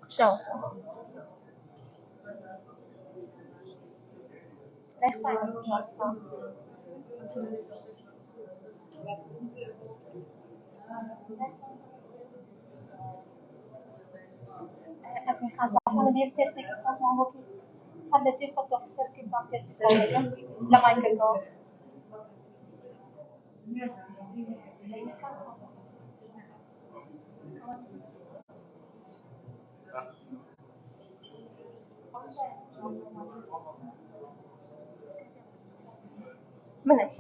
شو أبي خاصة أنا دير تيستي كسرت معه هذا شيء خطوة كسر كسر تيستي لما يكتو منك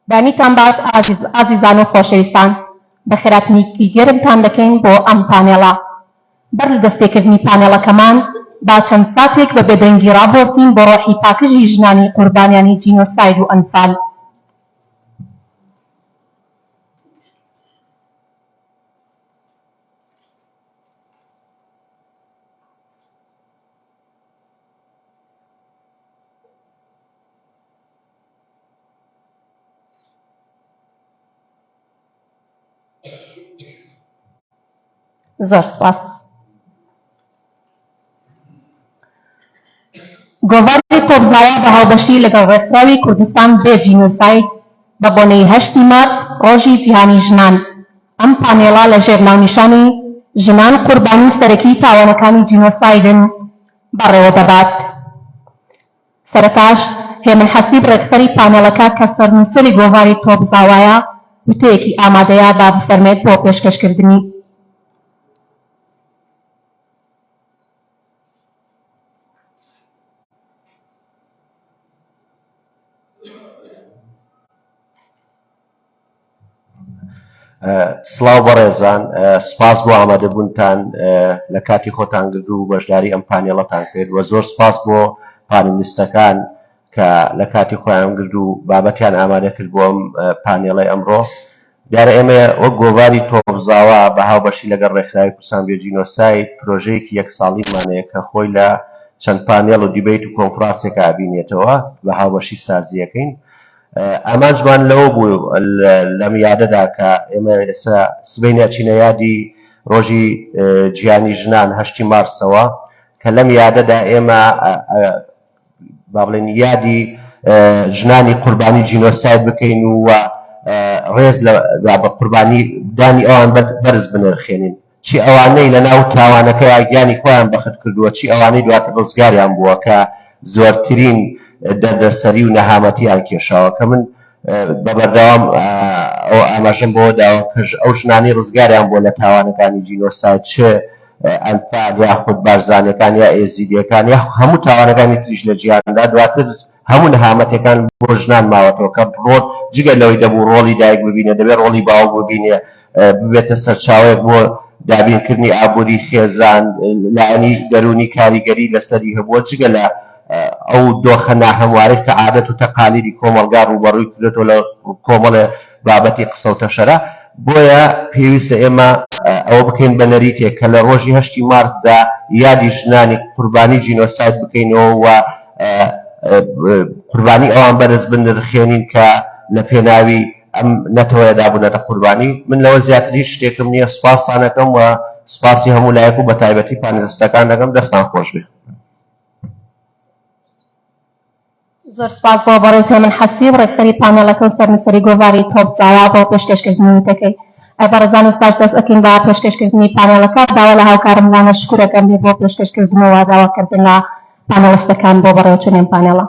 بانیتان باش ئازیزان و خۆشەویستان بە خێراتنیکی گەرمتان دەکەین بۆ ئەم پانێڵە بەر لە دەستپێکردنی پانێڵەکەمان با چەند ساتێک بە بێدەنگی ڕابۆزین بۆ ڕۆحی پاکژی ژنانی قوربانیانی جینۆساید و ئەنفال. زۆر سپاس. گۆڤاری کۆبزاوا بە هاوبەشی لەگەڵ ڕێکخراوی کوردستان بێ جینۆساید بە بۆنەی 8 مارس ڕۆژی جیهانی ژنان. ئەم پانێڵە لە ژێر ناونیشانی ژنان قوربانی سەرەکی تاوانەکانی جینۆسایدن بەڕێوە دەبات. سەرەتاش هێمن حەسیب ڕێکخەری پانێڵەکە کە سەرنووسەری گۆڤاری کۆبزاوایە وتەیەکی ئامادەیە با بفەرمێت بۆ پێشکەشکردنی. سڵاو بەڕێزان، سپاس بۆ ئامادەبوونتان لە کاتی خۆتان گرت و بەشداری ئەم پانێڵەتان کرد و زۆر سپاس بۆ پانێلیستەکان کە لە کاتی خۆیان گرت و بابەتیان ئامادە کرد بۆ ئەم پانێڵەی ئەمڕۆ. دیارە ئێمە وەک گۆڤاری تۆبزاوا بە هاوبەشی لەگەڵ ڕێکخراوی کوردستان بێ جینۆساید پرۆژەیەکی یەک ساڵیمانەیە کە خۆی لە چەند پانێڵ و دیبیت و کۆنفرانسێک ئابینێتەوە بە هاوبەشی سازیەکەین. ئامانجمان لەوە بوو لەم یادەدا کە ئێمە ئێستا سبەینە چینە یادی ڕۆژی گیانی ژنان 8 مارسەوە کە لەم یادەدا ئێمە با بڵێن یادی ژنانی قوربانی جینۆساید بکەین و ڕێز بە قوربانی دانی ئەوان بەرز بنرخێنین چی ئەوانەی لە ناو تاوانەکەی گیانی خۆیان بەخت کردووە چی ئەوانەی دواتر ڕزگاریان بووە کە زۆرترین دەردەسەری و نەهامەتیان کێشاوە کە من بەبەردەوام ئەو ئاماژەم بۆ داوە کە ئەو ژنانی ڕزگاریان بۆ لە تاوانەکانی جینۆساید چه ئەنفال یاخود بارزانەکان یا ئێزیدیەکان یا هەموو تاوانەکانی تریش لە جیهاندا دواتر هەموو نەهامەتەکان بۆ ژنان ماوەتەوە کە ڕۆڵ جگە لەوەی دەبوو ڕۆڵی دایک ببینێ دەبێت ڕۆڵی باوک ببینێ ببێتە سەرچاوەیەک بۆ دابینکردنی ئابووری خێزان لایەنی دەرونی کاریگەری لەسەری هەبووە جگە لە ئەو دۆخە ناهەموارەی کە عادەت و تەقالیدی کۆمەڵگا ڕوبەڕووی کردێتەوە لە کۆمەڵە بابەتی قسە و تەشەرە بۆیە پێویستە ئێمە ئەوە بکەین بە نەریتێک کە لە ڕۆژی 8 مارسدا یادی ژنانی قوربانی جینۆساید بکەینەوە و قوربانی ئەوان بەرز بنرخێنین کە لە پێناوی ئەم نەتەوەیەدا بوونەتە قوربانی من لەوە زیاتری شتێکم نییە سوپاسان دەکەم و سوپاسی هەموو لایەک و بە تایبەتی پانێلیستەکان دەکەم دەستان خۆش بێت زۆر سپاس بۆ بەڕێز هێمن حەسیب ڕێکخەری پانێڵەکە و سەرنووسەری گۆڤاری تۆپزاوا بۆ پێشکەشکردنی تەکەی بەڕێزان ئێستاش دەست ئەکەین بە پێشکەشکردنی پانێڵەکە داوا لە هاوکارم لانە شکورەکەم بێ بۆ پێشکەشکردنەوە داواکردن لە پانێڵستەکان بۆ بەڕێوەچوونێن پانێڵە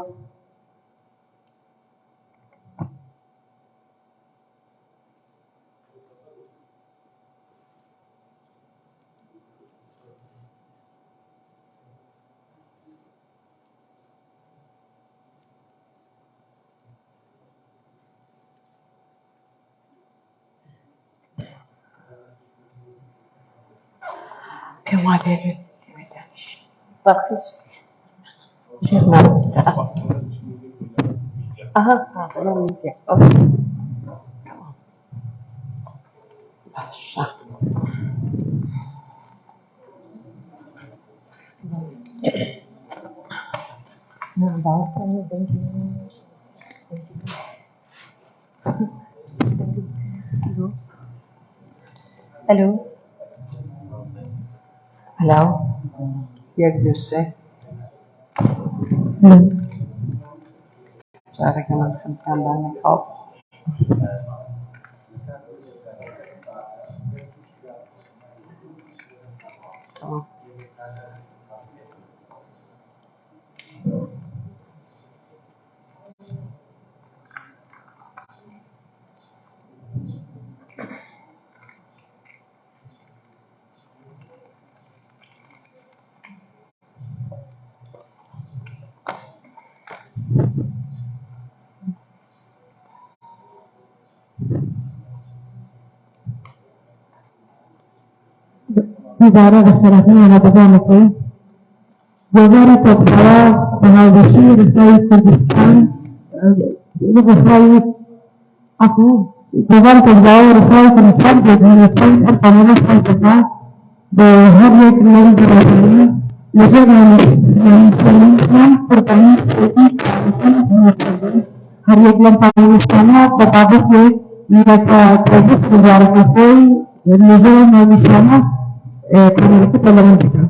Hello. Hello. Jak دوسته؟ شعرك من خمسان بعد خوف. تمام. إدارة الثلاثين على بضانتين وزارة الصلاة وهذا رسالة كردستان رسالة عفوا وزارة الدعوة رسالة كردستان رسالة القانون الخاصة بهرية المنزلين لجنة المسلمين قرباني سعودي كامل المسلمين هرية القانون بطابق لتوظيف وزارة الخير لجنة المسلمين كان يتكلم منطقة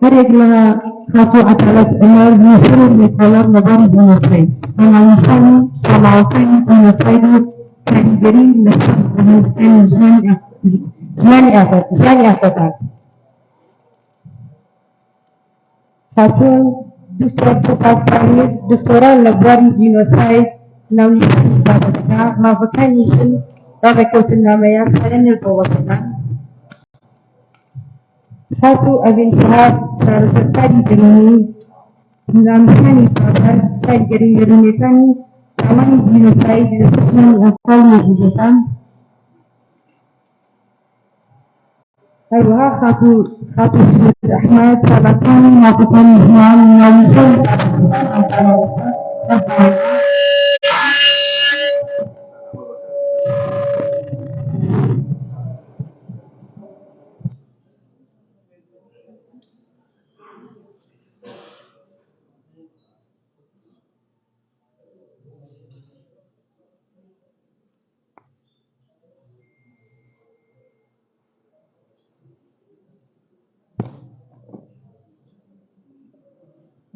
فرق لنا خطوة عتلت أمر يسر لكولر نظام بنصرين أنا نحن صلاحين بنصرين كان جريء لسان بنصرين زمان أفضل خطوة دكتورة لبواري جينوسايد ناولي بابتنا ما فكانيشن رابكوت النامية سرين البوطنة خاطو أبن شهاب سرسكاري جنوني نامشاني فاضل سرجري جرونيتاني كمان جينوسايد لسكنان أطفال موجودتان أيها خاطو سيد أحمد سبقاني ناقصاني جوان نامشاني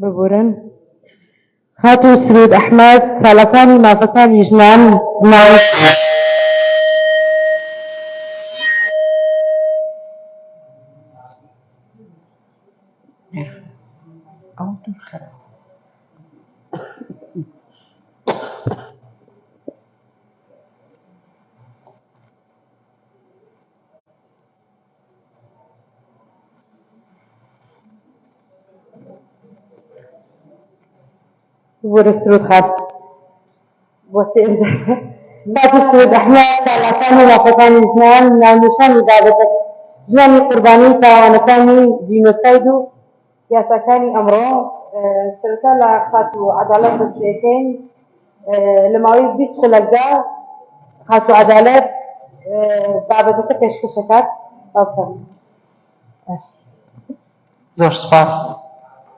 ببورن خاتو سرود ئەحمەد ساڵەکانی مافەکانی ژنان ناوی ئەو دوو خراپ. ببورە سرود خات بۆ خاتو سرود ئەحمەد ساڵەکانی مافەکانی ژنان ناونیشانی بابەتە ژیانی قوربانی تاوانەکانی جینۆساید و یاساکانی ئەمڕۆ سەرەتا لە خاتو عەدالەت دەستپێکەین لە ماوەی 20 خولەکدا خاتو عەدالەت بابەتەکە پێشکەشەکات. زۆر سوپاس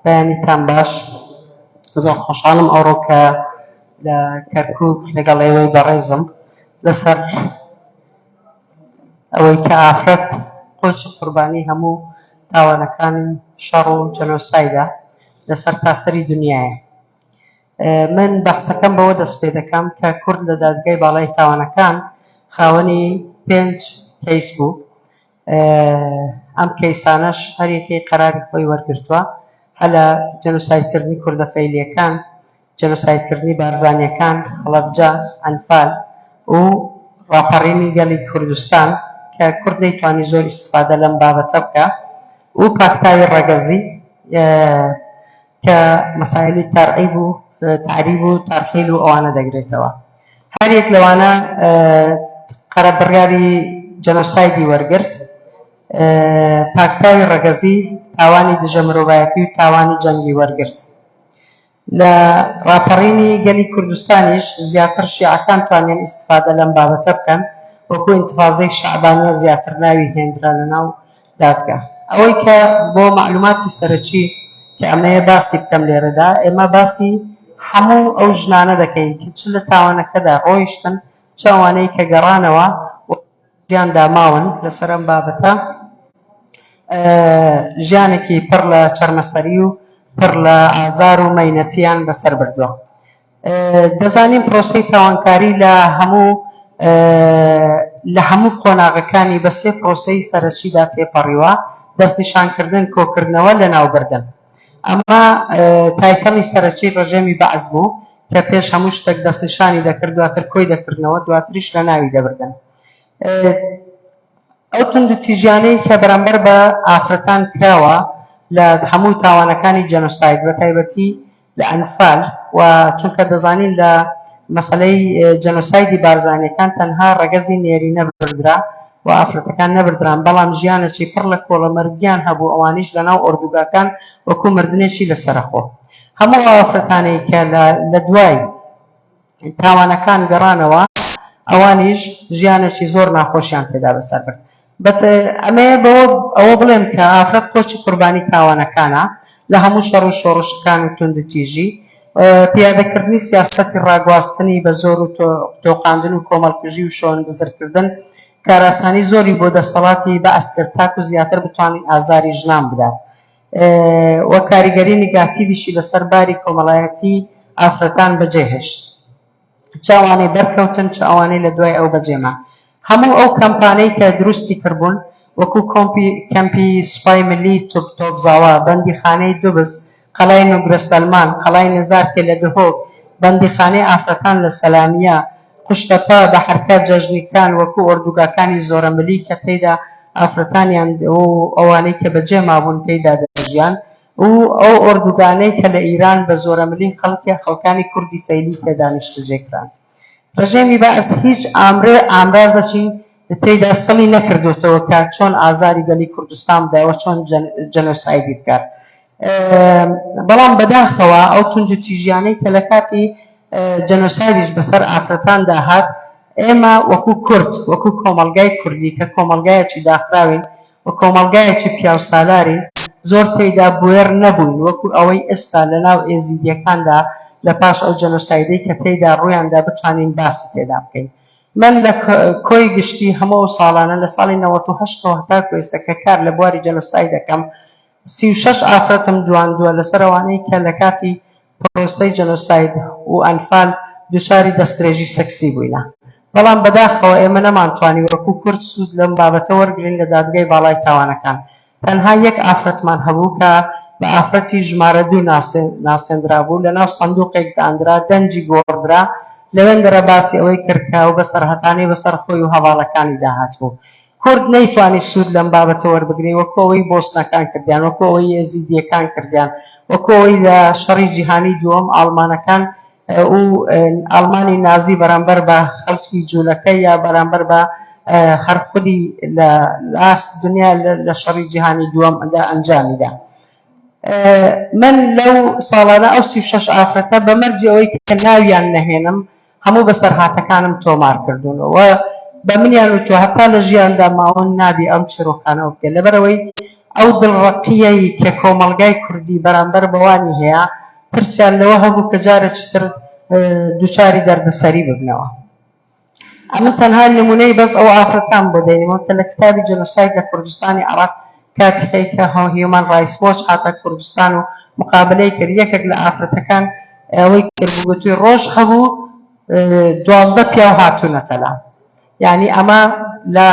بەیانیتان باش. زۆر خۆشحاڵم ئەوڕۆ کە لە کەرکووک لەگەڵ ئێوەی بەڕێزم لەسەر ئەوەی کە ئافرەت قۆچی قوربانی هەموو تاوانەکانی شەڕ و جەنۆسایدە لەسەر تاسەری دنیایە. من بەحسەکەم بەوە دەست پێ دەکەم کە کورد لە دادگای باڵای تاوانەکان خاوەنی 5 کەیس بوو. ئەم کەیسانەش هەریەکەی قەراری خۆی وەرگرتووە، هە لە جەنۆسایدکردنی کوردە فەیلیەکان، جەنۆسایدکردنی بارزانیەکان، هەڵەبجە، ئەنفال و ڕاپەڕینی گەلی کوردستان کە کورد نەیتوانی زۆر ئیستیفادە لەم بابەتە بکە، و پاکتاوی ڕەگەزی کە مەسایلی تەرعیب و تعریب و تەرحیل و ئەوانە دەگرێتەوە. هەریەک لەوانە قەرەبڕیاری جەنۆسایدی وەرگرت. پاکتاوی ڕەگەزی تاوانی دژە مرۆڤایەتی و تاوانی جەنگی وەرگرت. لە ڕاپەڕینی گەلی کوردستانیش زیاتر شیعەکان توانیان ئیستیفادە لەم بابەتە بکەن، وەکو ئینتیفاضەی شەعبانیە زیاتر ناوی هێنرا لەناو دادگا. ئەوەی کە بۆ معلوماتی سەرەکی کە ئەمەیە باسی بکەم لێرەدا، ئێمە باسی هەموو ئەو ژنانە دەکەین کە چ لە تاوانەکەدا ڕۆیشتن، چ ئەوانەی کە گەڕانەوە ژیان داماون لەسەر ئەم بابەتە، ژیانێکی پڕ لە چەرمەسەری و پڕ لە ئازار و مەینەتیان بەسەر بردووە. دەزانین پرۆسەی تاوانکاری لە هەموو قۆناغەکانی بە 3 پرۆسەی سەرەکیدا تێپەڕیوە: دەستنیشانکردن، کۆکردنەوە، لەناوبردن. ئەمە تایتەڵی سەرەکی ڕێژەمی بەعز بوو کە پێش هەموو شتێک دەستنیشانی دەکرد، دواتر کۆی دەکردنەوە، دواتریش لە ناوی دەبردن. ئەو توندوتیژیانەی کە بەرامبەر بە ئافرەتان کراوە لە هەموو تاوانەکانی جەنۆساید، بە تایبەتی لە ئەنفال، و چونکە دەزانین لە مەسەلەی جەنۆسایدی بارزانیەکان تەنها ڕەگەزی نێرینە بردرا و ئافرەتەکان نەبردران، بەڵام ژیانێکی پڕ لە کۆڵەمەرگیان هەبوو، ئەوانیش لەناو ئۆردوگاکان وەکو مردنێکی لەسەرەخۆ. هەموو ئافرەتانەی کە لە دوای تاوانەکان گەڕانەوە، ئەوانیش ژیانێکی زۆر ناخۆشیان تێدا بەسەر برد. ئەمەیە ئەوە بڵێم کە ئافرەت قۆچی قوربانی تاوانەکانە لە هەموو شەڕ و شۆڕشەکان و توندوتیژی، پیادەکردنی سیاسەتی ڕاگواستنی بە زۆر و تۆقاندن و کۆمەڵکوژی و شۆن بزرکردن کاراسانی زۆری بۆ دەسەڵاتی بەعس کرد تاکو زیاتر بتوانین ئازاری ژنان بدات، وە کاریگەری نیگاتیڤیشی لەسەر باری کۆمەڵایەتی ئافرەتان بەجێهێشت، چ ئەوانەی بەرکەوتن، چ ئەوانەی لە دوای ئەو بەجێما. هەموو ئەو کەمپانەی کە دروستی کردبوون، وەکو کەمپی سوپای ملی تۆپزاوە، بەندیخانەی دوبس، قەڵای نوگرە سەلمان، قەڵای نێزارکێ لە دهۆک، بەندیخانەی ئافرەتان لە سەلامیە، قوشتەپە بە حرکات جەژنیکان وەکو ئۆردوگاکانی زۆرەمەلی کە تێیدا ئافرەتانیان و ئەوانەی کە بەجێ مابوون تێیدا دەژیان، و ئەو ئۆردوگانەی کە لە ئیران بە زۆرەمەلی خەڵکانی کوردی فەیلی تێدا نیشتەجێکران. ڕژێمی بەعس هیچ ئامرازەکی تێیدا سەڵی نەکردوێتەوە کە چۆن ئازاری گەلی کوردستان بدایەوە، چۆن جەنۆسایدی بکات. بەڵام بەداخەوە ئەو توندوتیژیانەی کە لە کاتی جەنۆسایدیش بەسەر ئافرەتان داهات، ئێمە وەکو کورد، وەکو کۆمەڵگای کوردی کە کۆمەڵگایەکی داخراوین و کۆمەڵگایەکی پیاوسالاری، زۆر تێیدا بوێر نەبووین، وەکو ئەوەی ئێستا لەناو ئێزیدیەکاندا لە پاش ئەو جەنۆسایدەی کە تێیدا ڕوویاندا بتوانین باسی تێدا بکەین. من لە کۆی گشتی هەموو ساڵانە لە ساڵی 98 هەتا کوێستە کە کار لە بواری جەنۆساید دەکەم، 36 ئافرەتم جواندووە لەسەرەوانەی کە لە کاتی پرۆسەی جەنۆساید و ئەنفال دووچاری دەستدرێژی سەکسی بووینە. بەڵام بەداخەوە ئێمە نەمانتوانی وەکو کورد سوود لەم بابەتە وەرگرین لە دادگای باڵای تاوانەکان. تەنها یەک ئافرەتمان هەبوو کە بە ئافرەتی ژمارە 2 ناسێنرا بوو، لەناو سندوقێک دانرا، دەنجی گۆڕدرا، لەوێندەرە باسی ئەوەی کردکە و بە سەرهەتانەی بەسەر خۆی و هەواڵەکانی داهات بوو. کورد نەیتوانی سوود لەم بابەتە وەربگرین، وەکو ئەوەی بۆسنەکان کردیان، وەکو ئەوەی یەزیدیەکان کردیان، وەکو ئەوەی لە شەڕی جیهانی دووەم ئاڵمانەکان و ئەڵمانی نازی بەرامبەر بە خەڵکی جوولەکەی یا بەرامبەر بە هەر خودی لە ئاست دنیا لە شەڕی جیهانی دووەمدا ئەنجامیدا. من لەو ساڵانە ئەو 36 ئافرەتە بە مەرجی ئەوەی کە ناویان نەهێنم هەموو بەسەرهاتەکانم تۆمار کردوونەوە بە منیان وتوە هەتا لە ژیاندا ماوەن نابی ئەم چیرۆکانەوە بکە، لەبەرەوەی ئەو دڵڕەقیەی کە کۆمەڵگای کوردی بەرامبەر بەوانی هەیە پرسیان لەوە هەبوو کە جارێکی تر دووچاری دەردەسەری ببنەوە. ئەمە تەنها نمونەی بەس ئەو ئافرەتان بۆ دەینەوە کە لە کتابی جەنۆساید لە کوردستانی عێراق کاتێکی کە هیومان ڕایتس وۆچ هاتە کوردستان و مقابلەی کرد، یەکێک لە ئافرەتەکان ئەوەی کە گوتووی ڕۆژ هەبوو 12 پیاو هاتوونەتە لام. یعنی ئەمە لە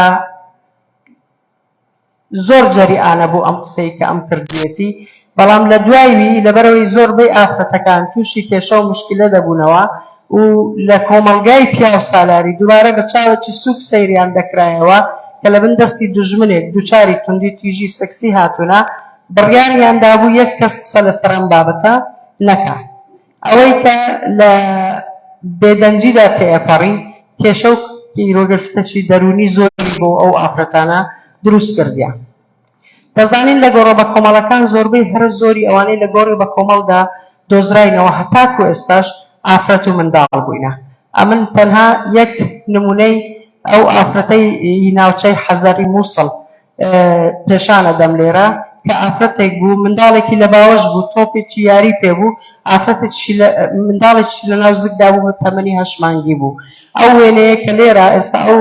زۆر جەریئانە بوو ئەم قسەی کە ئەم کردوێتی، بەڵام لە دوایوی لەبەرەوەی زۆربەی ئافرەتەکان تووشی کێشە و مشکلە دەبوونەوە و لە کۆمەڵگای پیاو سالاری دووبارە بە چاوەکی سووک سەیریان دەکرایەوە کە لە بن دەستی دوژمنێک دووچاری توندی تویژی سەکسی هاتوونە، بڕیاریاندا بوو یەک کەس قسە لەسەر ئەم بابەتە نەکا. ئەوەی کە لە بێدەنجیدا تێئەپەڕی کێشە و پیرۆگەشتەی دەرونی زۆری بۆ ئەو ئافرەتانە دروست کردیان. دەزانین لە گۆڕە بە کۆمەڵەکان زۆربەی هەر زۆری ئەوانەی لە گۆڕی بە کۆمەڵدا دۆزراینەوە هەتاکو ئێستاش ئافرەت و منداڵ بووینە. ئەمن تەنها یەک نمونەی ئەو ئافرەتەی ناوچەی حەزەری مووسڵ پێشانە دەم لێرە کە ئافرەتێک بوو منداڵێکی لە باوەش بوو تۆپێکی یاری پێبوو، منداڵێکی لە ناو زگدا بوو بە تەمەنی 8 مانگی بوو. ئەو وێنەیە کە لێرە ئێستا ئەو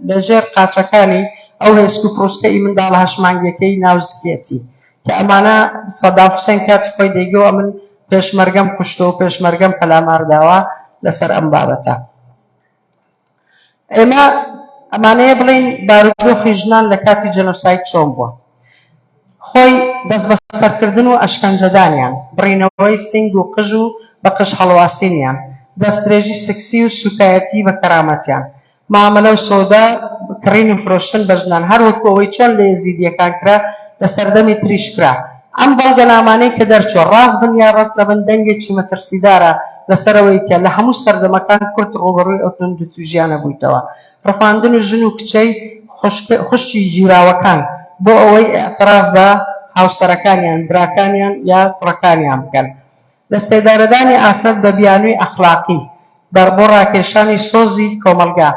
لە ژێر قاچەکانی ئەو هێسک و پرۆستەی منداڵ 8 مانگیەکەی ناوزکێتی کە ئەمانە سەدام حوسێن کاتی خۆی دەیگەوە من پێشمەرگەم کوشتەوە و پێشمەرگەم پەلامارداوە لەسەر ئەم بابەتە. ئێمە ئەمانەیە بڵین بارودۆخی ژنان لە کاتی جەنۆساید چۆن بووە. خۆی دەست بە سەرکردن و ئەشکەنجەدانیان، بڕینەوەی سنگ و قژ و بە قژ هەڵواسینیان، دەستدرێژی سکسی و سوکایەتی بە کەرامەتیان، معاملە و سۆدا کڕین و فرۆشتن بە ژنان، هەروەکو ئەوەی چۆن لە یەزیدیەکان کرا لە سەردەمی تریش کرا. ئەم بەڵگەنامانەی کە دەرچووە ڕاست بن یا ڕاست لەبن دەنگێکی مەترسیدارە لەسەرەوەی کە لە هەموو سەردەمەکان کورد ڕۆبەڕووی ئەو توندوتوژیانە بوویتەوە. ڕەفاندن و ژن و کچەی خوشتی گیراوەکان بۆ ئەوەی ئێعتراف بە هاوسەرەکانیان، براکانیان یا کوڕەکانیان بکەن. لە سێدارەدانی ئافرەت بە بیانووی ئەخلاقی بۆ ڕاکێشانی سۆزی کۆمەلگا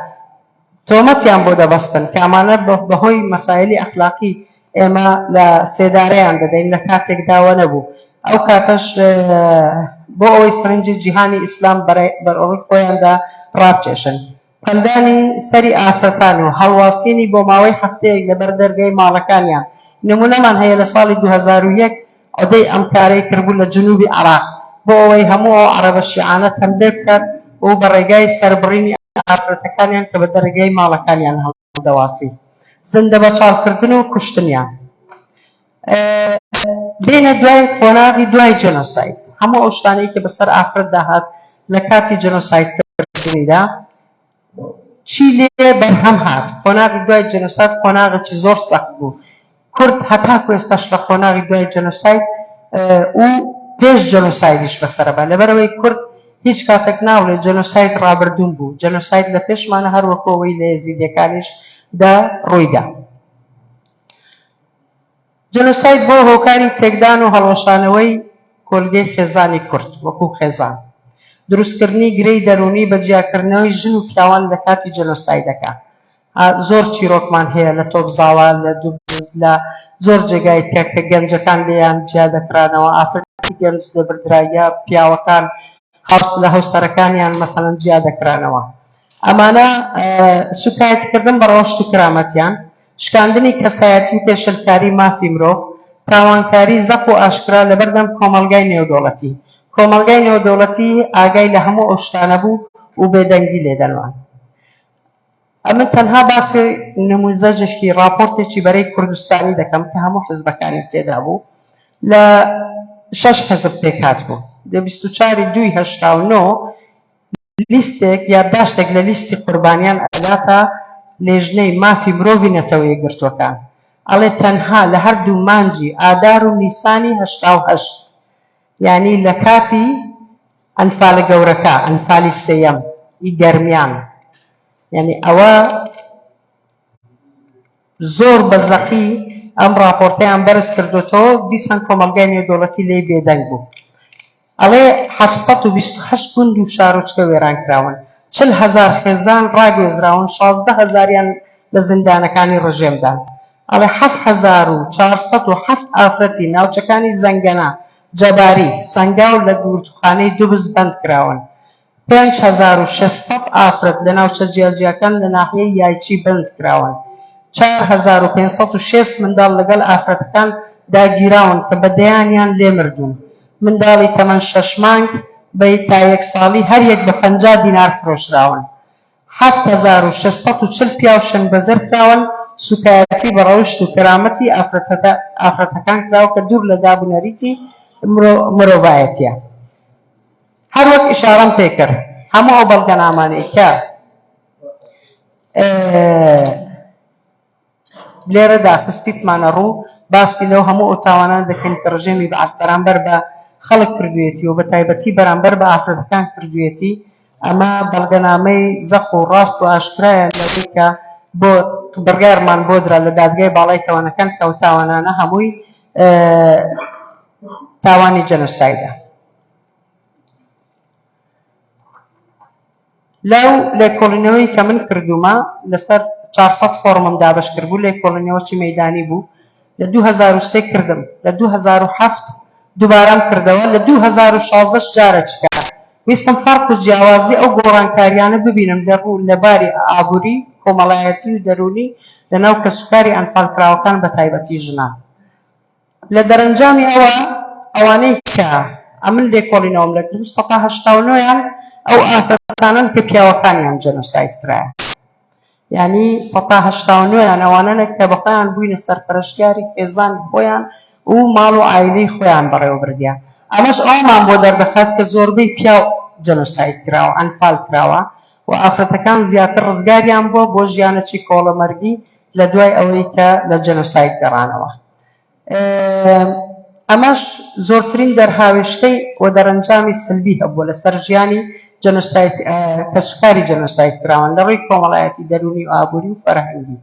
تۆمەتیان بۆ دەبەستن کە ئەمانە بەهۆی مەسایلی ئەخلاقی ئێمە لە سێدارەیان دەدەین لە کاتێک داوە نەبوو. ئەو کاتەش بۆ ئەوەی سەرنجی جیهانی ئیسلام بەڕۆی خۆیاندا ڕابکێشن. پەندانی سەری ئافرەتان و هەڵواسینی بۆ ماوەی هەفتەیەک لەبەر دەرگای ماڵەکانیان. نمونەمان هەیە لە ساڵی 2001 عودەی ئەم کارەی کردبوو لە جنوبی عێراق بۆ ئەوەی هەموو ئەو عەرەبە شیعانە تەنبێ بکات و بە ڕێگای سەربڕینی ئافرەتەکانیان کە بە دەرگای ماڵەکانیان هەڵدەواسی، زەندە بە چاڵکردن و کوشتنیان. بینە دوای قۆناغی دوای جەنۆساید هەموو ئەو شتانەی کە بەسەر ئافرەت داهات لە کاتی جەنۆسایدکردنیدا چی لێ بەرهەم هات. قۆناغی دوای جەنۆساید قۆناغێکی زۆر سەخت بوو. کورد هەتاکو ئێستاش لە قۆناغی دوای جەنۆساید و پێش جەنۆسایدیش بەسەرەبا، لەبەرەوەی کورد هیچ کاتێک ناوڵێت جەنۆساید ڕابردوون بوو. جەنۆساید لە پێشمانە هەروەکو ئەوەی لە یەزیدیەکانیش دا ڕوویدا. جەنۆساید بۆ هۆکاری تێکدان و هەڵوەشانەوەی کۆلگەی خێزانی کورد وەکو خێزان، دروستکردنی گرەی دەرونی بە جیاکردنەوەی ژن و پیاوان لە کاتی جەنۆسایدەکە. زۆر چیرۆکمان هەیە لە تۆپزاوە، لە دووبز، لە زۆر جێگای کە گەنجەکان لێیان جیا دەکرانەوە، ئافرەتی گەنج دەبردرایە، پیاوەکان لە هەوسەرەکانیان مەسەڵەن جیا دەکرانەوە. ئەمانە سوکایەتکردن بە ڕۆشت و کرامەتیان، شکاندنی کەسایەتی و پێشەلکاری مافی مرۆڤ، تاوانکاری زەق و ئاشکرا لە بەردەم کۆمەڵگای نێودەوڵەتی. کۆمەڵگای نێودەوڵەتی ئاگای لە هەموو ئەو شتانە بوو و بێدەنگی لێدەنوان. ئەمە تەنها باسی نموزەجێکی راپۆرتێکی بەرەی کوردستانی دەکەم کە هەموو حزبەکانی تێدا بوو لە 6 حزب پێکات بوو. لە 24/2/89 لیستێک یادداشتێک لە لیستی قوربانیان ئەداتە لێژنەی مافی مرۆڤی نەتەوە یەکگرتووەکان. ئەڵێ تەنها لە هەردوو مانجی ئادار و نیسانی 88 یعنی لە کاتی ئەنفالە گەورەکە ئەنفالی سێیەم ئی گەرمیان، یعنی ئەوە زۆر بەزەقی ئەم راپۆرتەیان بەرز کردوتەوە. دیسان کۆمەڵگای نێودەوڵەتی لێی بێدەنگ بوو. ئەڵێ 728 گوند و شارۆچکە وێران کراون، 40,000 خێزان ڕاگوێزراون، 16,000یان لە زیندانەکانی ڕژێمدان. ئەڵێ 7,407 ئافرەتی ناوچەکانی زەنگەنە، جەباری، سەنگاو لە گورتوخانەی دوبز بەند کراون. 5,600 ئافرەت لە ناوچە جیاجیەکان لە ناحیەی یایچی بەند کراون. 4,506 منداڵ لەگەڵ ئافرەتەکان داگیراون کە بەدەیانیان لێ مردوون. منداڵی تەمەن 6 مانگ بە تا 1 ساڵی هەر یەک بە 50 دینار فرۆشراون. 7,640 پیاو شنبەزەر کراون. سوکایەتی بە ڕەوشت و کەرامەتی ئافرەتەکان کراوە کە دوور لە دابوونەریتی مرۆڤایەتیە. هەر وەک ئیشارەم پێکرد هەموو ئەو بەڵگەنامانەی کە لێرەدا خستیتمانە ڕوو باسی لەو هەموو ئەو تاوانان دەکەین کە ڕژێمی بەعەس بەرامبەر بە خەڵک کردوێتی و بە تایبەتی بەرامبەر بە ئافرەتەکان کردوێتی. ئەمە بەڵگەنامەی زەق و ڕاست و ئاشکرایە کە بۆ بڕگارمان بۆ درا لە دادگای باڵای تاوانەکان کە ئەو تاوانانە هەمووی تاوانی جەنۆسایدە. لەو لێکۆڵینەوەی کە من کردومە لەسەر 400 فۆرمم دابش کرد بوو. لێکۆڵینەوەی مەیدانی بوو. لە 2003 کردم، لە 2007 دووبارەم کردەوە، لە 2016 جارێک کرد. ویستم فەرق و جیاوازی ئەو گۆڕانکاریانە ببینم لە باری ئابووری کۆمەڵایەتی و دەرونی لەناو کەسوکاری ئەنفالکراوەکان بە تایبەتی ژنان. لە دەرەنجامی ئەوانەی کە ئەمن لێکۆڵینەوەم لە 189یان ئەو ئافرەتانن کە پیاوەکانیان جەنۆساید کرایە، یعنی 189یان ئەوانەنە کە بەخۆیان بووینە سەرپەرشتیاری خێزانی خۆیان و ماڵ و عایلەی خۆیان بەڕێوەبردیان. ئەمەش ئەومان بۆ دەردەخات کە زۆربەی پیاو جەنۆساید کراوە، ئەنفال کراوە و ئافرەتەکان زیاتر ڕزگاریان بۆ ژیانەکی کۆڵەمەرگی لە دوای ئەوەی کە لە جەنۆساید گەڕانەوە. ئەمەش زۆرترین دەرهاوێشتەی و دەرەنجامی سلبی هەبووە لەسەر ژیانی کەسوکاری جەنۆساید کراون لە ڕووی کۆمەڵایەتی دەرونی و ئابووری و فەرهەنگی.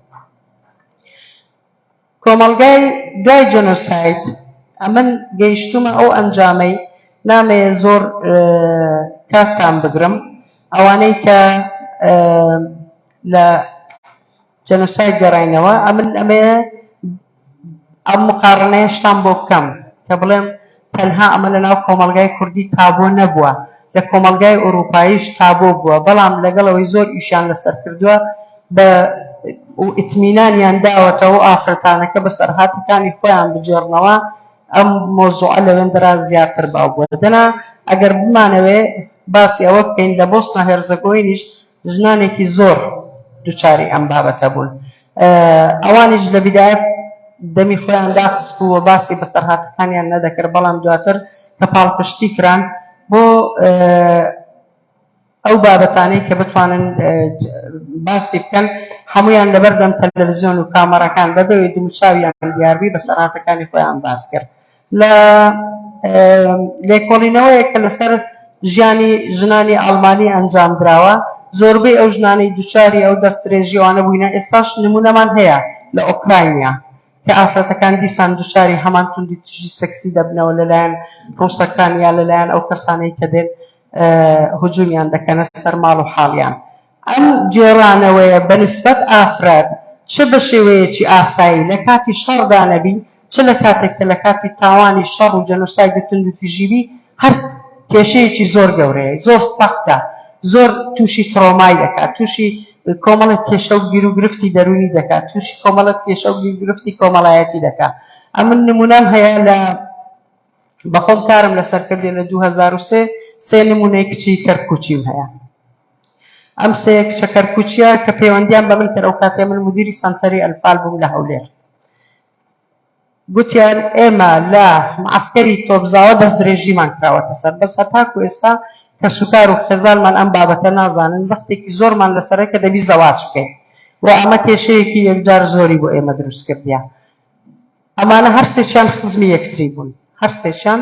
کۆمەڵگای دوای جەنۆساید ئەمن گەیشتومە ئەو ئەنجامەی نامەیە زۆر کاتتان بگرم. ئەوانەی کە لە جەنۆساید گەڕاینەوە ئەمەیە ئەم مقارنەیە شتان بۆ بکەم کە بڵێم تەنها ئەمە لەناو کۆمەڵگای کوردی تابۆ نەبووە، لە کۆمەڵگای ئەوروپاییش تابۆ بووە، بەڵام لەگەڵەوەی زۆر ئیشان لەسەر کردووە بە ئیتمینانیان داوەتەوە ئافرەتانەکە بە سەرهاتەکانی خۆیان بجێڕنەوە ئەم مۆزوعە لەوێندرا زیاتر باو بووە. دەنا ئەگەر بمانەوێ باسی ئەوە بکەین لە بۆسنە هێرزەگۆینیش ژنانێکی زۆر دووچاری ئەم بابەتە بوون. ئەوانیش لە بیدایەت دەمی خۆیان داخست بووە باسی بەسەرهاتەکانیان نەدەکرد، بەڵام دواتر کە پاڵپشتی کران بۆ ئەو بابەتانەی کە بتوانن باسی بکەن هەمویان لەبەردەم تەلەڤیزیۆن و کامەڕەکان بەبێوەی دووچاویان دیاربی بەسەرهاتەکانی خۆیان باس کرد. لە لێکۆڵینەوەیە کە لەسەر ژیانی ژنانی ئەڵمانی ئەنجام درراوە زۆربەی ئەو ژنانەی دووچاری ئەو دەستدرێژیەوانە بووینە. ئێستاش نمونەمان هەیە لە ئۆکراینیا کە ئافرەتەکان دیسان دووچاری هەمان توندی توشی سەکسی دەبنەوە لەلایەن ڕووسەکان یا لەلایەن ئەو کەسانەی کە دێن هجومیان دەکەنە سەر ماڵ و حاڵیان. ئەم جێڕانەوەیە بەنسبەت ئافراد چ بە شێوەیەکی ئاسایی لە کاتی شەڕدا نەبی، چ لە کاتێک کە لە کاتی تاوانی شەڕ و جەنۆساید و تند و تیژیبی هەر کێشەیەکی زۆر گەورەیە، زۆر سەختە، زۆر تووشی تڕۆمای دەکات، تووشی کۆمەڵێک کێشە و گیر و گرفتی دەرونی دەکات، تووشی کۆمەڵێک کێشە و گیر و گرفتی کۆمەڵایەتی دەکات. ئەمن نمونەم هەیە لە بەخۆم کارم لەسەر کردێ لە 2003 سێ نمونەی کچی کەرکوچیم هەیە. ئەم سێ کچە کەرکوچیە کە پەیوەندیان بە من کرد ئەو کاتێ من مدیری سەنتەری ئەنفال بووم لە هەولێر. گوتیان ئێمە لە معسکەری تۆپزاوە دەست درێژیمان کراوەتە سەر، بەس هەتاکو ئێستا کە سوکار و خێزانمان ئەم بابەتە نازانن، زەختێکی زۆرمان لەسەرە کە دەبی زەواج بکەین و ئەمە کێشەیەکی یەکجار زۆری بۆ ئێمە دروست کردیە. ئەمانە هەر سێکیان خزمی یەکتری بوون، هەر سێکیان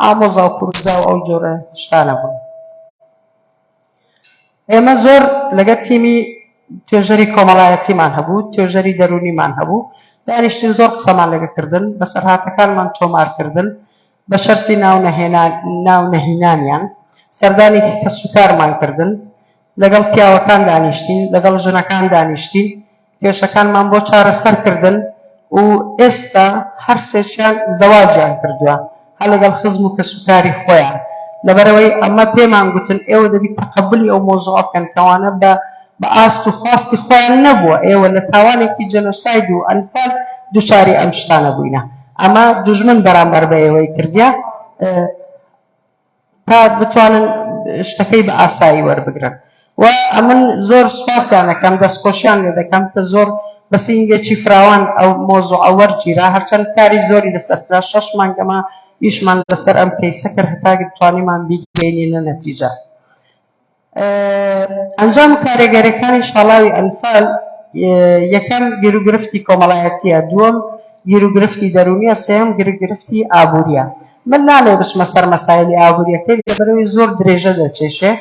ئامۆزا و پورزا و ئەو جۆرە شتانە بوون. ئێمە زۆر لەگەڵ تیمی توێژەری کۆمەڵایەتیمان هەبوو، توێژەری دەرونیمان هەبوو، دانیشتین زۆر قسەمان لەگەکردن، بەسەرهاتەکانمان تۆمارکردن بە شەرتی ناو نەهینانیان، سەردانی کە سوکارمان کردن، لەگەڵ پیاوەکان دانیشتین، لەگەڵ ژنەکان دانیشتین، کێشەکانمان بۆ چارەسەرکردن و ئێستا هەر سێکیان زەواجیان کردووە هەر لەگەڵ خزم و کە سوکاری خۆیان. لەبەرەوەی ئەمە پێمان گوتن ئێوە دەبی تەقەبولی ئەو مۆزوعە بکەن کەوانە بە ئاست و خواستی خۆیان نەبووە، ئێوە لە تاوانێکی جەنۆساید و ئەنفال دووچاری ئەم شتانە بووینە. ئەمە دوژمن بەرامبەر بە ئێوەی کردیا تا بتوانن شتەکەی بە ئاسایی وەربگرن. و ئەمن زۆر سوپاسیان دەکەم، دەستخۆشیان لێ دەکەم کە زۆر بە سینگێکی فراوان ئەو مۆزوعە وەرگیرا، هەرچەند کاری زۆری لەسەرکرا، 6 مانگەمە ئیشمان لەسەر ئەم کەیسە کرد هەتا بتوانیمان بیگەینە نەتیجە. ئەنجام کارێگەریەکانی شاڵاوی ئەنفال یەکەم گیرروگرفتی کۆمەڵایەتیە، دووەم گیرروگرفتی دەرونیە، سێم گیرروگرفتی ئابووریە. من نامێ بچمە سەر مەسایلی ئابووریەکەی لەبەرەوەی زۆر درێژە دەچێشێ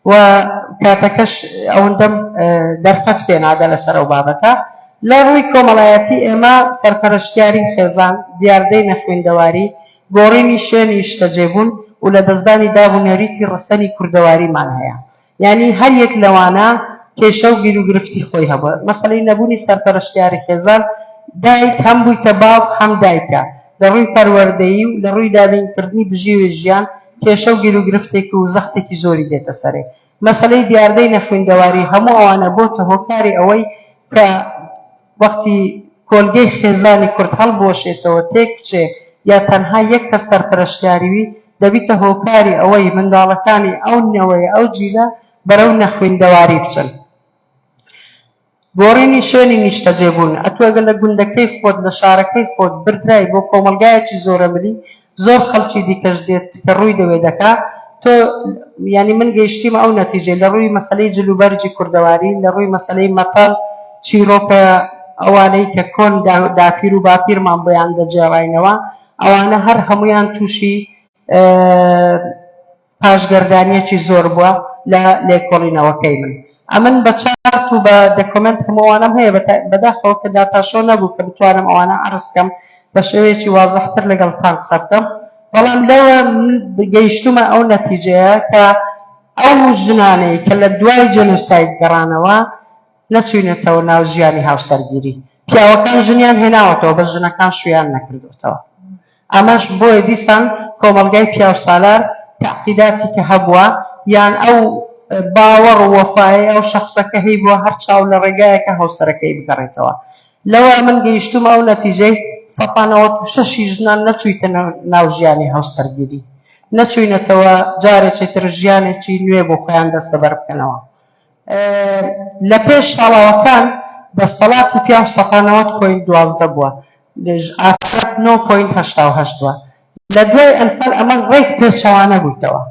و کاتەکەش ئەوەندەم دەرفەت پێ نادە لەسەر ئەو بابەتە. لە ڕووی کۆمەڵایەتی ئێمە سەرپەرشتیاری خێزان، دیاردەی نەخوێندەواری، گۆڕینی شوێنی شتەجێبوون و لە دەستدانی دابوونەریتی ڕەسەنی کوردەواریمان هەیە. یعنی هەر یەک لەوانە کێشە و گیرروگرفتی خۆی هەبووە. مەسەلەی نەبوونی سەرپەرشتیاری خێزان، دایک هەم بوویتە باوک هەم دایکە، لە ڕووی پەروەردەیی و لە ڕووی دابینکردنی بژێوی ژیان کێشە و گیرروگرفتێکی و زەختێکی زۆری دێتە سەرێ. مەسەلەی دیاردەی نەخوێندەواری هەموو ئەوانە بۆتە هۆکاری ئەوەی کە وەختی کۆلگەی خێزانی کورد هەڵبۆشێتەوە تێک بچێ یا تەنها یەک کەس سەرپەرشتیاریوی، دەبیتە هۆکاری ئەوەی منداڵەکانی ئەو نەوەی ئەو جیلە بەرەو نەخوێندەواری بچن. گۆڕینی شوێنی نیشتەجێبوون، ئەتوەگە لە گوندەکەی خۆت لە شارەکەی خۆت بردرای بۆ کۆمەلگایەکی زۆرەمەلی، زۆر خەڵکی دیکەش دێت کە ڕووی دەوێ دەکا تۆ، ینی من گەیشتیمە ئەو نەتیجەی لە ڕووی مەسەلەی جلوبەرجی کوردەواری، لە ڕووی مەسەلەی مەتەڵ چیرۆکە ئەوانەی کە کۆن داپیر و باپیرمان بۆیان دەجێڕاینەوە، ئەوانە هەر هەمویان تووشی پاشگەردانیەکی زۆر بووە لە لێکۆڵینەوەکەی من. ئەمن بە چارت و بە دەکۆمنت هەمووانم هەیە بەداخەوە کە داتاشۆ نەبوو کە بتوانم ئەوانە عرضکەم بە شێوەیەکی وازەحتر لەگەڵتان قسە بکەم. بەڵام لەوە گەیشتومە ئەو نەتیجەیە کە ئەو ژنانەی کە لە دوای جەنۆساید گەڕانەوە نەچوونێتەوە ناو ژیانی هاوسەرگیری، پیاوەکان ژنیان هێناوەتەوە بە ژنەکان شویان نەکردوێتەوە. ئەمەش بۆیە دیسان کۆمەلگای پیاو سالار تەعقیداتی کە هەبووە یان ئەو باوەڕ و وەفای ئەو شەخصەکە هەی بووە هەر چاو لە ڕێگایەکە هاوسەرەکەی بگەڕێتەوە. لەوە من گەیشتومە ئەو نەتیجەی 96 ژنان نەچوویتە ناو ژیانی هاوسەرگیری، نەچووینەتەوە جارێکی تر ژیانێکی نوێ بۆ خۆیان دەستەبەر بکەنەوە. لە پێش ساڵاوەکان دەسەڵاتی پیاو 90.12 بووە، ئافرەت 9.88 بووە. لە دوای ئەنفەل ئەمە ڕێک پێچەوانە بوویتەوە،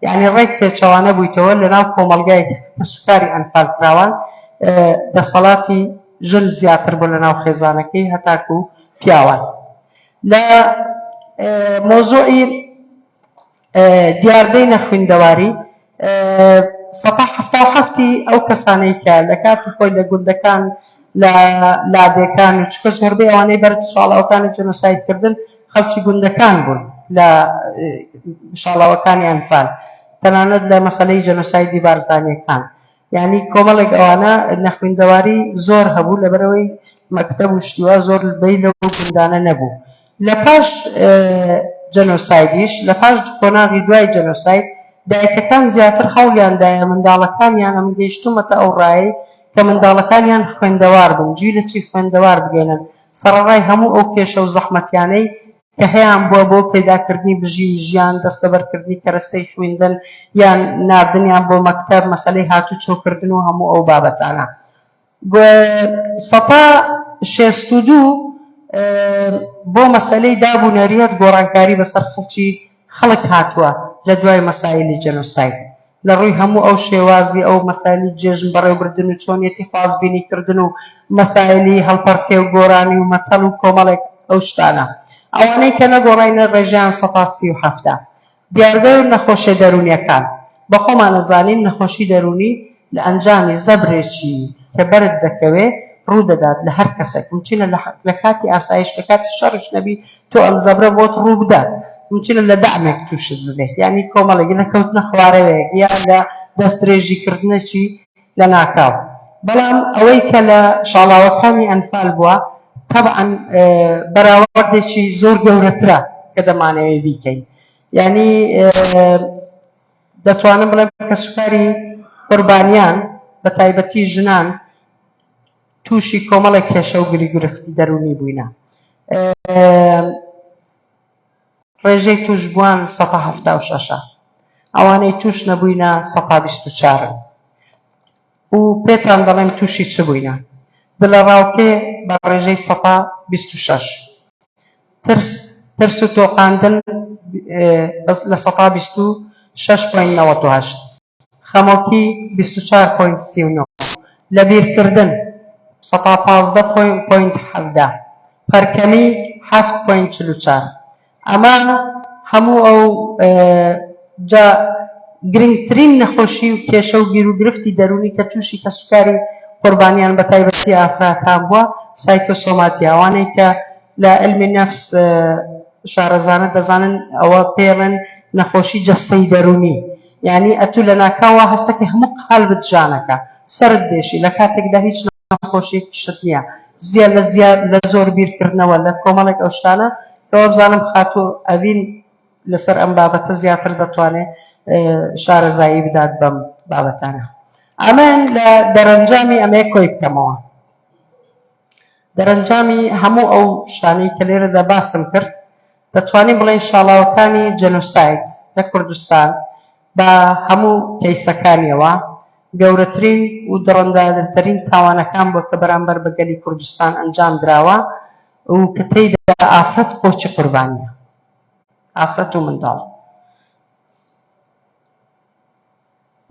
یعنی ڕێک پێچەوانە بوویتەوە لە ناو کۆمەلگای کە سوکاری ئەنفال کراوان دەسەڵاتی ژن زیاتر بوو لە ناو خێزانەکەی هەتاکو پیاوان. لە مۆزوعی دیاردەی نەخوێندەواری 77 ئەو کەسانەی کە لە کاتی خۆی لە گوندەکان لە لادێکان و چکە زۆربەی ئەوانەی بەرد شاڵاوەکانی جەنۆسایدکردن خەڵکی گوندەکان بوون لە شاڵاوەکانی ئەنفال، تەنانەت لە مەسەلەی جەنۆسایدی بارزانیەکان. یعنی کۆمەڵێک ئەوانە نەخوێندەواری زۆر هەبوو لەبەرەوەی مەکتەب و شتیوە زۆر بەی لەو گوندانە نەبوو. لە پاش جەنۆسایدیش، لە پاش کۆناغی دوای جەنۆساید دایکەکان زیاتر هەوڵیاندایە منداڵەکانیان ئەم گەیشتومەتە ئەو ڕایەی کە منداڵەکانیان خوێندەوار بن، جیلێکی خوێندەوار بگەێنن، سەرەڕای هەموو ئەو کێشە و زەحمەتیانەی کە هەیەیان بووە بۆ پێداکردنی بژی و ژیان، دەستەبەرکردنی کەرەستەی خوێندن یان ناردنیان بۆ مەکتەب، مەسەلەی هاتوو چۆکردن و هەموو ئەو بابەتانە. سەپا 62 بۆ مەسەلەی دابوونەریەت گۆڕانکاری بەسەر خەڵک هاتووە لە دوای مەسایلی جەنۆساید لە ڕووی هەموو ئەو شێوازی ئەو مەسایلی جێژن بەڕێوەبردن و چۆنیەتی خوازبینیکردن و مەسایلی هەڵپەڕکێ و گۆرانی و مەتەڵ و کۆمەڵێک ئەو شتانە ئەوانەی کە نەگۆڕینە ڕێژیان 137 دیاردەی نەخۆشیە دەرونیەکان بە خۆمان نەزانین نەخۆشی دەرونی لە ئەنجامی زەبرێکی کە بەرت دەکەوێ ڕوودەدات لە هەر کەسێک ممچینە لە کاتی ئاسایش لە کاتی شەڕش نەبی تۆ ئەم زەبرە بۆت ڕوو بدات ممچینە لە دامێک تووشت ببێت یعنی کۆمەڵێکی لەکەوتنە خوارەوەیەک یان لە دەستدرێژیکردنێکی لە ناکاو بەڵام ئەوەی کە لە شاڵاوەکانی ئەنفال بووە طبعا بەراوردێکی زۆر گەورەترە کە دەمانەوێت بیکەین یعنی دەتوانم بڵێم کە سوکاری قوربانیان بە تایبەتی ژنان تووشی کۆمەڵێک کێشە و گریگرفتی دەرونی بووینە ڕێژەی توش بووان 176 ئەوانەی توش نەبووینە 124 و پێتان دەڵێم تووشی چ بووینە دلەڕاوکێ بە ڕێژەی 126 ترس و تۆقاندن لە 126.98 خەمۆکی 24.39 لە بیرکردن 115.17 پەرکەمی 7.44 ئەمە هەموو ئەو گرنگترین نەخۆشی و کێشە و گیر و گرفتی دەرونی کە تووشی کە سوکاری قوربانیان بە تایبەتی ئافراتان بووە سایکۆسۆماتی ئەوانەی کە لە علمی نەفس شارەزانە دەزانن ئەوە پێڵێن نەخۆشی جەستەی دەرونی یعنی ئەتوو لە ناکاوە هەستەکە هەموو قال بجانەکە سرت دێشی لە کاتێکدا هیچ نەخۆشیەکی شت نییە زیاد لە زۆر بیرکردنەوە لە کۆمەڵێک ئەو شتانە ئەوە بزانم خاتوو ئەبین لەسەر ئەم بابەتە زیاتر دەتوانێت شارەزایی بدات بەم بابەتانە ئەمان لە دەرەنجامی ئەمەیە کۆی بکەمەوە دەرەنجامی هەموو ئەو شتانەی کە لێرەدا باسم کرد دەتوانین بڵێن شاڵاوەکانی جەنۆساید لە کوردستان بە هەموو کەیسەکانیەوە گەورەترین و دڕندارترین تاوانەکان بۆ کە بەرامبەر بە گەلی کوردستان ئەنجام دراوە و کە تێیدا ئافرەت کۆچی قوربانیە ئافرەت و منداڵ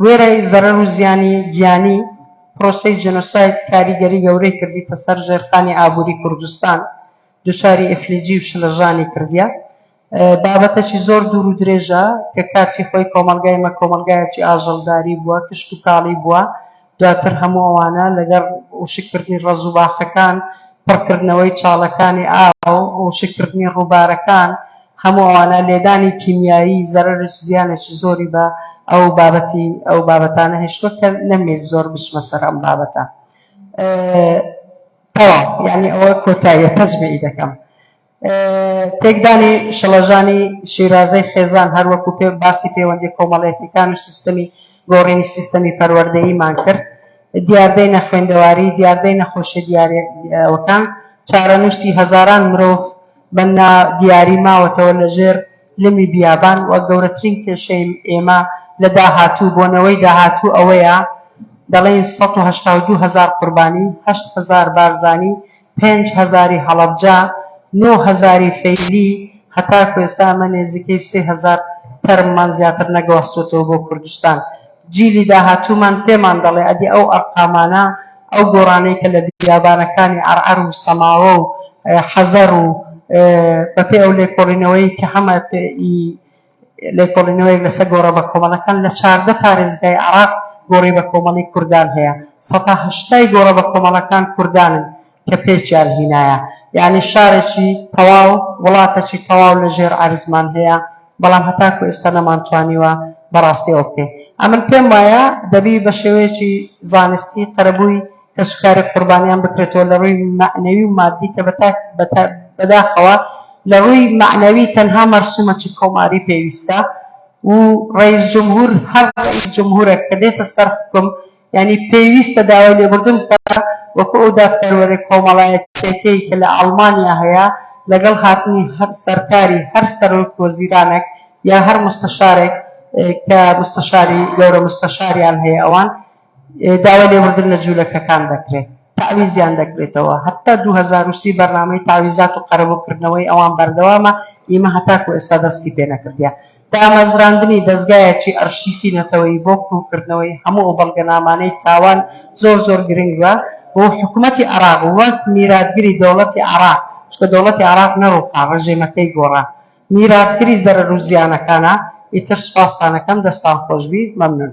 وێرەی زەرەر و زیانی گیانی پرۆسەی جەنۆساید کاریگەری گەورەی کردیتە سەر ژێرخانی ئابووری کوردستان دووچاری ئەفلیجی و شلەژانی کردیە بابەتێکی زۆر دوور و درێژە کە کاتی خۆی کۆمەلگای کۆمەلگایەکی ئاژەڵداری بووە کشت و کاڵی بووە دواتر هەموو ئەوانە لەگەڵ وشکردنی ڕەز و باخەکان پڕکردنەوەی چاڵەکانی ئاو وشکردنی ڕووبارەکان هەموو ئەوانە لێدانی کیمیایی زەرەر زیانێکی زۆری بە ئەو بابەتانە هێشتووە کە نەمێت زۆر بچمە سەر ئەم بابەتە تەواو یعنی ئەوە کۆتاییە تەجمیعی دەکەم تێکدانی شڵەژانی شیرازەی خێزان هەروەکو پێ باسی پەیوەندی کۆمەڵایەتیەکان و سیستەمی گۆڕینی سیستەمی پەروەردەییمان کرد دیاردەی نەخوێندەواری دیاردەی نەخۆشیە دیارەوەکان چارەنووسی هەزاران مرۆڤ بەنا دیاری ماوەتەوە لەژێر لمی بیابان و گەورەترین کێشەی ئێمە لە داهاتوو بۆنەوەی داهاتوو ئەوەیە دەڵێن 182,000 قوربانی 8,000 بارزانی 5,000 هەڵەبجا 9,000 فەیلی هەتاکو ئێستا ئەمە نێزیکەی 3,000 تەرممان زیاتر نەگەوەستوتەوە بۆ کوردستان جیلی داهاتوومان پێمان دەڵێ ئەدی ئەو ئەرقامانە ئەو گۆڕانەی کە لە بیابانەکانی عەرعەر و سەماوە و حەزەر و بەپێ ئەو لێکۆڵینەوەی کە هەمە لێکۆڵینەوەیەک لەسەر گۆڕە بە کۆمەڵەکان لە 14 پارێزگای عێراق گۆڕی بە کۆمەڵی کوردان هەیە 180 گۆڕە بە کۆمەڵەکان کوردانن کە پێچیان هینایە یعنی شارێکی تەواو وڵاتێکی تەواو لە ژێر عەرزمان هەیە بەڵام هەتاکو ئێستا نەمانتوانیوە بەڕاستی ئەو بکەین ئەمن پێم وایە دەبی بە شێوەیەکی زانستی قەرەبووی کە سوکاری قوربانیان بکرێتەوە لە ڕووی معنەوی و مادی کە بەداخەوە لە ڕووی معنەوی تەنها مەرسومەکی کۆماری پێویستە و ڕئیس جمهور هەر ڕئیس جمهورێک کە دێتە سەر حکم یعنی پێویستە داوای لێبوردن بکە وەکو ئەو دادپەروەری کۆمەڵایەتیەکەی کە لە ئەڵمانیا هەیە لەگەڵ هاتنی هەر سەرکاری هەر سەرۆک وەزیرانێک یا هەر مستەشارێک کە مستەشاری گەورە مستەشاریان هەیە ئەوان داوای لێبوردن لە جوولەکەکان دەکرێت تعویزیان دەکرێتەوە هەتا 2030 بەرنامەی تعویزات و قەرەبووکردنەوەی ئەوان بەردەوامە ئێمە هەتاکو ئێستا دەستی پێ نەکردیە دامەزراندنی دەستگایەکی ئەرشیفی نەتەوەی بۆ کوکردنەوەی هەموو ئەو بەڵگەنامانەی تاوان زۆر گرنگە بۆ حکوومەتی عێراق وەک میراتگری دەوڵەتی عێراق چکە دەوڵەتی عێراق نەڕووقا ڕژێمەکەی گۆڕا میراتگری زەرەر و زیانەکانە ئیتر سوپاستانەکەم دەستان خۆشبی مەمنون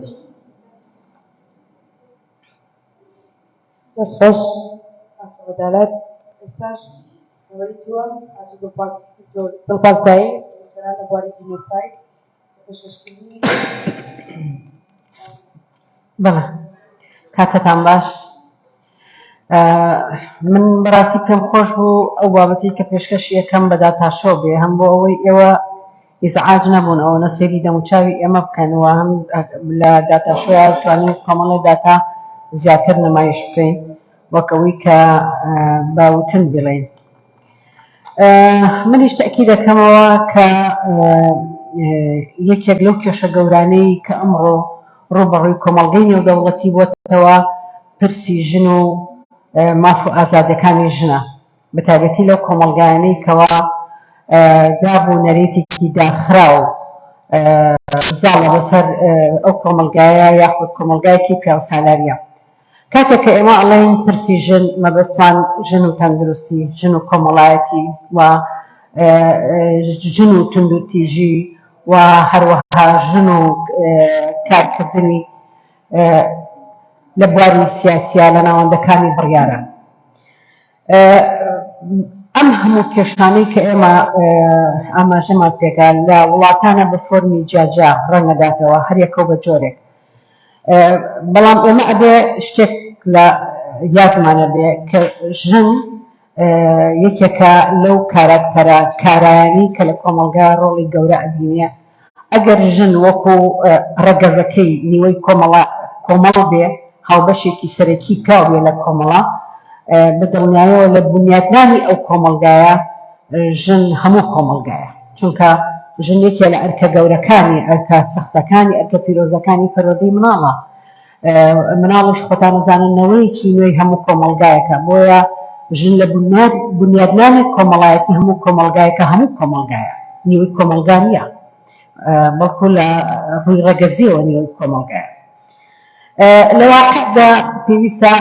دەستخۆش عەدالەت ئێستاش ئەوەیتووە دڵپاسایی لە بواری جینۆساید پێشکەشکردنی بەڵێ کاتتان باش من بەڕاستی پێم خۆش بوو ئەو بابەتی کە پێشکەشی یەکەم بە داتاشۆ بێ هەم بۆ ئەوەی ئێوە ئیزعاج نەبوون ئەوە نەسێری دەموچاوی ئێمە بکەنەوە هەم لە داتاشۆیە توانین کۆمەڵی داتا زیاتر نمایش بکەین وەکەوەی کە باوتن بڵێن منیش تەکی دەکەمەوە کە یەکێک لەو کێشە گەورانەی کە ئەمڕۆ ڕوبەڕووی کۆمەڵگەی نێودەوڵەتی بۆتەوە پرسی ژن و ماف و ئازادەکانی ژنە بەتایبەتی لەو کۆمەڵگایانەی کەوا دابوو نەرێتێکی داخرا و زاڵە بەسەر ئەو کۆمەلگایە یاخود کۆمەلگایەکی پیاوسالاریە کاتێک کە ئێمە ئەڵێن پرسی ژن مەبەستمان ژن و تەندروستی ژن و کۆمەڵایەتی و ژن و توندوتیژی و هەروەها ژن و کارکردنی لە بواری سیاسیە لە ناوەندەکانی بڕیارە ئەم هەموو کێشانەی کە ئێمە ئاماژەمان پێکا لە وڵاتانە بە فۆرمی جاجا ڕەنگەداتەوە هەریەکەو بە جۆرێک بەڵام ئێمە ئەبێ شتێک لە یادمانە بێ کە ژن یەکێکە لەو کاراکتەرە کارایانی کە لە کۆمەلگا ڕۆڵی گەورە ئەبینێ ئەگەر ژن وەکو ڕەگەزەکەی نیوەی کۆمەڵ بێ هاوبەشێکی سەرەکی پیاو بێ لە کۆمەڵە بەدڵنیایەوە لە بنیادنانی ئەو کۆمەلگایە ژن هەموو کۆمەلگایە چونکە ژن یەکێ لە ئەرکە گەورەکانی ئەرکە سەختەکانی ئەرکە پیرۆزەکانی پەروەردەی مناڵە مناڵش خۆتان نەزاننەوەیەکی نوێی هەموو کۆمەلگایەکە بۆیە ژن لە بنیادنانی کۆمەڵایەتی هەموو کۆمەلگایەکە هەموو کۆمەلگایە نیوەی کۆمەلگا نییە بەڵکو لە ڕووی ڕەگەزیەوە نیوەی کۆمەلگایە لە واقعدا پێویستە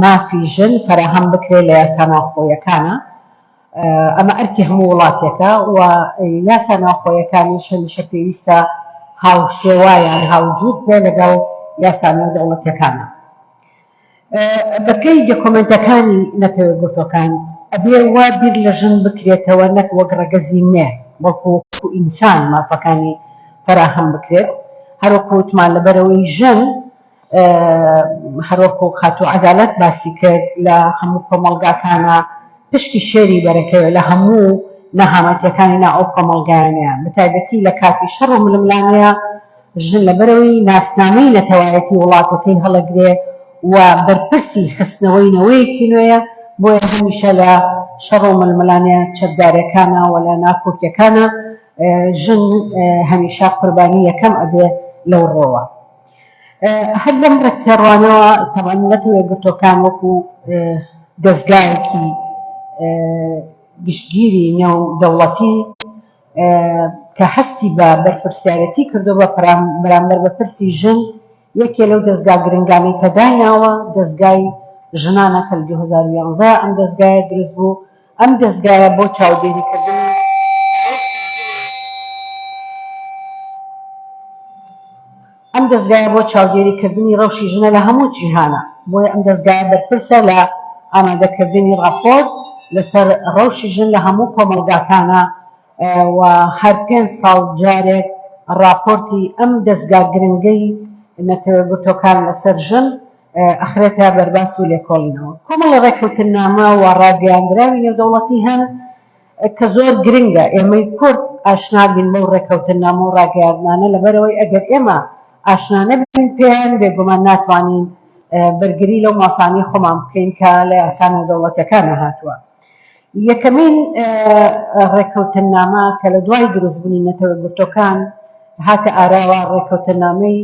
مافی ژن فراهەم بکرێت لە یاسا ناوخۆیەکانە ئەمە ئەرکی هەموو وڵاتێکە و یاسا ناوخۆیەکانیش هەمیشە پێویستە هاوشێوایان هاوجود بێ لەگەڵ یاسا نێودەوڵەتیەکانە بەپێی دۆکۆمنتەکانی نەتەوەیەکگرتوەکان ئەبێ وا بیر لە ژن بکرێتەوە نەک وەک ڕەگەزی مێ بەڵکو وەکو ئینسان مافەکانی فراهەم بکرێت هەروەکو وتمان لەبەرەوەی ژن هەروەکو خاتوو عەدالەت باسی کرد لە هەموو کۆمەلگاکانە پشتی شێری بەرەکەوێت لە هەموو نەهامەتیەکانی نا ئەو کۆمەلگایانەیە بەتایبەتی لە کاتی شەڕ و ململانەیە ژن لەبەرەوەی ناسنامەی نەتەوایەتی وڵاتەکەی هەڵەگرێ و بەرپرسی خستنەوەی نوێیە بۆیە هەمیشە لە شەڕ و ململانەیە چەکدارەکانە و لە ناکۆکیەکانە ژن هەمیشە قوربانی یەکەم ئەبێ لەو ڕۆوە هەر لەم ڕێککەڕوانەوە تەمان نەتەوەیەکگرتوەکان وەکو دەستگایەکی گشتگیری نێودەوڵەتی کە هەستی بە بەرپرسیارەتی کردو بە بەرامبەر بە پرسی ژن یەکێ لەو دەستگا گرنگانەی کە دایناوە دەستگای ژنانە کە لە 2011 ئەم دەستگایە دروست بوو ئەم دەستگایە بۆ چاودێریکردن ئەم دەستگایە بۆ چاودێریکردنی ڕەوشی ژنە لە هەموو جیهانە بۆیە ئەم دەستگایە بەرپرسە لە ئامادەکردنی ڕاپۆرت لەسەر ڕەوشی ژن لە هەموو کۆمەلگاکانە و هەر 5 ساڵ جارێک راپۆرتی ئەم دەستگا گرنگەی نەتەوەیەکگرتوەکان لەسەر ژن ئەخرێتە بەرباس و لێکۆڵینەوە کۆمەڵی ڕێکەوتنامە و ڕاگەیاندراوی نێودەوڵەتی هەن کە زۆر گرنگە ئێمەی کورد ئاشنا بین بەو ڕێکەوتنامە و ڕاگەیاندانە لەبەرەوەی ئەگەر ئێمە ئاشنا نەبین پێیان بێگومان ناتوانین بەرگری لەو مافانی خۆمان بکەین کە لە یاسانە دەوڵەتەکانە هاتووە. یەکەمین ڕێکەوتنامە کە لە دوای دروستبوونی نەتەوەگرتوەکان هاتە ئاراوە ڕێکەوتنامەی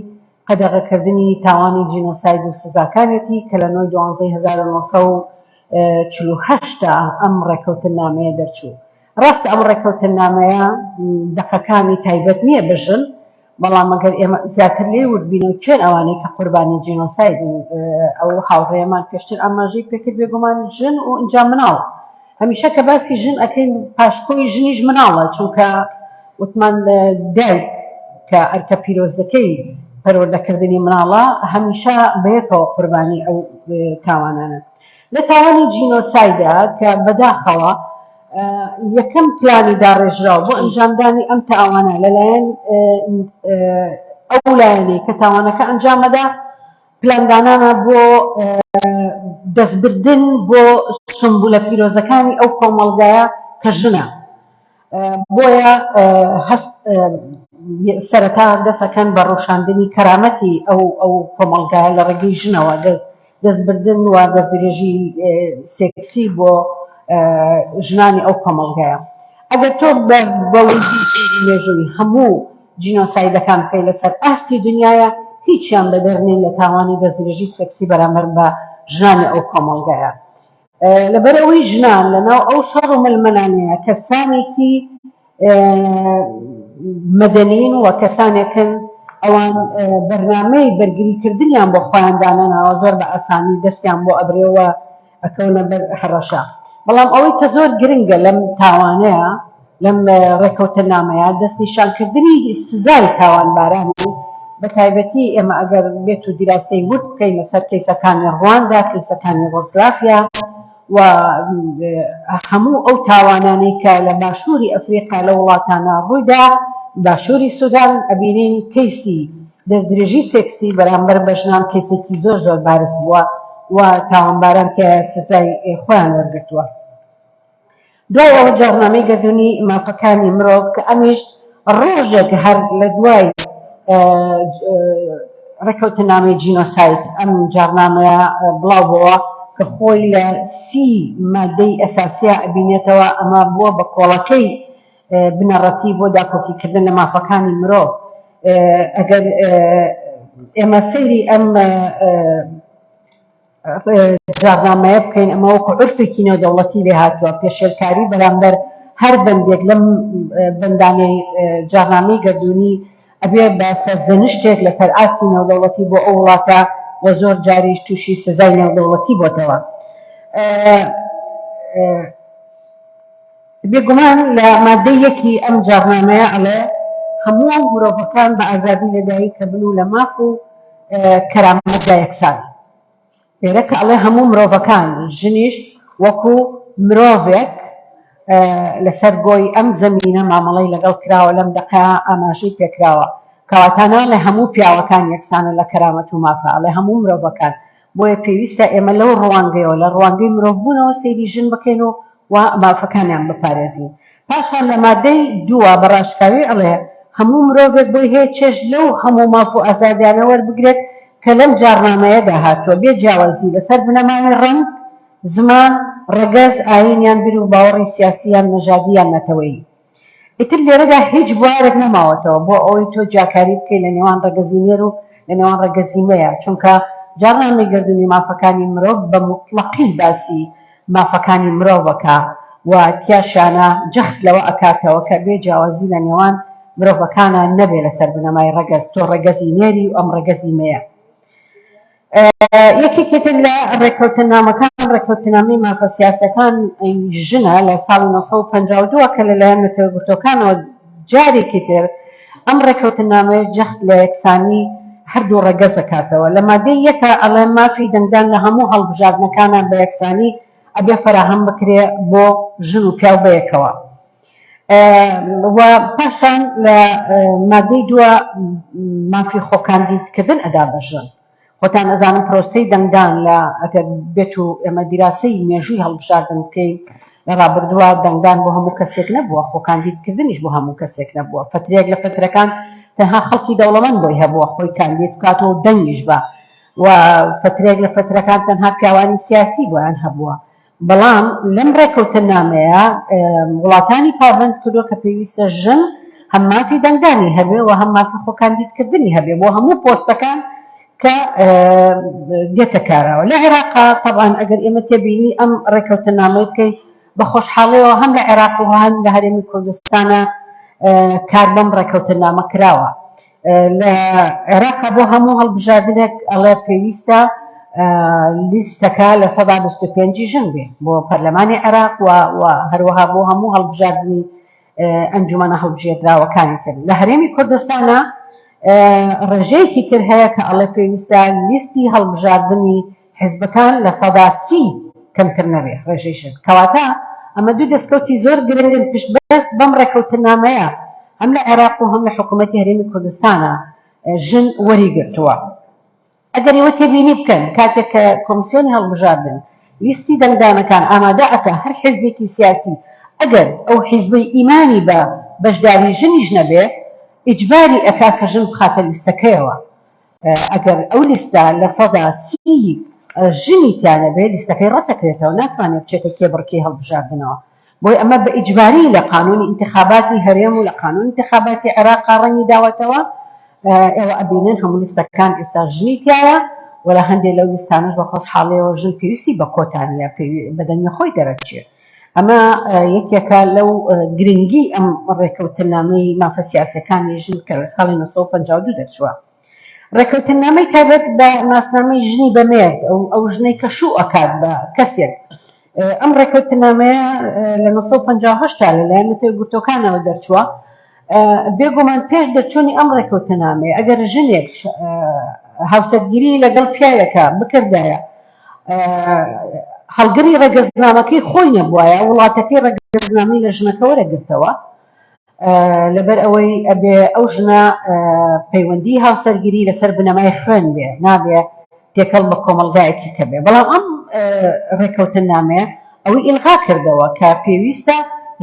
قەدەغەکردنی تاوانی جینۆساید و سزاکانێتی کە لە 1948 ئەم ڕێکەوتنامەیە دەرچوو. ڕاست ئەم ڕێکەوتنامەیە دەقەکانی تایبەت نییە بژن، بەڵام ئەگەر ئێمە زیاتر لێ وردبینەوە کوێن ئەوانەی کە قوربانی جینۆساید ئەو هاوڕێمان پێشتر ئاماژەی پێکرد بێگومان ژن و ئەنجام مناڵ. هەمیشە کە باسی ژن ئەکەین پاشکۆی ژنیش مناڵە، چونکە وتمان دایک کە ئەرکە پیرۆزەکەی پەروەردەکردنی مناڵە هەمیشە بەیەکەوە قوربانی ئەو تاوانانە. لە تاوانی جینۆسایدا کە بەداخەوە یەکەم پلانی داڕێژراوە بۆ ئەنجامدانی ئەم تاوانە لەلایەن ئەو لایەنەی کە تاوانەکە ئەنجامەدا، پلاندانانە بۆ دەستبردن بۆ سمبولە پیرۆزەکانی ئەو کۆمەڵگایە کە ژنە. بۆیە سەرەتا دەسەکەن بە ڕۆشاندنی کەرامەتی ئەو کۆمەڵگایە لە ڕێگەی ژنەوە، دەستبردن و دەستدرێژی سێکسی بۆ ژنانی ئەو کۆمەڵگایە. ئەگەر تۆ بەوەی مێژووی هەموو جینۆسایدەکان بکەی لەسەر ئاستی دنیاە، هیچیان بەدەرنین لە تاوانی دەستدرێژی سێکسی بەرامبەر بە ژنانی ئەو کۆمەڵگایە. لەبەرەوەی ژنان لەناو ئەو شەڕ و ململانەیە کەسانێکی مەدەنین و کەسانێکن ئەوان بەرنامەی بەرگریکردنیان بۆ خۆیان دانەناوە زۆر بە ئاسانی دەستیان بۆ ئەبرێەوە ئەکەونە بەر هەڕەشە. بەڵام ئەوەی کە زۆر گرنگە لەم تاوانەیە، لەم ڕێکەوتنامەیە دەستنیشانکردنی سزای تاوانبارانی، بە تایبەتی ئێمە ئەگەر بێت و دیراسەی ورد بکەین لەسەر کەیسەکانی ڕواندا، کەیسەکانی ڕۆسلافیا و هەموو ئەو تاوانانەی کە لە باشووری ئەفریقا لە وڵاتانە ڕوویدا، باشووری سوودان ئەبینین کەیسی دەستدرێژی سێکسی بەرامبەر بە ژنان کەیسێکی زۆر زۆر بارز بووە و تاوانباران کە سزای خۆیان وەرگرتووە. دوای ئەوە جارنامەی گەردوونی مافەکانی مرۆڤ کە ئەمیش ڕۆژێک هەر لە دوای ڕێکەوتنامەی جینۆساید ئەم جارنامەیە بڵاو بووە کە خۆی لە 30 مادەی ئەساسیە ئەبینێتەوە. ئەمە بووە بە کۆڵەکەی بنەڕەتی بۆ داکۆکیکردن لە مافەکانی مرۆڤ. ئەگەر ئێمە سەیری ئەم جارنامەیە بکەین، ئەمە وەکو عرفێکی نێودەوڵەتی لێ هاتووە، پێشێلکاری بەرامبەر هەر بەندێک لەم بەندانەی جارنامەی گەردوونی ئەبێ بە سەرزەنشتێک لەسەر ئاستی نێودەوڵەتی بۆ ئەو وڵاتە و زۆر جاریش تووشی سزای نێودەوڵەتی بۆتەوە. بێگومان لە مادەی یەکی ئەم جارنامەیە ئەڵێ هەموو مرۆڤەکان بە ئازادی لەدایک کەبن و لە ماف و کەرامەتدا یەکسان. لێرە کە ئەڵێ هەموو مرۆڤەکان، ژنیش وەکو مرۆڤێک لەسەر گۆی ئەم زەمینە مامەڵەی لەگەڵ کراوە، لەم دەقا ئاماژەی پێکراوە. کەواتانە لە هەموو پیاوەکان یەکسانە لە کەرامەت و مافە، ئەڵێ هەموو مرۆڤەکان. بۆیە پێویستە ئێمە لەو ڕوانگەیەوە لە ڕوانگەی مرۆڤبوونەوە سەیری ژن بکەین و مافەکانیان بپارێزین. پاشان لە مادەی دووە بەڕاشکاوی ئەڵێ هەموو مرۆڤێک بۆی هەیە چێژ لەو هەموو ماف و ئازادیانە وەربگرێت کە لەم جارنامەیەدا هاتووە، بێ جیاوازی لەسەر بنەمای ڕەنگ، زمان، ڕەگەز، ئاینیان، بیر و باوەڕی سیاسییان، نەژادییان، نەتەوەیی. ئیتر لێرەدا هیچ بوارێک نەماوەتەوە بۆ ئەوەی تۆ جاکاری بکەی لە نێوان ڕەگەزینێر و لە نێوان ڕەگەزیمەیە، چونکە جارنامەی گەردوونی مافەکانی مرۆڤ بە مطلقی باسی مافەکانی مرۆڤەکە و تیاشانە جەخت لەوە ئەکاتەوە کە بێ جیاوازی لە نێوان مرۆڤەکانە نەبێ لەسەر بنەمای ڕەگەز، تۆ ڕەگەزینێری و ئەم ڕەگەزیمەیە. یەکێکتر لە ڕێکەوتنامەکان ڕێکەوتنامەی مافە سیاسەکان ژنە لە ساڵی 1952 کە لەلایەن نەتەوەگرتوەکانەوە جارێکی تر ئەم ڕێکەوتنامەیە جەخت لە یەکسانی هەردوو ڕەگەز ئەکاتەوە. لە مادەی یەکە ئەڵێ مافی دەنگدان لە هەموو هەڵبژاردنەکانان بە یەکسانی ئەبێ فەراهەم بکرێ بۆ ژن و پیاو بەیەکەوە. و پاشان لە مادەی دووە مافی خۆکاندیدکردن ئەدا بە ژن. خۆتان ئەزانم پرۆسەی دەنگدان لە ئەگەر بێت و ئێمە دیراسەی مێژووی هەڵبژاردن بکەین لە ڕابردووە دەنگدان بۆ هەموو کەسێک نەبووە، خۆکاندیدکردنیش بۆ هەموو کەسێک نەبووە. فترێک لە فترەکان تەنها خەڵکی دەوڵەمەند بۆی هەبووە خۆی کاندید بکاتەوە دەنگیش بە، و فترێک لە فترەکان تەنها پیاوانی سیاسی بۆیان هەبووە بەڵام لەم ڕێکەوتنامەیە وڵاتانی پابند کردو کە پێویستە ژن هەم مافی دەنگدانی هەبێ و هەم مافی خۆکاندیدکردنی هەبێ بۆ هەموو پۆستەکان کە دێتە کارەوە لە عێراقا طبعاً ئەگەر ئێمە تێبینی ئەم ڕێکەوتنامەی بکەیت بە خۆشحاڵیەوە هەم لە عێراق و هەم لە هەرێمی کوردستانە کار بەم ڕێکەوتنامە کراوە لە عێراقا بۆ هەموو هەڵبژاردنێک ئەڵێ پێویستە لیستەکە لە 125 ژن بێ بۆ پەرلەمانی عێراق و هەروەها بۆ هەموو هەڵبژاردنی ئەنجومەنە هەڵبژێردراوەکانی تر لە هەرێمی کوردستانە ڕێژەیەکی تر هەیە کە ئەڵێ پێویستە لیستی هەڵبژاردننی حیزبەکان لە 130 کەمتر نەبێ ڕێژەیشت کەواتە ئەمە دوو دەستکەوتی زۆر گرنگن پشت بەست بەم ڕێکەوتنامەیە هەم لە عێراق و هەم لە حکوومەتی هەرێمی کوردستانە ژن وەریگرتووە ئەگەر ئێوە تێبینی بکەن کاتێک کە کۆمیسیۆنی هەڵبژاردن لیستی دەنگدانەکان ئامادە ئەکا هەر حیزبێکی سیاسی ئەگەر ئەو حیزبەی ئیمانی بە بەشداری ژنیش نەبێ ئیجباری ئەکا کە ژن بخاتە لیستەکەیەوە ئەگەر ئەو لیستە لە 130 ژنی تیانە بێ لیستەکەی ڕەتەکرێتەوە ناتوانێت بچێتە کێبڕکەی هەڵبژاردنەوە بۆی ئەمە بە ئیجباری لە قانونی انتخاباتی هەرێم و لە قانون انتخاباتی عێراق ڕەنگی داوەتەوە ئێوە ئەبینن هەموو لیستەکان ئێستا ژنی تایە ولا هەندێک لەو لیستانەش بە خۆشحاڵیەوە ژن پێویستی بە کۆتانیە بەدەنگی خۆی دەرەچێت ئەمە یەکێکە لەو گرنگی ئەم ڕێکەوتنامەی مافە سیاسەکانی ژن کە لە ساڵی 1952 دەرچووە ڕێکەوتنامەی تایبەت بە ناسنامەی ژنی بەمێرد ئەو ژنەی کە شوو ئەکات بە کەسێک ئەم ڕێکەوتنامەیە لە 1950 تا لەلایەن نەتەوەیەکگرتووەکانەوە دەرچووە بێگومان پێش دەرچوونی ئەم ڕێکەوتنامەیە ئەگەر ژنێک هاوسەرگیری لەگەڵ پیاوێکە بکردایە هەڵگری ڕێگەزنامەکەی خۆی نەبووایە وڵاتەکەی ڕێگەزنامی لە ژنەکە وەرەگرتەوە لەبەر ئەوەی ئەبێ ئەو ژنە پەیوەندی هاوسەرگیری لەسەر بنەمای خوێن بێ نابێ تێکەڵ بە کۆمەڵگایەکی کە بێ بەڵام ئەم ڕێکەوتنامەیە ئەوەی ئیلغا کردەوە کە پێویستە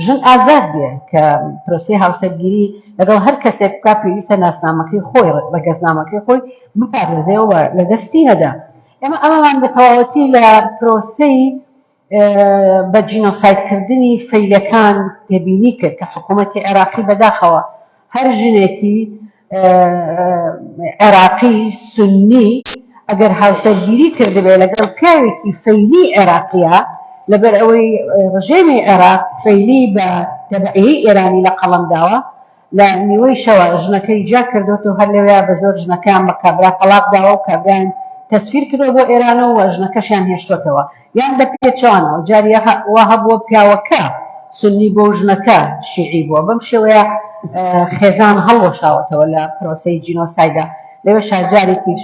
ژن ئازاد بێ کە پرۆسی هاوسەرگیری لەگەڵ هەر کەسێک بکا پێویستە ناسنامەکەی خۆی ڕێگەزنامەکەی خۆی بپارێزێەوە لە دەستی نەدا ئێمە ئەمەمان بە تەواوەتی لە پرۆسەی بە جینۆسایدکردنی فەیلەکان تێبینی کرد کە حکوومەتی عێراقی بەداخەوە هەر ژنێکی عێراقی سونی ئەگەر هاوسەرگیری کردبێ لەگەڵ پیاوێکی فەیلی عێراقیە لەبەر ئەوەی ڕژێمی عێراق فەیلی بە تەبعیەی ئێرانی لە قەڵەمداوە لە نیوەی شەوە ژنەکەی جا کردوێت و هەر لەوەیە بە زۆر ژنەکان بە کابرا تەلاق داوە و کابرایان تەسفیر کردەوە بۆ ئێرانەوە و ژنەکەشیان هێشتۆتەوە یان بە پێچوانەوە جاری وا هەبووە پیاوەکە سنی بۆ ژنەکە شیعی بووە بەم شێوەیە خێزان هەڵوەشاوەتەوە لە پرۆسەی جینۆسایدا لەوێ شارجارێکی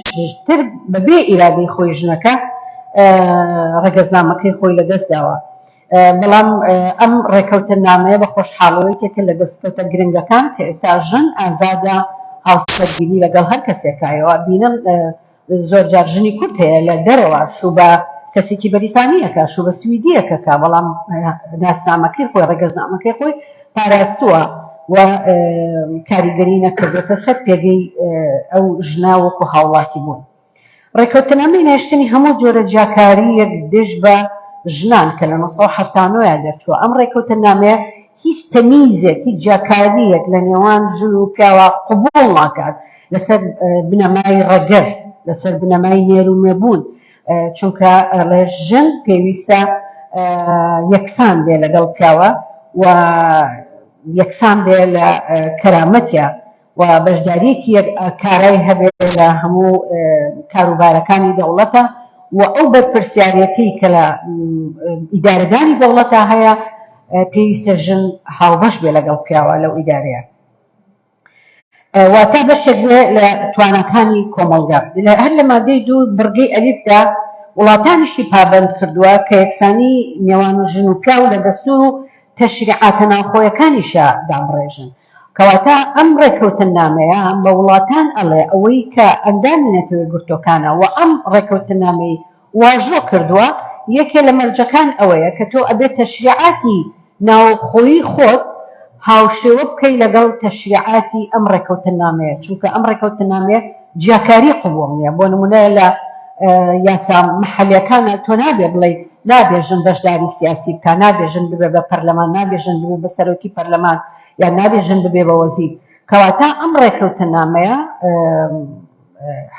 تر بەبێ ئیرادەی خۆی ژنەکە ڕێگەزنامەکەی خۆی لەدەست داوە بەڵام ئەم ڕێکەوتنامەیە بە خۆشحاڵەوەیەکێکە لە دەستکەوتە گرنگەکان کە ئێستا ژن ئازادە هاوسەرگیری لەگەڵ هەر کەسێکایەوە بینم زۆر جار ژنی کورد هەیە لە دەرەوە شوو بە کەسێکی بەریتانیەکە شوو بە سویدیەکەکە بەڵام ناسنامەکەی خۆی ڕێگەزنامەکەی خۆی پاراستووە و کاریگەری نەکردێتە سەر پێگەی ئەو ژنا وەکو هاوڵاتی بوون ڕێکەوتنامەی نێشتنی هەموو جۆرە جاکاریەک دێژ بە ژنان کە لە 1970 دەرچووە ئەم ڕێکەوتنامەیە هیچ تەمیزێک هیچ جاکاریەک لە نێوان ژن و پیاوە قبوڵ ناکات لەسەر بنەمای ڕەگەز لەسەر بنەمای نێرومێبوون چونکە ژن پێویستە یەکسان بێ لەگەڵ پیاوە و یەکسان بێ لە کەرامەتیە و بەشداریەکی کارای هەبێت لە هەموو کاروبارەکانی دەوڵەتە و ئەو بەرپرسیارەتی کە لە ئیدارەدانی دەوڵەتە هەیە پێویستە ژن هاوبەش بێ لەگەڵ پیاوە لەو ئیدارەیە واتە بەشێک بێ لە توانەکانی کۆمەڵگا هەر لە مادەی 2 بڕگەی ئەلیفدا وڵاتانیشی پابند کردووە کە یەکسانی نێوان ژن و پیاو لە دەستور و تەشریعاتە ناوخۆیەکانیشە دابڕێژن کەواتە ئەم ڕێکەوتنامەیە بە وڵاتان ئەڵێ ئەوەی کە ئەندامی نەتەوەیەکگرتووەکانە و ئەم ڕێکەوتنامەی واژۆ کردووە یەکێ لە مەرجەکان ئەوەیە کە تۆ ئەبێت تەشریعاتی ناوخۆیی خۆت هاوشێوە بکەی لەگەڵ تەشریعاتی ئەم ڕێکەوتنامەیە چونکە ئەم ڕێکەوتنامەیە جیاکاری قبوڵ نییە بۆ نمونە لە یاسا محەلیەکانە تۆ نابێ بڵێ نابێژن بەشداری سیاسی بکە، نابێژن ببێ بە پەرلەمان، نابێژن ببێ بە سەرۆکی پەرلەمان، یان نابێژن ببێ بە وەزیر. کەواتە ئەم ڕێکەوتنامەیە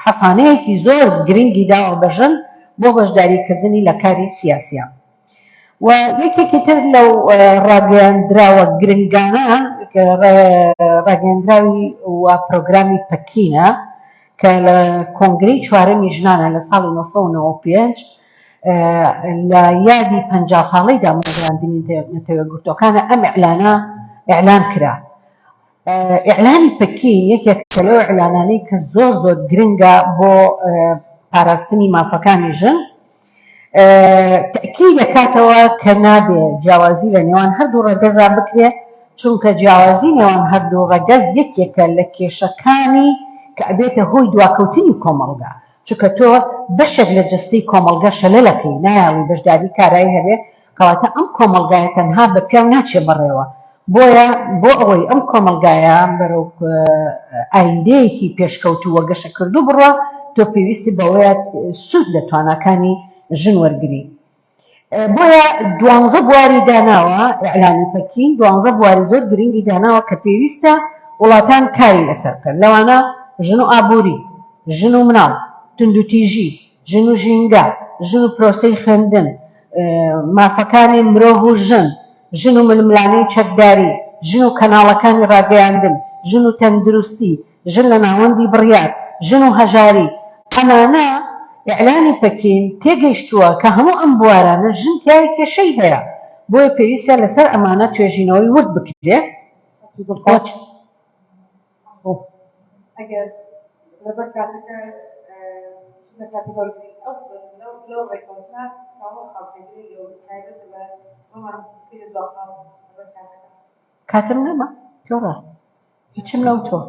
حەفانەیەکی زۆر گرنگی داوە بەژن بۆ بەشداریکردنی لە کاری سیاسیە. و یەکێکی تر لەو ڕاگەیاندراوە گرنگانە ڕاگەیاندراوی و پرۆگرامی پەکینە کە لە کۆنگرەی چوارەمی ژنانە لە ساڵی 1995 لە یادی 50 ساڵەی دامەزراندنی نەتەوەیەکگرتووەکانە ئەم ئیعلانە ئیعلان کرا. ئیعلانی پەکین یەکێکە لەو ئیعلانانەی کە زۆر زۆر گرنگە بۆ پاراستنی مافەکانی ژن. تأکید دەکاتەوە کە نابێ جیاوازی لە نێوان هەردوو ڕەگەزا بکرێ، چونکە جیاوازی نێوان هەردوو ڕەگەز یەکێکە لە کێشەکانی کە ئەبێتە هۆی دواکەوتنی کۆمەڵگا، چونکە تۆ بەشێک لە جستەی کۆمەڵگا شەلەلەکەی نایاوی بەشداری کارایی هەبێ، کەواتە ئەم کۆمەڵگایە تەنها بە پیاو ناچێ بەڕێوە. بۆیە بۆ ئەوەی ئەم کۆمەڵگایە بەرەو ئایندەیەکی پێشکەوتووە گەشە کردو بڕوە، تۆ پێویستی بەوەیە سوود لە تواناکانی ژن وەرگری. بۆیە 12 بواری داناوە ئیعلانی پەکین، 12 بواری زۆر گرنگی داناوە کە پێویستە وڵاتان کاری لەسەر بکەن. لەوانە ژن و ئابووری، ژن و مناڵ، توندوتیژی، ژن و ژینگە، ژن و پرۆسەی خوێندن، مافەکانی مرۆڤ و ژن، ژن و ململانەی چەکداری، ژن و کەناڵەکانی ڕاگەیاندن، ژن و تەندروستی، ژن لە ناوەندی بڕیار، ژن و هەژاری. ئەمانە ئیعلانی پەکین تێگەیشتووە کە هەموو ئەم بوارانە ژن تیای کێشەی هەیە، بۆیە پێویستە لەسەر ئەمانە توێژینەوەی ورد بکرێ. ئەگەر لەبەر کاتەکە لە کاتی بەرگری ئەو لەو ڕێکەوتنە هەموو خەڵکێکی لەو تایبەتە بە بۆمان پێ دواخەڵ لەبەر کاتەکە کاتم نەما جۆرە هیچم نەوتۆ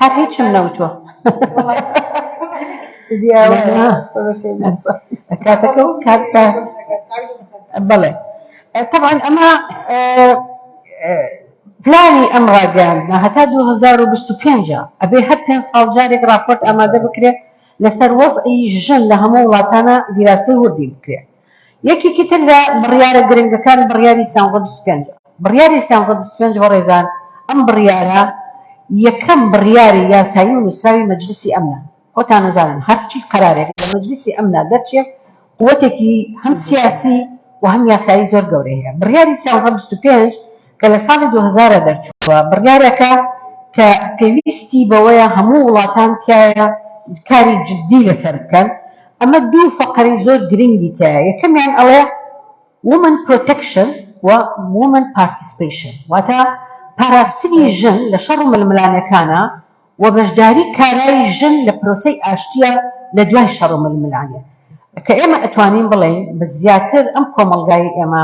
هەر هیچم نەوتۆ کاتەکە و کاتە بەڵێ. طبعا ئەمە پلانی ئەم ڕاگەیاندنە هەتا 2025 ئەبێ هەر 5 ساڵ جارێک راپۆرت ئامادە بکرێت لەسەر وەزعی ژن لە هەموو وڵاتانە دیراسی وردی بکرێت. یەکێکی تر لە بڕیارە گرنگەکان بڕیاری 325. بڕیاری 325 بەڕێزان ئەم بڕیارە یەکەم بڕیاری یاسایی و نووسراوی مەجلیسی ئەمنە. خۆتان نەزانن هەرچی قەرارێک لە مەجلیسی ئەمنا دەرچێت قووەتێکی هەم سیاسی و هەم یاسایی زۆر گەورەی هەیە. بڕیاری 325 کە لە ساڵی 2000 دەرچووە، بڕیارەکە کە پێویستی بەوەیە هەموو وڵاتان تایە کاری جدی لەسەر بکەن. ئەمە دوو فەقەری زۆر گرنگی تایە. یەکەمیان ئەڵێ women protection و women participation، واتە پاراستنی ژن لە شەڕ و ململانەکانە و بەشداری کارایی ژن لە پرۆسەی ئاشتیە لە دوای شەڕ و ململانە، کە ئێمە ئەتوانین بڵێن بە زیاتر ئەم کۆمەڵگای ئێمە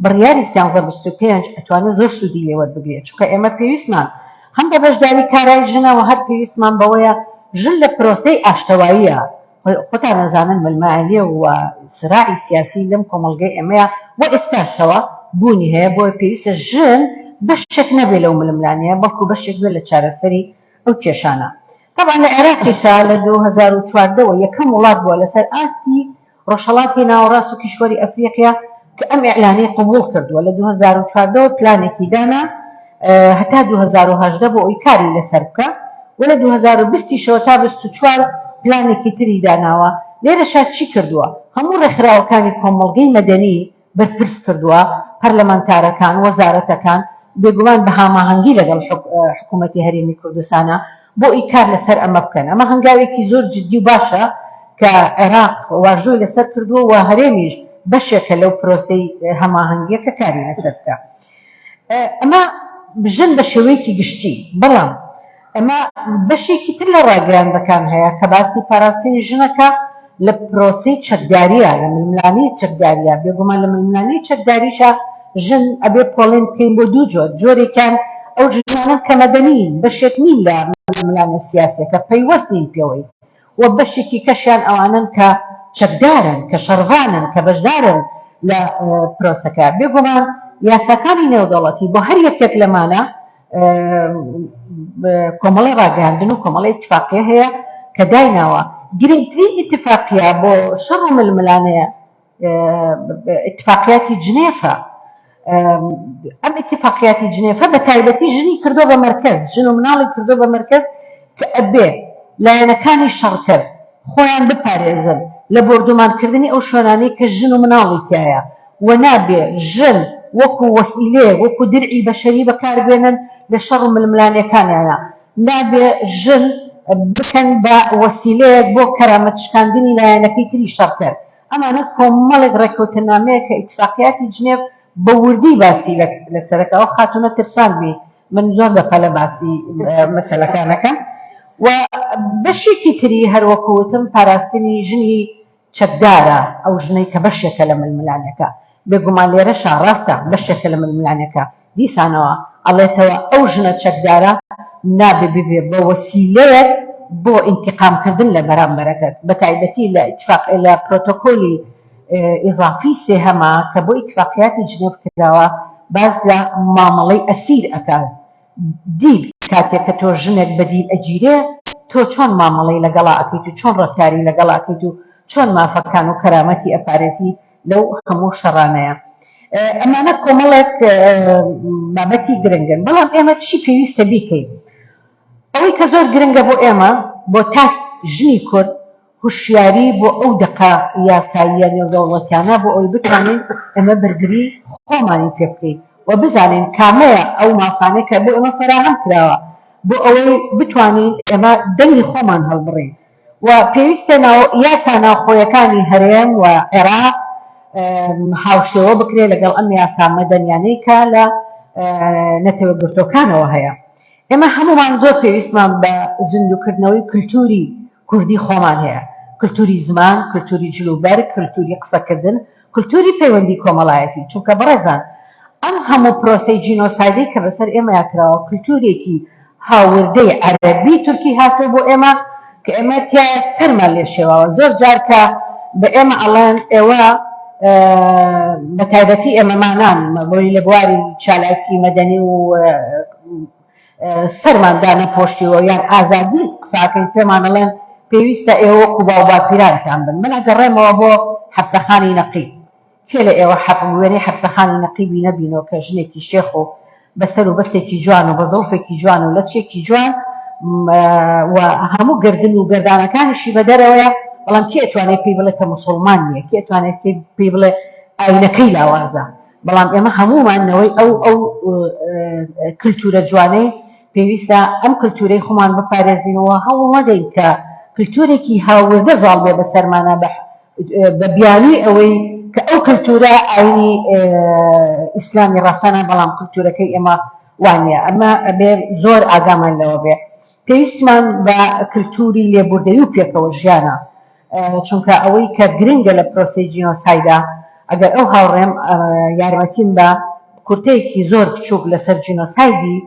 بڕیاری 325 ئەتوانێت زۆر سوودی لێ وەربگرێت، چونکە ئێمە پێویستمان هەم بە بەشداری کارایی ژنەوە هەر پێویستمان بەوەیە ژن لە پرۆسەی ئاشتەواییە. خۆتان نەزانن ملمالیە و سراعی سیاسی لەم کۆمەڵگەی ئێمەیە و ئێستاشەوە بوونی هەیە، بۆیە پێویستە ژن بەشێک نەبێ لەو ململانەیە، بەڵکو بەشێک بێ لە چارەسەری ئەو کێشانە. طبعا لە عێراقیشا لە 2014 یەکەم وڵات بووە لەسەر ئاستی ڕۆژهەڵاتی ناوەڕاست و کیشوەری ئەفریقیا کە ئەم ئیعلانەی قبوڵ کردووە. لە 2014 پلانێکی دانا هەتا 2018 بۆ ئەوی کاری لەسەر بکە، و لە 2020 تا 24 پلانێکی تری داناوە. لێرەشا چی کردووە؟ هەموو ڕێکخراوەکانی کۆمەڵگەی مەدەنی بەرپرس کردووە، پەرلەمانتارەکان، وەزارەتەکان بێگومان بە هاماهەنگی لەگەڵ حکوومەتی هەرێمی کوردستانە بۆ ئیکار لەسەر ئەمە بکەن. ئەمە هەنگاوێکی زۆر جددی و باشە کە عێراق واژۆی لەسەر کردووە و هەرێمیش بەشێکە لەو پرۆسەی هەماهەنگیە کە کاری لەسەر بکە. ئەمە ژن بە شێوەیەکی گشتی، بەڵام ئەمە بەشێکی تر لە ڕاگەیاندەکان هەیە کە باسی پاراستنی ژنەکە لە پرۆسەی چەکداریە، لە ململانەی چەکداریە. بێگومان لە ململانەی چەکداریشە ژن ئەبێ پۆڵێن بکەین بۆ دوو جۆر. جۆرێکیان ئەو ژنانە کە مەدەنین، بەشێک نین لە ململانە سیاسیەکە، پەیوەست نین پێوەی، و بەشێکی کەشیان ئەوانن کە چەکدارن، کە شەڕڤانن، کە بەشدارن لە پرۆسەکە. بێگومان یاساکانی نێودەوڵەتی بۆ هەر یەکێک لەمانە کۆمەڵی ڕاگەیاندن و کۆمەڵی اتفاقیە هەیە کە دایناوە گرنگترین اتفاقیە بۆ شەڕ و ململانەیە اتفاقیاتی جنێفە. ئەم اتفاقیاتی جنێفە بە تایبەتی ژنی کردو بە مەرکەز، ژن و مناڵی کردو بە مەرکەز کە ئەبێ لایەنەکانی شەڕکرد خۆیان بپارێزن لە بردومانکردنی ئەو شوێنانەی کە ژن و مناڵی تایە، و نابێ ژن وەکو وەسیلێ وەکو درعی بەشەری بەکاربێنن لە شەڕ و ململانەکانیانە، نابێ ژن بکەن بە وەسیلەیەک بۆ کەرامەت شکاندنی لایەنەکەی تری شەڕکرد. ئەمانە کۆمەڵێک ڕێکەوتنامەیە کە ئیتفاقیاتی جنێف بە وردی باسی لەسەرەکەەوە خاتونە ترساندبی. من زۆر دەقە لە باسی مەسەلەکانەکەم. و بەشێکی تری هەروەکوتم پاراستنی ژنی چەکدارە، ئەو ژنەی کە بەشێکە لە ململانەکە، بێگومان لێرەشا ڕاستە بەشێکە لە ململانەکە دیسانەوە ئەڵێتەوە ئەو ژنە چەکدارە نابێ ببێ بە وەسیلەیەک بۆ ئینتقامکردن لە بەرامبەرەکەت، بە تایبەتی لە پرۆتۆکۆلی ئیضافی سێهەما کە بۆ ئیتفاقیاتی جنێف کراوە باز لە مامەڵەی ئەسیر ئەکات. دیل کاتێک کە تۆ ژنێک بەدیل ئەگیرێ تۆ چۆن مامەڵەی لەگەڵا ئەکەیت و چۆن ڕەتاری لەگەڵا ئەکەیت و چۆن مافەکان و کەرامەتی ئەپارێزی لەو هەموو شەڕانەیە. ئەمانە کۆمەڵێک بابەتی گرنگن، بەڵام ئێمە چی پێویستە بیکەین؟ ئەوەی کە زۆر گرنگە بۆ ئێمە بۆ تا ژنی کورد هوشیاری بۆ ئەو دقا یاساییە نێودەوڵەتیانە بۆ ئەوی بتوانین ئێمە بەرگری خۆمانی پێ بکەین و بزانین کامەیە ئەو مافانەی کە بۆ ئێمە فراهم کراوە بۆ ئەوەی بتوانین ئێمە دەنگی خۆمان هەڵبڕین. و پێویستە یاسا ناوخۆیەکانی هەرێم و عێراق هاوشێوە بکرێ لەگەڵ ئەم یاسا مەدەنیانەی کە لە نەتەوە گرتوەکانەوە هەیە. ئێمە هەمومان زۆر پێویستمان بە زیندووکردنەوەی کللتوری کوردی خۆمان هەیە، کللتوری زمان، کللتوری جلوبەر، کللتوری قسەکردن، کللتوری پەیوەندی کۆمەڵایەتی. چونکە بەڕێزان ئەم هەموو پرۆسەی جینۆسایدی کە بەسەر ئێمە یاکراوە کللتورێکی هاوردەی عەرەبی تورکی هاتووە بۆ ئێمە کە ئێمە تیایە سەرمان لێ شێواوە. زۆر جار کە بە ئێمە ئەڵێن ئێوە بە تایبەتی ئێمەمانان بۆی لە بواری چالاکی مەدەنی و سەرماندا نەپۆشتیوە یان ئازادی قساکەین، پێمان ئەڵێن پێویستە ئێوە وەکو باو باپیرانتان بن. من ئەگەڕێمەوە بۆ حەبسەخانی نەقیب. کێ لە ئێوە وێنەی حەبسەخانی نەقیبی نەبینەوە کە ژنێکی شێخ و بەسەر و بەستێکی جوان و بە زەڵفێکی جوان و لەچێکی جوان و هەموو گردن و گردانەکانیشی بە دەرەوەیە، بەڵام کێ ئەتوانێت پێی بڵێ کە موسڵمان نییە، کێ ئەتوانێت پێی بڵێ ئاینەکەی لاوازە. بەڵام ئێمە هەمومانەوەی ئەو کللتورە جوانەی پێویستە ئەم کللتورەی خۆمان بپارێزینەوە هەوڵ نەدەین کە کللتورێکی هاوردە زاڵ بێ بەسەرمانە بە بیانی ئەوەی کە ئەو کللتورە ئاینی ئیسلامی ڕاستانە، بەڵام کللتورەکەی ئێمە وانە. ئەمە ئەبێ زۆر ئاگامان لەوە بێ. پێویستمان بە کللتوری لێبوردەوی و پێکەوە ژیانە، چونکە ئەوەی کە گرنگە لە پرۆسەی جینۆسایدا. ئەگەر ئەو هاوڕێم یارمەتیم بە کورتەیەکی زۆر بچووک لەسەر جینۆسایدی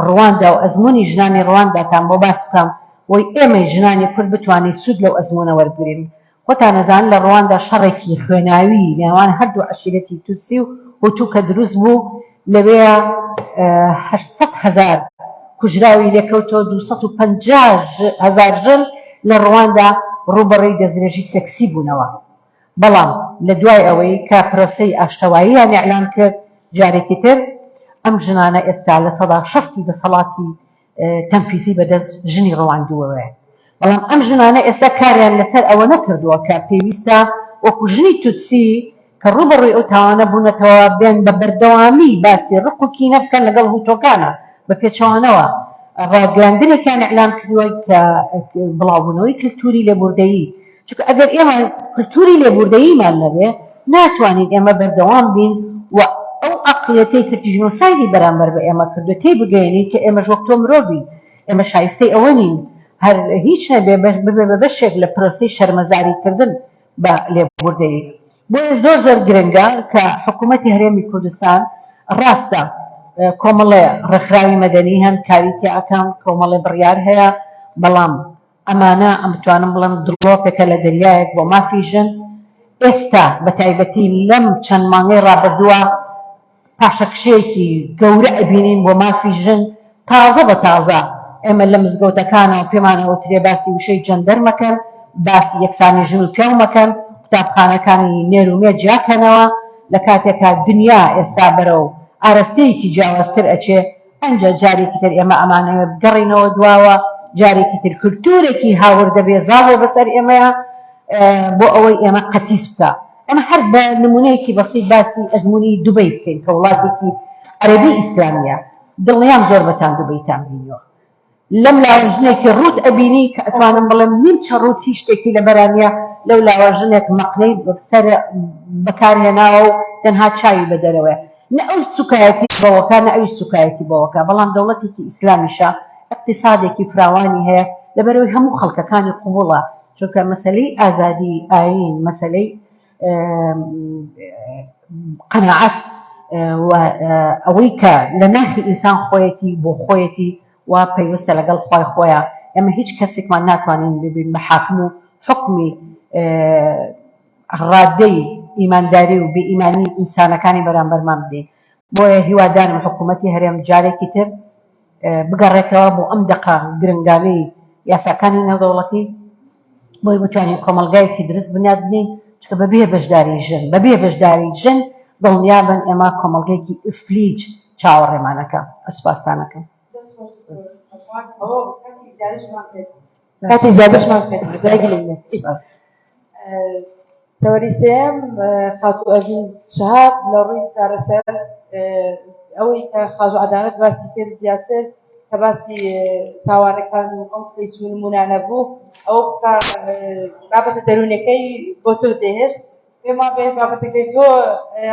ڕواندا و ئەزمموی ژنانی ڕوانداتان بۆ باس بکەم، وی ئێمەی ژنانی کورد بتوانین سوود لەو ئەزممونە وەرگرین. خۆتان نەزان لە ڕواندا شەڕێکی خوێناوی نێوان هەردوو عەشیرەتی تووتسی و هوتو کە دروست بوو، لەوێ 800,000 کوژراوی لێکەوتەوە، 250,000 ژن لە ڕواندا ڕوبەڕێی دەستدرێژی سێکسی بوونەوە. بەڵام لە دوای ئەوەی کە پرۆسەی ئاشتەواییان ئیعلان کرد جارێکی تر، ئەم ژنانە ئێستا لە 60% دەسەڵاتی تەنفیزی بەدەست ژنی ڕەواندووەوەیە. بەڵام ئەم ژنانە ئێستا کاریان لەسەر ئەوە نەکردووە کە پێویستە وەکو ژنی تووتسی کە ڕوبەڕووی ئەو تاوانە بوونەتەوە بێن بە بەردەوامی باسی ڕق و کینە بکەن لەگەڵ هوتۆکانە بە پێچەوانەوە. ڕاگەاندنێکیان ئیعلان کردووە کە بڵاوبوونەوەی کللتوری لێبوردەیی، چونکە ئەگەر ئێمە کللتوری لێبوردەییمان نەبێ ناتوانین ئێمە بەردەوام بین و ئەو عەقڵیەتەی کە جینۆسایدی بەرامبەر بە ئێمە کردو تێی بگەێنین کە ئێمە وەک تۆ مرۆڤین، ئێمە شایستەی ئەوە نین هەر هیچ نەبێ ببێ بە بەشێک لە پرۆسەی شەرمەزاریکردن بە لێبوردەیی. بۆیە زۆر زۆر گرنگە کە حکوومەتی هەرێمی کوردستان ڕاستە کۆمەڵێ ڕێکخراوی مەدەنی هەن کاری تێعەکەن، کۆمەڵێ بڕیار هەیە، بەڵام ئەمانە ئەم بتوانم بڵێم دڵۆپێکە لە دەریایەک بۆ مافی ژن. ئێستا بە تایبەتی لەم چەند مانگەی ڕابردووە پاشەکشەیەکی گەورە ئەبینین بۆ مافی ژن. تازە بە تازە ئێمە لە مزگەوتەکانەوە پێمانەوە ترێ باسی وشەی جەندەر مەکەن، باسی یەکسانی ژن و پیاو مەکەن قوتابخانەکانی نێرومێ جیاکەنەوە لە کاتێکا دنیا ئێستا بەرەو ئارەستەیەکی جیاوازتر ئەچێ ئەنجا جارێکی تر ئێمە ئەمانەوە بگەڕینەوە دواوە جارێکی تر کولتورێکی هاوردە بێزاوە بەسەر ئێمەیە بۆ ئەوەی ئێمە قەتیس بکە ئەمە هەر بە نمونەیەکی بەسیط باسی ئەزمموی دوبەی بکەین کە وڵاتێکی عەرەبی ئیسلامیە دڵنیام زۆر بەتان دوبەیتان بینیوە لەم لاوەژنێکی ڕوت ئەبینی کە ئەتوانم بڵێم نیمچە ڕوت هیچ شتێکی لە بەرانیە لەو لاوەژنێک مەقنەی سەر بەکارهێناوە و تەنها چاوی بە دەرەوەی نە ئەو سوکایەتی بەوەکە نە ئەوی سوکایەتی بەوەکە بەڵام دەوڵەتێکی ئیسلامیشە اقتصادێکی فراوانی هەیە لەبەرەوەی هەموو خەڵکەکانی قوبوڵە چونکە مەسەلەی ئازادی ئاین مەسەلەی قەناعەت و ئەوەی کە لە ناخی ئینسان خۆیەتی بۆ خۆیەتی و پەیوەستە لەگەڵ خۆی خۆیە ئەمە هیچ کەسێکمان ناتوانین ببین بە حاکم و حکمی ڕادەی ئیمانداری و بێئیمانی ئینسانەکانی بەرامبەرمان بدەین بۆیە هیوادارم حکوومەتی هەرێم جارێکی تر بگەڕێتەوە بۆ ئەم دقە گرنگانەی یاساکانی نێودەوڵەتی بۆی بتوانین کۆمەلگایەکی دروست بنیاد بنین چکە بەبێ بەشداری ژن دڵنیابن ئێمە کۆمەلگایەکی ئفلیج چاوەڕێمانەکە ئەسپاسانەکەم کاتی زیادەشمان کرد تەوەریستەیەم خاتوو ئەڤین شەهاب لە ڕووی چارەسەر ئەوەی کە خاز و عەدالەت باسی کرد زیاتر کە باسی تاوانەکان و ئەم قیس و نمونانە بوو ئەو بابەتە دەرونەکەی بۆ تۆ دەهێشت پێما بێ بابەتەکەی تۆ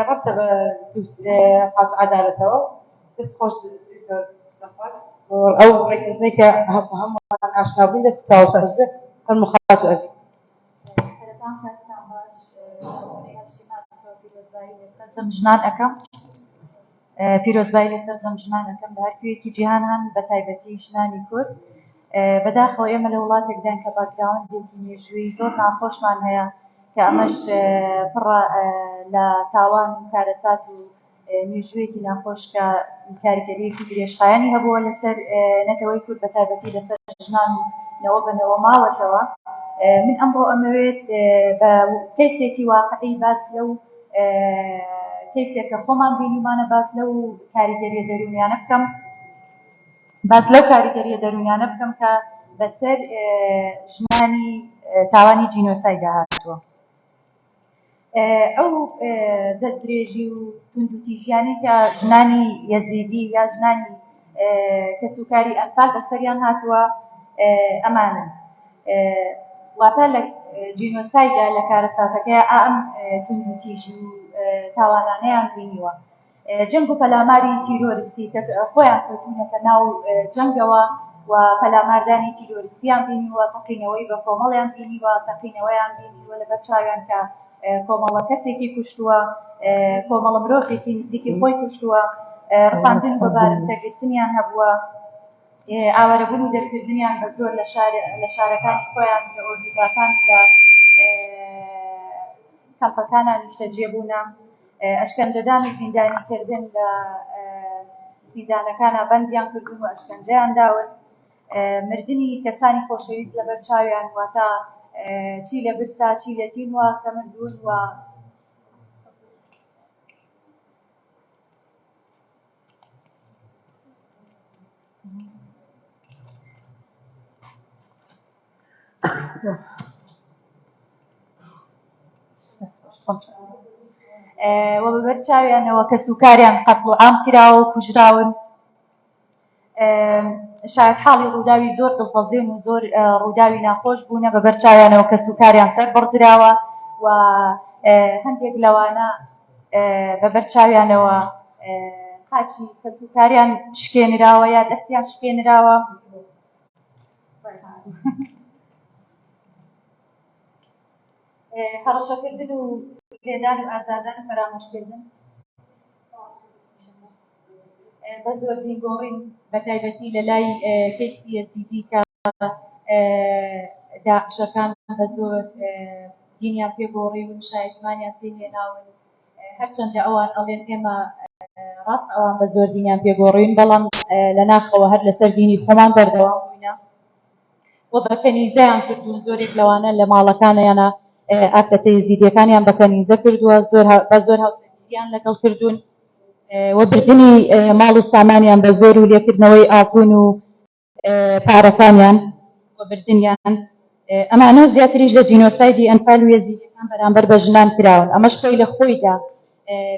ڕەبتە بە خاز و عەدالەتەوە دەست خۆش ئەو ڕێکردنەی کە هەمووان ئاشنابووین دەست تاوەسەر هەموو خاتوو ئەڤین ژنان ئەەکەم پیرۆزبایی لەسەر جەم ژنان ئەەکەم لە هەر کوێیەکی جیهان هەن بە تایبەتی ژنانی کورد بەداخەوە ئێمە لە وڵاتێکدان کە باکگراوندێکی مێژووی زۆر ناخۆشمان هەیە کە ئەمەش پڕە لە تاوان و کارەسات و مێژوویەکی ناخۆش کە کاریگەریەکی درێژخایەنی هەبووە لەسەر نەتەوەی کورد بە تایبەتی لەسەر ژنان و نەوە بەنەوە ماوەتەوە من ئەمڕۆ ئەمەوێت بە کەسێکی واقعی باس لەو کەسێکە خۆمان بینیمانە باس لەو کاریگەریە دەرونیانە بکەم کە بەسەر ژنانی تاوانی جینۆسایدا هاتووە ئەو دەستدرێژی و توندوتیژیانی کە ژنانی یەزیدی یا ژنانی کەسوکاری ئەنفال بەسەریان هاتووە ئەمانن واتە لە جینۆسایدا لە کارەساتەکەی ئەم توندوتیژی و تاوانانەیان بینیوە جەنگ و پەلاماری تیرۆریستی خۆیان کەوتونەکە ناو جەنگەوە و پەلاماردانی تیرۆریستیان بینیوە تەقینەوەی بە کۆمەڵیان بینیوە تەقینەوەیان بینیوە لەبەر چاویان کە کۆمەڵە کەسێکی کوشتووە کۆمەڵە مرۆڤێکی نزیکی خۆی کوشتووە ڕفاندن بە بارمتەگرتنیان هەبووە ئاوارەبوون و دەرکردنیان بە زۆر لە شارەکانی خۆیان لە ئۆردوگاکان لە کەمپەکانان نیشتەجێبوونە ئەشکەنجەدان و زیندانیکردن لە زیندانەکانە بەندیان کردون و ئەشکەنجەیان داون مردنی کەسانی خۆشەویست لەبەر چاویان واتە چی لە برسا چی لە تین وە کە مردون و و بەبەر چاویانەوە کەسوکاریان قەتڵ و عام کراوە و کوژراون شاید حاڵی ڕووداوی زۆر دڵخەزێن و زۆر ڕووداوی ناخۆش بوونە بەبەر چاویانەوە کەسوکاریان سەر بڕدراوە و هەندێک لەوانە بەبەر چاویانەوە قاچی کەسوکاریان شکێنراوە یا دەستیان شکێنراوە هەڕەشەکردن و لێدان و ئازادان و فەرامۆشکردن بە زۆردین گۆڕین بە تایبەتی لە لای کەیسی یەزیدی کە داعشەکان بە زۆر دینیان پێگۆڕی و شایەتمانیان پێ هێناون هەرچەندە ئەوان ئەڵێن ئێمە ڕاست ئەوان بە زۆر دینیان پێگۆڕین بەڵام لە ناخەوە هەر لەسەر دینی خۆمان بەردەوام بووینە و بە کەنیزەیان کردوون زۆرێک لەوانە لە ماڵەکانیانە ئافرەتە یەزیدیەکانیان بە کەنیزە کردووە بە زۆر هاوسەرگیریان لەگەڵ کردوون و بردننی ماڵ و سامانیان بە زۆر و لێکردنەوەی ئاکون و پارەکانیان و بردنیان ئەمانە زیاتریش لە جینۆسایدی ئەنفال و یەزیدیەکان بەرامبەر بە ژنان کراون ئەمەش خۆی لە خۆیدا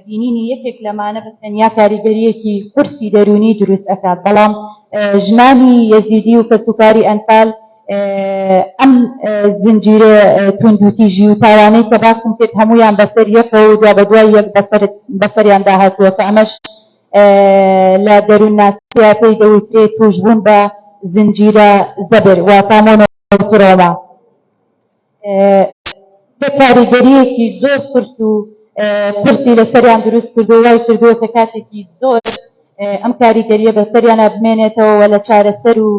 بینینی یەکێک لەمانە بە تەنیا کاریگەریەکی قورسی دەرونی دروست ئەکات بەڵام ژنانی یەزیدی و کەسوکاری ئەنفال ئەم زنجیرە توندوتیژی و تاوانەی کە باسم کرد هەمویان بەسەر یەکەوە و دوا بە دوای یەک بەسەریان داهاتووە کە ئەمەش لە دەروون ناسییا پێی دەوترێت توشبوون بە زنجیرە زەبر واتە مۆنۆترۆما بە کاریگەریەکی زۆر قورس و قورسی لەسەریان دروست کردو وای کردووە کە کاتێکی زۆر ئەم کاریگەریە بەسەریانە بمێنێتەوە و لە چارەسەر و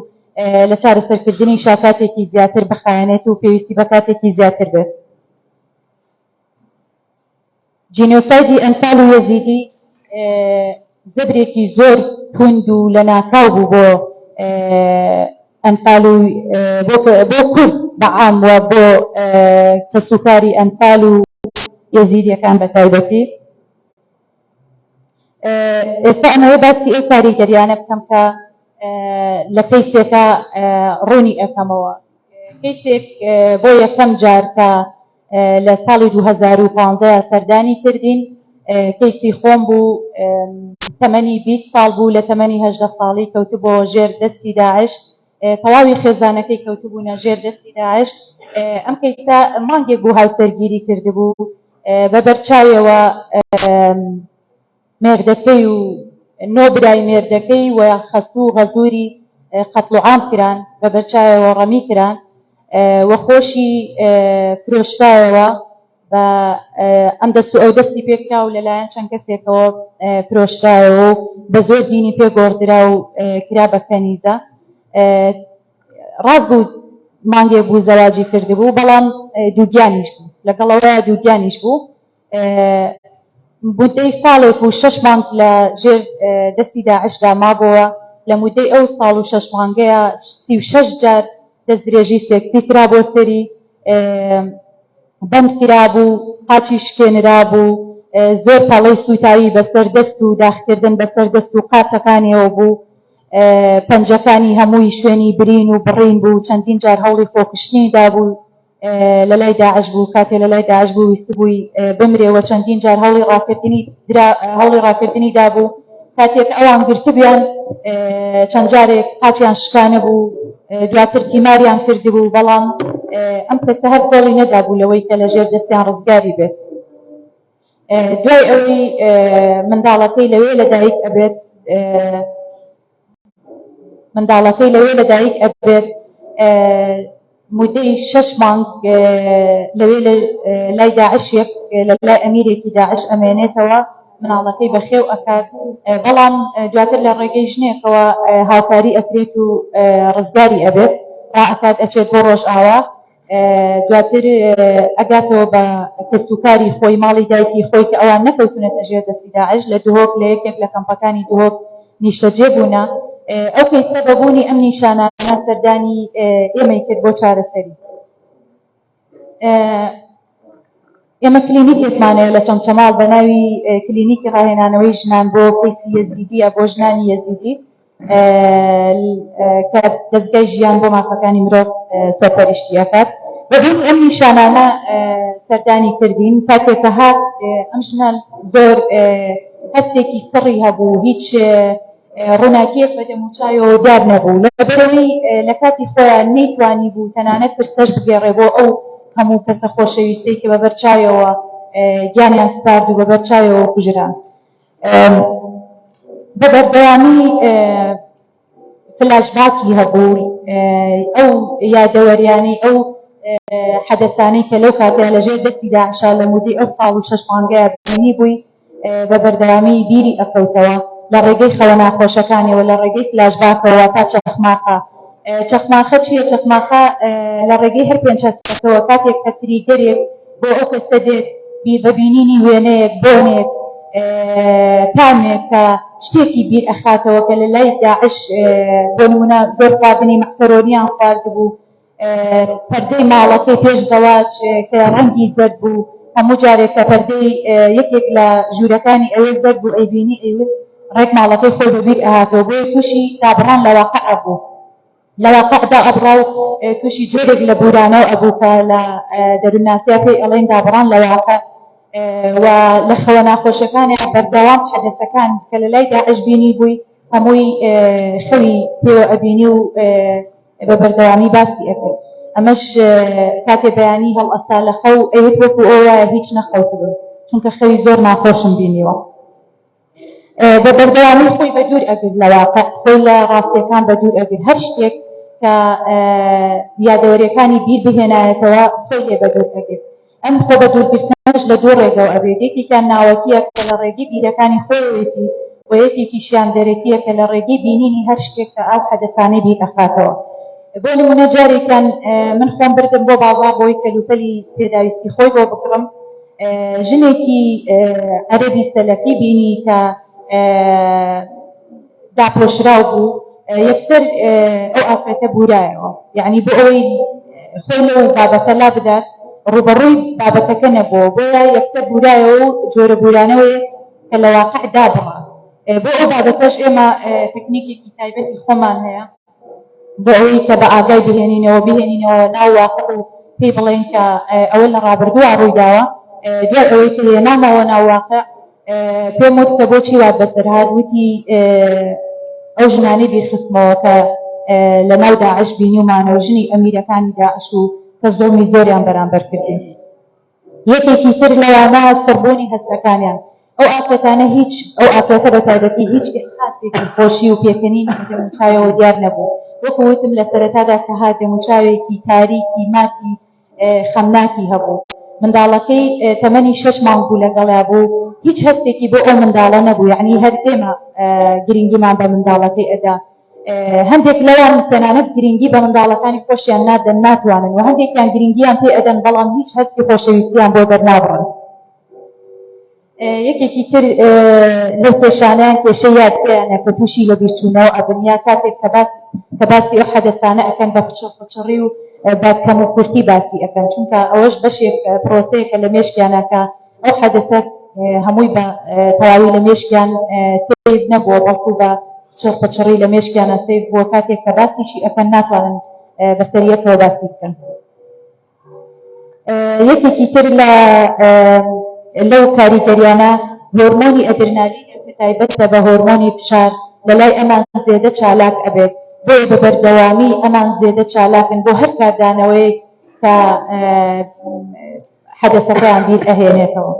لە چارەسەرکردنی شاکاتێکی زیاتر بخایەنێت و پێویستی بە کاتێکی زیاتر بێت. جینۆسایدی ئەنفال و یەزیدی زەبرێکی زۆر توند و لە ناکاو بوو بۆ ئەنفال و بۆ کورد بەعام و بۆ کەسوکاری ئەنفال و یەزیدیەکان بە تایبەتی. ئێستا ئەمەوە باسی ئەو کاریگەریانە بکەم کە لە کەیسێکە ڕوونی ئەەکەمەوە کەیسێک بۆ یەکەم جار کە لە ساڵی 2015 سەردانی کردین کەیسی خۆم بوو تەمەنی 20 ساڵ بوو لە تەمەنی 18 ساڵی کەوتو بۆ ژێر دەستی داعش تەواوی خێزانەکەی کەوتو بوونە ژێر دەستی داعش ئەم کەیسا مانگێک بوو هاوسەرگیری کردبوو بە بەرچاویەوە مێردەکەی و نۆبرای مێردەکەی و خەسوو و غەزووری قەتڵ و عام کران بە بەرچاویەوە ڕەمی کران و خۆشی فرۆشتایەوە بە ئەم دەست و ئەو دەستی پێکرا و لەلایەن چەند کەسێکەوە فرۆشتایەوە و بە زۆر دینی پێگۆڕدرا و کرا بە کەنیزە ڕاست بوو مانگێک بوو زەواجی کردبوو بەڵام دووگیانیش بوو لەگەڵەوە دووگیانیش بوو مدەی ساڵێک و 6 مانگ لە ژێر دەستی داعشدا مابووە لە مدەی ئەو ساڵ و 6 مانگەیە 36 جار دەست درێژی سێکسی کرا بۆ سەری بەند کرا بوو قاچی شکێنرا بوو زۆر پەڵەی سوتایی بەسەر دەست و داخکردن بەسەر دەست و قاچەکانیەوە بوو پەنجەکانی هەمووی شوێنی برین و بڕین بوو چەندین جار هەوڵی خۆکشتنی دابوو لە لای داعش بوو کاتێ لە لای داعش بوو ویست بووی بمرێەوە چەندین جار هەوڵی ڕاکردنی دابوو کاتێک ئەوان گرتبیان چەند جارێک قاچیان شکانە بوو دواتر تیماریان کردبوو بەڵام ئەم کەسە هەر کۆڵی نەدابوو لەوەی کە لە ژێر دەستیان ڕزگاری بێت دوای ئەوەی منداڵەکەی لەوێ لەدایک ئەبێت مدەی 6 مانگ لەوێ لای داعشێک لە لای ئەمیرێکی داعش ئەمێنێتەوە مناڵەکەی بەخێو ئەکات بەڵام دواتر لە ڕێگەی ژنێکەوە هاوکاری ئەکرێت و ڕزگاری ئەبێت ڕائەکات ئەچێت بۆ ڕۆژ ئاوا دواتر ئەگاتەوە بە کەسوکاری خۆی ماڵی دایکی خۆی کە ئەوان نەکەوتونەتە ژێر دەستی داعش لە دهۆک لە یەکێک لە کەمپەکانی دهۆک نیشتەجێ بوونە ئەو کەیسە بەبوونی ئەم نیشانانە سەردانی ئێمەی کرد بۆ چارەسەری ئێمە کلینیکێکمانەیە لە چەمچەماڵ بە ناوی کلینیکی ڕاهێنانەوەی ژنان بۆ کەیسی یەزیدیە بۆ ژنانی یەزیدی کە دەستگای ژیان بۆ مافەکانی مرۆڤ سەرپەرشتی ئەکات بەبوونی ئەم نیشانانە سەردانی کردین کاتێکە هات ئەم ژنە زۆر هەستێکی سڕی هەبوو هیچ ڕووناکیەک بە دەموچایەوە دیار نەبوو لەبەرەوەی لە کاتی خۆیان نەیتوانی بوو تەنانەت پرسەش بگێڕێ بۆ ئەو هەموو کەسە خۆشەویستەی کە بە بەرچاویەوە گیانیان سپارد و بە بەرچاویەوە کوژران بە بەردەوامی فلاشباکی هەبوو ئەو یادەوەریانەی ئەو حەدەسانەی کە لەو کاتەیە لەژێر دەستی داعشا لە مودەی ئەو ساڵ و 6 مانگەیە بینی بووی بە بەردەوامی بیری ئەکەوتەوە لە ڕێگەی خەوە ناخۆشەکانیەوە لە ڕێگەی فلاشباکەوە تا چەخماخە چییە؟ چەخماخە لە ڕێگەی هەر پێنج هەستەوە کاتێک کە تریگەرێک بۆ ئەو کەسە دێت بەبینینی وێنەیەک بۆنێک تامێک کە شتێکی بیر ئەخاتەوە کە لە لای داعش بۆ نمونە زۆر خواردنی مەحتەرۆنیان خواردبوو پەردەی ماڵەکەی پێش دەوات کە ڕەنگی زەرد بوو هەموو جارێک کە پەردەی یەکێک لە ژوورەکانی ئەوێ زەرد بوو ئەیبینی ئەیوت ڕێک ماڵەکەی خۆی بەبیر ئەهاتەوە بۆیە تووشی دابڕان لە واقع بوو لە واقعدا ئەبڕا و تووشی جۆرێک لە بورانە ئەبوو کە لە دەروونناسیە پێی ئەڵێن دابڕان لە واقع و لە خەوە ناخۆشەکانیان بەردەوام حەدەسەکان کە لە لای داعش بینی بووی هەمووی خەوی پێوە ئەبینی و بە بەردەوامی باسی ئەکرد ئەمەش کاتێ بەیانی هەڵ ئەسا لە خەو ئەوێت وەکو ئەوە هیچ نەخەوتبوو چونکە خەوی زۆر ناخۆشم بینیوە بە بەردەوامی خۆی بە دوور ئەگرت لە واقع خۆی لە ڕاستیەکان بە دوور ئەگرت هەر شتێک کە یادەوەریەکانی بیر بهێنایەتەوە خۆی لێ بە دوور ئەگرت ئەم خۆ بە دوورگرتنەش لە دوو ڕێگەوە ئەبێت یەکێکیان ناوەکیە کە لە ڕێگەی بیرەکانی خۆیەتی و یەکێکیشیان دەرەکیە کە لە ڕێگەی بینینی هەر شتێک کە ئاو حەدەسانەی بیر ئەخاتەوە بۆ نمونە جارێکیان من خۆم بردم بۆ بازاڕ بۆی کەلوپەلی پێداویستی خۆی بۆ بکڕم ژنێکی عەرەبی سەلەفی بینی کە داپۆشراو بوو یەکسەر ئەو ئافرەتە بورایەوە یعنی بۆ ئەوەی خۆی لەو بابەتە لا بدات ڕوبەڕووی بابەتەکە نەبووە بۆیە یەکسەر بورایەوە و جۆرە بورانەوەی کە لە واقع دابڕا بۆ ئەو بابەتەش ئێمە تەکنیکێکی تایبەتی خۆمان هەیە بۆ ئەوەی کە بە ئاگای بهێنینەوە ناو واقع و پێی بڵێن کە ئەوە لە ڕابردووە ڕوویداوە دوای ئەوەی کە هێنامەوە ناو واقع پێم وت کە بۆچی وات بەسەر هات وتی ئەو ژنانەی بیرخستمەوە کە لە ناو داعش بینیومانە و ژنی ئەمیرەکانی داعش و کە زۆمی زۆریان بەرامبەر کردین یەکێکی تر لەوانە سەربوونی هەستەکانیان ئەو ئافرەتانە هیچ ئەو ئافرەتە بە تایبەتی هیچ ئێحساسێکی خۆشی و پێکەنینی دەموچاوەوە دیار نەبوو وەکو وتم لە سەرەتادا کە هات دەموچاوێکی تاریکی ماتی خەمناکی هەبوو منداڵەکەی تەمەنی 6 مانگ بوو لەگەڵا بوو هیچ هەستێکی بۆ ئەو منداڵە نەبوو یعنی هەر ئێمە گرنگیمان بە منداڵەکەی ئەدا هەندێک لەوان تەنانەت گرنگی بە منداڵەکانی خۆشیان نادەن ناتوانن و هەندێکیان گرنگیان پێ ئەدەن بەڵام هیچ هەستی خۆشەویستیان بۆ دەرنابڕن یەکێکی تر لەو کێشانیان کێشە یادگەیانە کە تووشی لە بیرچوونەوە ئەبنیا کاتێک کە باسی ئەو حەدەسانە ئەکەن بە پچڕی و بە کەم و کورتی باسی ئەکەن چونکە ئەوەش بەشێک پرۆسەیەکە لە مێشکیانەکە ئەو حەدەسە هەمووی بە تەواوی لە مێشکیان سێف نەبووە بەڵکو بە پچڕی لە مێشکیانە سێف بووە کاتێک کە باسیشی ئەکەن ناتوانن بەسەریەکەوە باسی بکەن یەکێکی تر لەو کاریگەریانە هۆرمۆنی ئەدرنالینە کە تایبەتە بە هۆرمۆنی فشار لەلای ئەمان زێدە چالاک ئەبێت بۆیە بە بەردەوامی ئەمان زێدە چالاکن بۆ هەر کاردانەوەی کە حەدەسەکەیان بیر ئەهێنێتەوە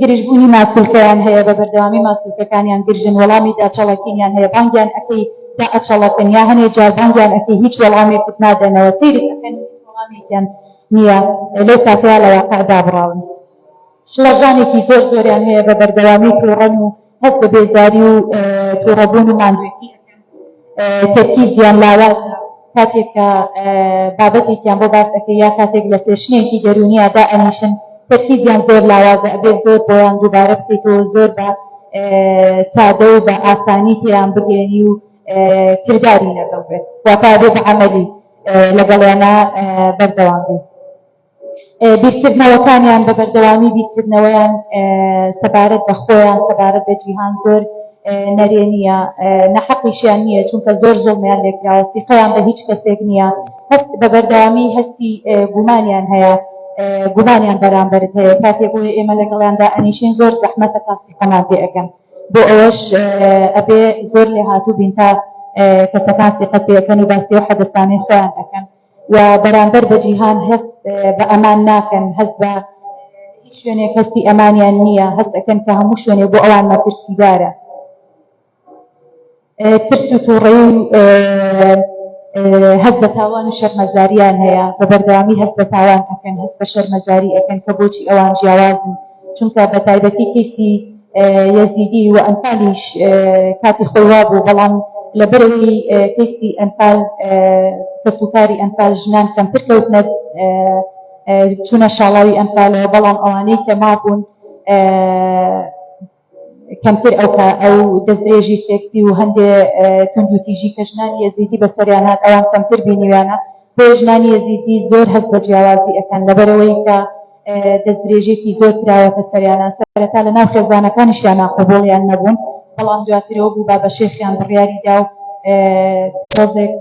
گرژبوونی ماسوولکەیان هەیە بە بەردەوامی ماسوولکەکانیان گرژن وەڵامی داچەڵەکینیان هەیە بانگیان ئەکەی دا ئەچەڵەکن یا هەنێ جار بانگیان ئەکەی هیچ وەڵامێکت نادەنەوە سەیرت ئەکەن وەڵامێکیان نییە لەو کاتەیە لە واقع دابڕاون شڵەژانێکی زۆریان هەیە بە بەردەوامی تووڕەن و هەست بە بێزاری و تووڕەبوون و ماندوێتی ئەکەن تەرکیزیان لاوازە کاتێک کە بابەتێکیان بۆ باس ئەەکەی یا کاتێک لە سێشنێکی دەرونیە دا ئەنیشن تەرکیزیان زۆر لاوازە ئەبێت زۆر بۆیان دووبارە بکەیتەوە زۆر بە سادە و بە ئاسانی پێیان بگەێنی و کردداری لەگەڵ بێت واتە بێت بە عەمەلی لەگەڵیانە بەردەوام بێت بیرکردنەوەکانیان بە بەردەوامی بیرکردنەوەیان سەبارەت بە خۆیان سەبارەت بە جیهان زۆر نەرێنیە نەحەقیشیان نییە چونکە زۆر زۆڵمیان لێکراوە سیقەیان بە هیچ کەسێک نییە هەست بە بەردەوامی هەستی گومانیان هەیە گومانیان بەرامبەرت هەیە کاتێک بۆیە ئێمە لەگەڵیاندا ئەنیشین زۆر زەحمەتە تا سیقەمان پێ ئەەکەن بۆ ئەوەش ئەبێ زۆر لێ هاتوو بین تا کەسەکان سیقەت پێ ئەەکەن و باسی و حەدەسانەی خۆیان ئەەکەن و بەرامبەر بە جیهان هەست بە ئەمان ناکەن هەست بە هیچ شوێنێک هەستی ئەمانیان نییە هەست ئەەکەن کە هەموو شوێنێ بۆ ئەوان مەترسیدارە ترس و تووڕەی هەست بە تاوان و شەرمەزاریان هەیە بە بەردەوامی هەست بە تاوان ئەەکەن هەست بە شەرمەزاری ئەەکەن کە بۆچی ئەوان جیاوازن چونکە بە تایبەتی کەیسی یەزیدی و ئەنفالیش کاتی خۆی وا بوو بەڵام لەبەرەوەی کەیسی ئەنفال کەسوکاری ئەنفال ژنان کەمتر کەوتنە چوونە شاڵاوی ئەنفالەوە بەڵام ئەوانەی کە مابوون کەمتر ئەو دەستدرێژی سێکسی و هەندێ تونند و تیژی کە ژنانی یەزیدی بەسەریان هات ئەوان کەمتر بینیویانە بۆ ژنانی یەزیدی زۆر هەست بە جیاوازی ئەکەن لەبەرەوەی کە دەستدرێژێکی زۆر کراوەتە سەریانە سەرەتا لە ناو خێزانەکانیشیان قبوڵیان نەبوون بەڵام دواترەوە بوو بابە شێخیان بڕیاریدا و ڕۆژێک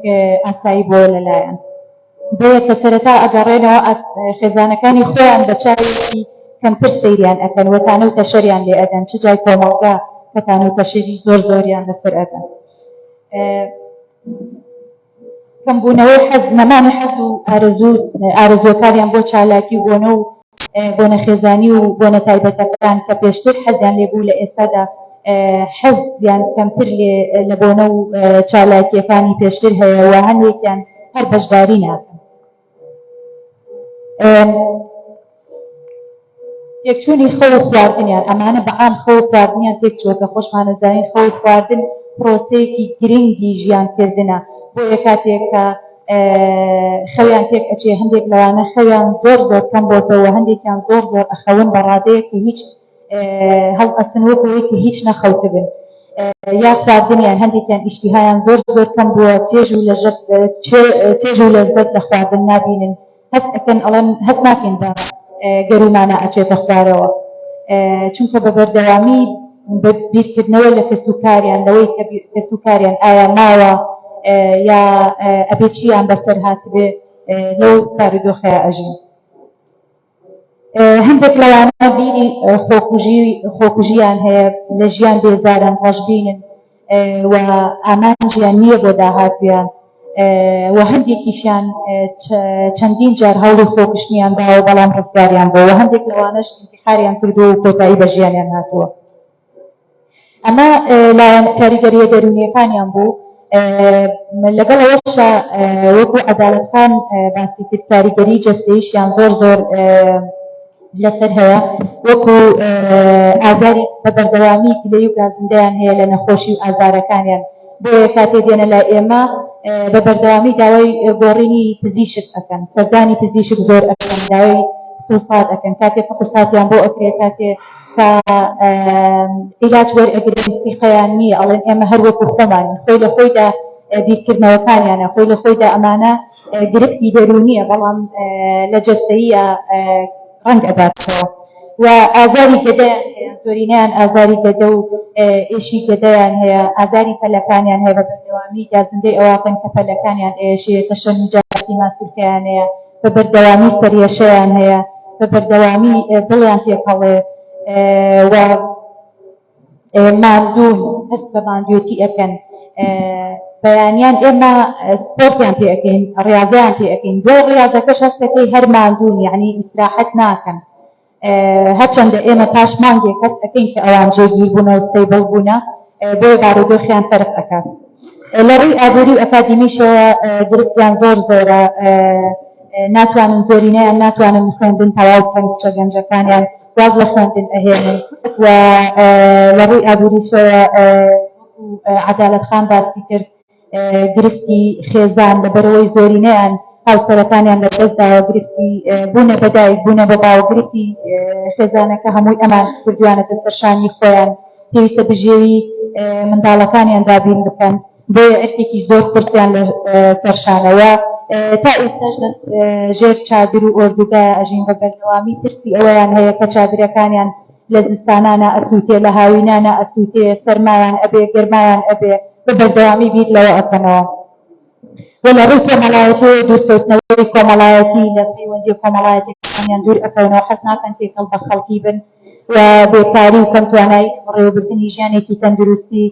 ئاسایی بۆ لەلایەن بۆیە کە سەرەتا ئەگەڕێنەوە خێزانەکانی خۆیان بە چاوی کەمتر سەیریان ئەکەن وەتانە و تەشەریان لێ ئەدەن چ جای کۆمەڵگا کەتانە و تەشەری زۆر زۆریان لەسەر ئەدەن کەمبوونەوەی حەز نەمانی حەز و ئارەزوەکانیان بۆ چالاکی و بۆنە و بۆنە خێزانی و بۆنە تایبەتەکان کە پێشتر حەزیان لێبوو لە ئێستادا حەزیان کەمتر لە بۆنە و چالاکیەکانی پێشتر هەیە و هەندێکیان هەر بەشداری ناکەن تێکچوونی خەو و خواردنیان ئەمانە بەعام خەو و خواردنیان تێکچووە کە خۆشمانەزانین خەو و خواردن پرۆسەیەکی گرنگی ژیانکردنە بۆیە کاتێک کە خەویان تێک ئەچێ هەندێک لەوانە خەویان زۆر زۆر کەم بۆتەوە هەندێکیان زۆر زۆر ئەخەون بە ڕادەیە کە هیچ هەڵ ئەستن وەکەوەی کە هیچ نەخەوتبن یا خواردنیان هەندێکیان ئیشتیهایان زۆر زۆر کەم بووە چێژ و لەزەت لە خواردن نابینن هەست ئەکەن ئەڵێن هەست ناکەین بە گەرومانە ئەچێتە خوارەوە چونکە بە بەردەوامی بیرکردنەوە لە کەسوکاریان لەوەی کە کەسوکاریان ئایا ماوە یا ئەبێ چیان بەسەر هاتبێ لەو کارودۆخەیە ئەژین هەندێک لەوانە بیری خۆکوژیان هەیە لە ژیان بێزارن ڕەشبینن و ئامانجیان نییە بۆ داهاتویان و هەندێکیشیان چەندین جار هەوڵی خۆکشتنیان داوە بەڵام ڕزگاریان بۆ و هەندێک لەوانەش انتحاریان کردو و کۆتایی بە ژیانیان هاتووە ئەمە لایەن کاریگەریە دەرونیەکانیان بوو لەگەڵ ئەوەشە وەکو عەدالەتخان باسی کرد کاریگەری جەستەییشیان زۆر زۆر لەسەر هەیە وەکو ئازاری بە بەردەوامی گلەی و گازندەیان هەیە لە نەخۆشی و ئازارەکانیان بۆیە کاتێ دێنە لای ئێمە بە بەردەوامی داوای گۆڕینی پزیشک ئەکەن سەردانی پزیشک زۆر ئەکەن داوای فحوسات ئەکەن کاتێک فحوساتیان بۆ ئەکرێ کاتێ کە عیلاج وەرئەگرێ استیقەیان نییە ئەڵێن ئێمە هەر وەکو خۆمانین خۆی لە خۆیدا بیرکردنەوەکانیانە خۆی لە خۆیدا ئەمانە گرفتی دەرونیە بەڵام لە جەستەییە ڕەنگ ئەداتەوە و ئازاری گەدەیان هەیە زۆرینەیان ئازاری گەدە و ئێشی گەدەیان هەیە ئازاری پەلەکانیان هەیە بە بەردەوامی گازندەی ئەواکەن کە پەلەکانیان ئێشەیە تەشەنجاتی ماسوولکەیان هەیە بە بەردەوامی سەریەشەیان هەیە بە بەردەوامی دڵیان تێکەڵێ و ماندوون هەست بە ماندوێتی ئەکەن بەیانیان ئێمە سپۆرتیان پێ ئەەکەین ڕاضیان پێ ئەەکەین بۆ ڕاضەکەش هەستەکەی هەر ماندوون یعنی ئیسراحەت ناکەن هەرچەندە ئێمە پاش مانگێک هەست ئەەکەین کە ئەوان جێگیر بوونە و ستەیبڵ بوونە بۆ بارودۆخیان فەرق ئەکات لە ڕووی ئابووری و ئەکادیمیشەوە گرفتیان زۆر زۆرە ناتوانن زۆرینەیان ناتوانن خوێندن تەواو بکەن کچە گەنجەکانیان واز لە خوێندن ئەهێنن و لە ڕووی ئابووریشەوە عەدالەتخان باسی کرد گرفتی خێزان لەبەرەوەی زۆرینەیان هاوسەرەکانیان لە دەستداوە گرفتی بوونە بەدایک بوونە بە باو گرفتی خێزانەکە هەمووی ئەمان کردوانەتە سەرشانی خۆیان پێویستە بژێوی منداڵەکانیان دابین بکەن بۆیە ئەرکێکی زۆر قورسیان لە سەرشانەوە تا ئێستاش ژێر چادر و ئۆردوگایە ئەژین بە بەردەوامی ترسی ئەوەیان هەیە کە چادرەکانیان لە زستانانە ئەسووتێ لە هاوینانە ئەسووتێ سەرمایان ئەبێ گەرمایان ئەبێ بە بەردەوامی بیر لەوە ئەکەنەوە و لە ڕووی کۆمەڵایەتی دوورکەوتنەوەی کۆمەڵایەتی لە پەیوەندی کۆمەڵایەتیان دوور ئەکەونەوە حەز ناکەن تێکەڵ بە خەڵکی بن و بێکاری و کەم توانای ڕێوەبردننی ژیانێکی تەندروستی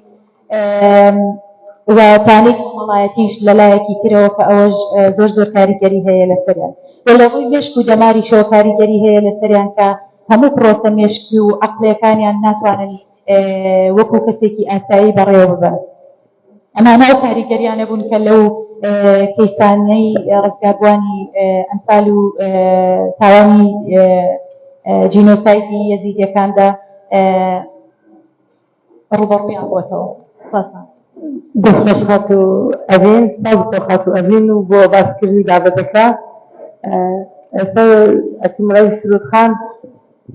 و پانەی کۆمەڵایەتیش لەلایەکی ترەوە کە ئەوەش زۆر زۆر کاریگەری هەیە لەسەریان و لە ڕووی مێشک و دەماریشەوە کاریگەری هەیە لەسەریان کە هەموو پرۆسە مێشکی و عەقلەکانیان ناتوانن وەکو کەسێکی ئاسایی بەڕێوە ببن ئەمانە ئەو کاریگەریانە بوون کە لەو کەیسانەی ڕزگاربوانی ئەنفال و تاوانی جینۆسایدی یەزیدیەکاندا ڕوبەڕوویان بۆتەوە دەستمەش خاتو ئەڤین سپاس بۆ خاتو ئەڤین و بۆ باسکردنی بابەتەکە ئێستا ئەچمڕای سرودخان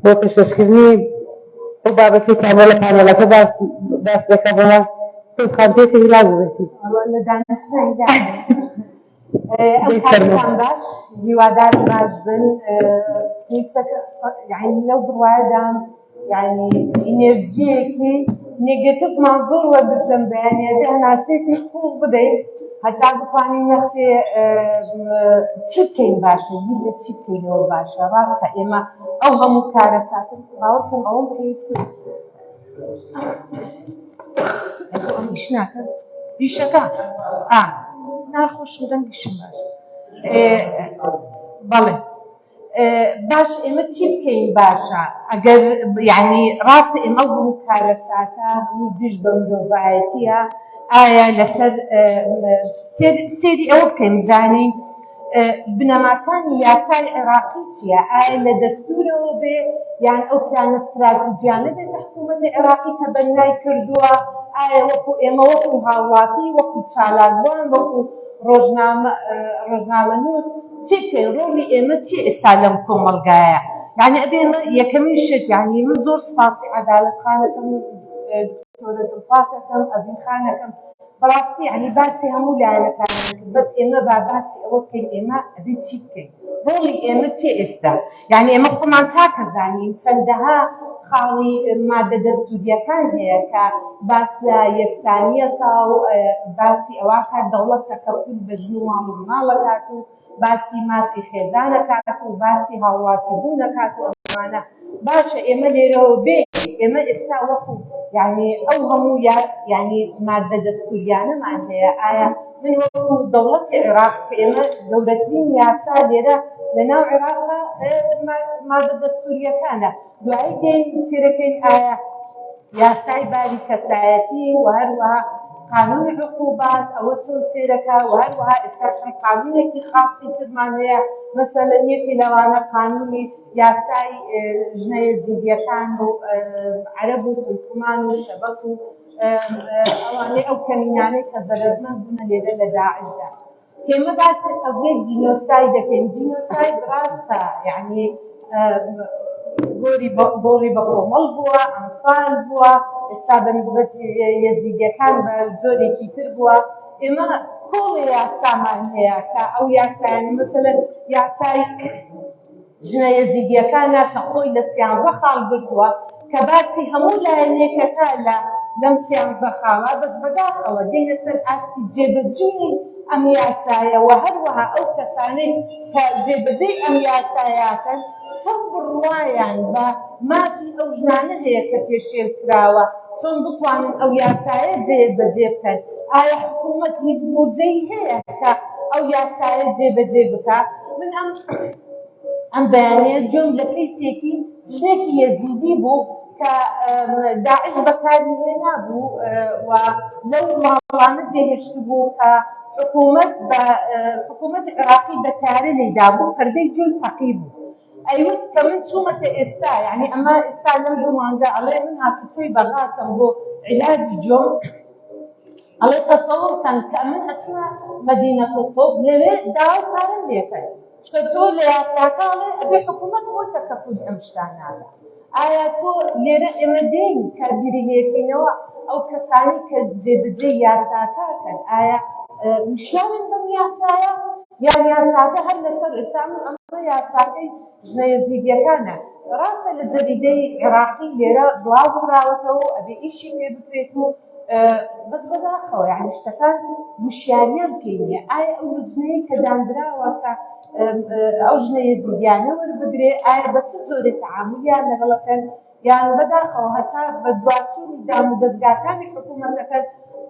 بۆ پێشکەشکردنی بۆ بابەتی کامەڵە پانێڵەکە باس دەکە بۆە سرودخان پێکەوی لاز بێتی لە دانەشگای ئەو کارتان باش هیوادار باش بن پێویستەکە یعنی لەو بڕوایەدان یعنی ئینێرجیەکی نێگەتیڤمان زۆر وەرگرتن بەیانیەکە هەناسەیەکی خوڵ بدەین هەتا بتوانین نەخێ چی بکەین باشە بیر لە چی بکەینەوە باشە ڕاستە ئێمە ئەو هەموو کارە ساتن باوەڕکەم ئەوەم پێویست ئەم ئیش ناکەن ئیشەکە ناخۆشم دەنگشم باش بەڵێ باش ئێمە چی بکەین باشە ئەگەر یعنی ڕاستە ئێمە بوو کارە ساتە هەموو دژ بە مرۆڤایەتیە ئایا لەسەر سێری ئەوە بکەین بزانین بنەماکانی یاسای عێراقی چییە ئایا لە دەستورەوە بێ یان ئەو پلانە استراتیجیانە بێت لە حکوومەتی عێراقی کە بەنای کردووە ئایا وەکو ئێمە وەکو هاوڵاتی وەکو چالاکبوان وەکو ڕۆژنامەنووس چی بکەین ڕۆڵی ئێمە چی ئێستا لەم کۆمەڵگایە یعنی ئەبێ ئێمە یەکەمین شت یعنی من زۆر سپاسی عەدالەتخانەکەم دکتۆرە دڵخوازەکەم ئەڤین خانەکەم بەڕاستی یعنی باسی هەموو لایەنەکان بەس ئێمە باسی ئەوە بکەین ئێمە ئەبێ چی بکەین ڕۆڵی ئێمە چی ئێستا یعنی ئێمە خۆمان چاکە زانین چەندەها خاڵی مادە دەستوریەکان هەیە کە باس لە یەکسانیەکە و باسی ئەوەکە دەوڵەتەکە پول بە ژن و ماڵ و مناڵەکات و باسی مافی خێزانەکات و باسی هاوڵاتی بوونەکات و ئەمانە باشە ئێمە لێرەوە بێ ئێمە ئێستا وەکو یعنی ئەو هەموو یعنی مادە دەستوریانەمان هەیە ئایا من وەکو دەوڵەتی عێراق کە ئێمە گەورەترین یاسا لێرە لەناو عێراقە مادە دەستوریەکانە دوایی دێن سێرەکەین ئایا یاسای باری کەسایەتی و هەروەها قانون عقوبات ئەوە چۆن سێرەکە و هەروەها ئێستا چەند قانونێکی خاصی ترمان هەیە مەسەلەن یەکی لەوانە قانونی یاسای ژنە یەزیدیەکان و عەرەب و تورکمان و شەبەک و ئەوانەی ئەو کەمینانەی کە زەرەرمەند بوونە لێرە لە داعشدا ئێمە باسی قەزیەی جینۆساید دەکەین جینۆساید ڕاستە یعنی گۆڕی بە کۆمەڵ بووە ئەنفال بووە ئێستا بە نسبەتی یەزیدیەکان بە زۆرێکی تر بووە ئێمە کۆڵی یاسامان هەیە کە ئەو یاسایانە مەسەلەن یاسای ژنە یەزیدیەکانە کە خۆی لە 13 خاڵ گرتووە کە باسی هەموو لایەنێکەکە لەم 13 خاڵە بەس بەداخەوە دێنە سەر ئاستی جێبەجێی ئەم یاسایەوە هەروەها ئەو کەسانەی کە جێبەجێی ئەم یاسایەکەن چەند بڕوایان بە مافی ئەو ژنانە هەیە کە پێشێل کراوە چۆن بتوانن ئەو یاسایە جێبەجێ بکەن ئایا حکوومەت هیچ بودجەی هەیە کە ئەو یاسایە جێبەجێ بکات من ئەم بەیانەیە جۆم لە کەیسێکی ژنێکی یەزیدی بوو کە داعش بەکاری هێنا بوو و لەو ماڵانە جێهێشت بوو کە حکوومەت عێراقی بەکارە لێدا بوو پەردەی جۆی فەقی بوو ئەیوت کە من چوومەتە ئێستا یعنی ئەمە ئێستا لەم دوومانگە ئەڵێ من هاتوچۆی بەغاتم بۆ عیلاجی جۆم ئەڵێ تەسەووڕ کەن کە من ئەچمە مەدینەتوڵ تۆب لەوێ داوا کارم لێکرد چکە تۆ لە یاساکە ئەڵێ ئەبێ حکوومەت خۆتە کەفوت ئەم شتان ناکات ئایا تۆ لێرە ئێمە دێین کە بیری لێکەینەوە ئەو کەسانی کە جێبەجێی یاساکەکەن ئایا وشیارن بەم یاسایە یان یاساکە هەر لەسەر ئێستا ئەمە یاساکەی ژنە یەزیدیەکانە ڕاستە لە جەریدەی عێراقی لێرە بڵاوکراوەتەوە ئەبێ ئیشی پێ بکرێت و بەس بەداخەوە یعنی شتەکان وشیاریان پێ نییە ئایا ئەو ژنەیە کە دانراوە کە ئەو ژنە یەزیدیانە وەربگرێ ئایا بە چ جۆرە تەعاملیان لەگەڵەکەن یان بەداخەوە هەتا بە دواتچوونی دام و دەستگاکانی حکوومەتەکەن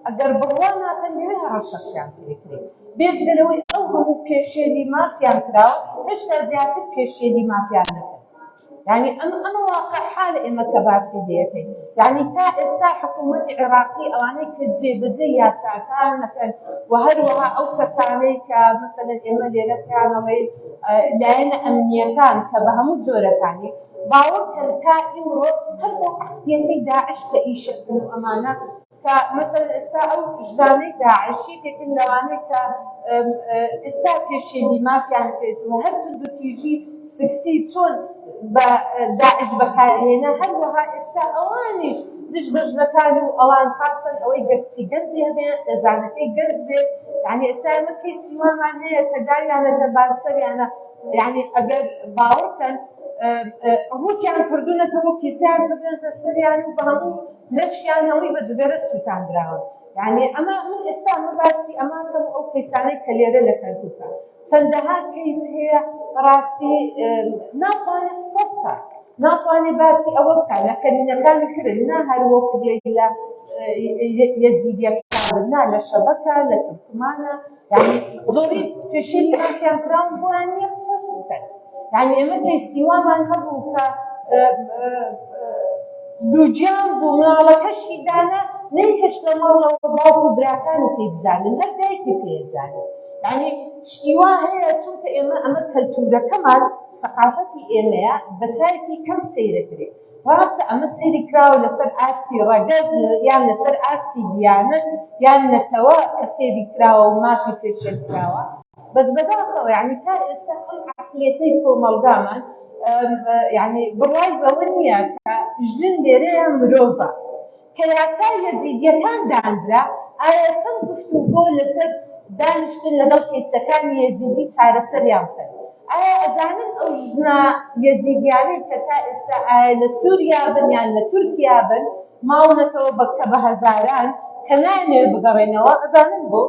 ئەگەر بڕوا ناکەن لەوێ هەڕەشەشیان پێکرێت بێجگەرەوەی ئەو هەموو پێشێلی مافیان کراوە هێشتا زیاتر پێشێلی مافیان نەکەن يعني أنا واقع حال إما كباسي ديتي يعني تا إستا حكومة عراقي أواني كجي بجي يا ساكان مثلا وهروها أو كساني كمثلا إما ليلة كانوي لأن أمنية كان كبهم الجورة كاني باور كان إمرو هل وقتيتي داعش كإيشة من أمانة كمثلا إستا أو جداني داعشي كتن لواني إستا كشي دي ما كانت وهل تدو تيجي سكسي چون داعش بەکارهێنا هەروەها ئێستا ئەوانیش دژبەژنەکان و ئەوان خاصن ئەوەی گەشتی گەنجی هەبێ دەزانەکەی گەنج بێت یعنی ئێستا ئێمە کەیسی وامان هەیە کە داریانەکە باسەریانە یعنی ئەگەر باوەڕکەن ڕوتیان کردوونەتەوە کیسیان کردوونەتە سەریان و بە هەموو لەشیان هەمووی بە جگەرە سووتاندراوە یعنی ئەمە من ئێستا ئەمە باسی ئەمانکەم ئەو کەیسانەی کە لێرە لە کەرکووکە چەندەها کەیس هەیە ڕاستی ناتوانێت قسە بکات ناتوانێت باسی ئەوە بکات لە کەرینەکانی کرد نا هەروەکو لە یەزیدیەکان نا لە شەبەکە لە تورکمانە یعنی زۆری پێشێلی مافیان کراون بۆیان نییە قسە بکەن یعنی ئێمە کەیسی وامان هەبوو کە دووجیان بوو مناڵەکەشی دانا نەیهێشت لە ماڵەوە باوک و براکانی پێی بزانن هەر دایکی پێزانن یعنی شتیوا هەیە چونکە ئێمە ئەمە کەلتورەکەمان سەقافەتی ئێمەیە بەتایەکی کەم سەیرەکرێت ڕاستە ئەمە سەیری کراوە لەسەر ئاستی ڕەگەز یان لەسەر ئاستی دیانەت یان نەتەوە کە سەیری کراوە و مافی پێشێل کراوە بەس بەداخەوە یعنی تا ئێستا ئەم عەقڵیەتەی کۆمەڵگامان یعنی بڕوای بەوە نییە کە ژن لێرەیە مرۆڤە کە یاسای یەزیدیەکان دانرا ئایا چەند گفتوگۆ لەسەر دانیشتن لەگەڵ کەیسەکانی یەزیدی چارەسەریان کرد ئایا ئەزانن ئەو ژنە یەزیدیانەی کە تا ئێستا ئایا لە سووریا بن یان لە تورکیا بن ماونەتەوە بەکە بە هەزاران کە نایانەوێت بگەڕێنەوە ئەزانن بۆ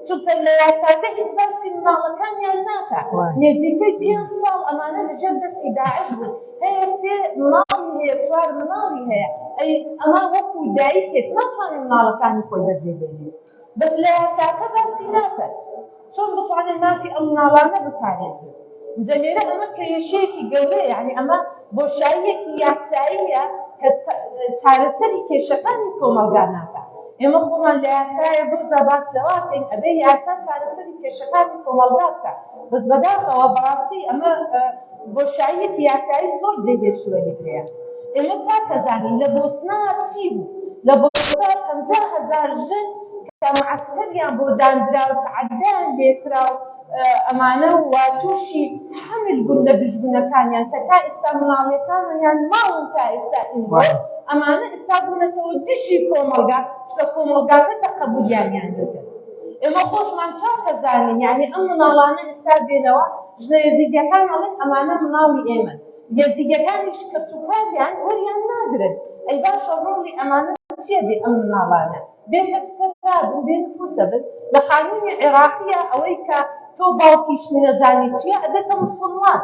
چونکە لە یاساکە هیچ باسی مناڵەکانیان ناکات نێزیکەی 5 ساڵ ئەمانە لەژێر دەستی داعش بوون هەیە 3 مناڵی هەیە 4 مناڵی هەیە ئەی ئەمە وەکو دایکێک ناتوانێت مناڵەکانی خۆی بەجێبهێنێت بەس لە یاساکە باسی ناکات چۆن بتوانێت مافی ئەم مناڵانە بپارێزێت جا لێرە ئەمە کێشەیەکی گەورەیە یعنی ئەمە بۆشاییەکی یاساییە کە چارەسەری کێشەکانی کۆمەلگا ناکات ئێمە خۆمان لە یاسایە زۆرجار باس لەوا بکەین ئەبێ یاسا چارەسەری کێشەکانی کۆمەلگا بکات بەس بەداخەوە بەڕاستی ئەمە بۆشاییەکی یاسایی زۆر جێگەشتووە لێرەیە ئێمە چاکە زانین لە بۆسنا چی بوو لە بۆسنا 50,000 ژن کە معسکەریان بۆ دانرا و تعەدیان لێکرا و ئەمانە وا تووشی حەمل بوون لە دژبوونەکانیان کە تا ئێستا مناڵەکانیان ماون تا ئێستا ئیمڕۆ ئەمانە ئێستا بوونەتەوە دژی کۆمەلگا چکە کۆمەلگاکە تەقەبولیانیان دەکرد ئێمە خۆشمان چاکە زانین یعنی ئەم مناڵانە ئێستا بێنەوە ژنە یەزیدیەکان ئەڵێن ئەمانە مناڵی ئێمە یەزیدیەکانیش کە سوکاریان وەریان ناگرن ئەی باشە ڕۆڵی ئەمانە چییە بێ ئەم مناڵانە بێ کەسکەتا بن بێ نفوسە بن لە قانونی عێراقیە ئەوەی کە تۆ باوکیش نەزانی چییە ئەدەتە موسڵمان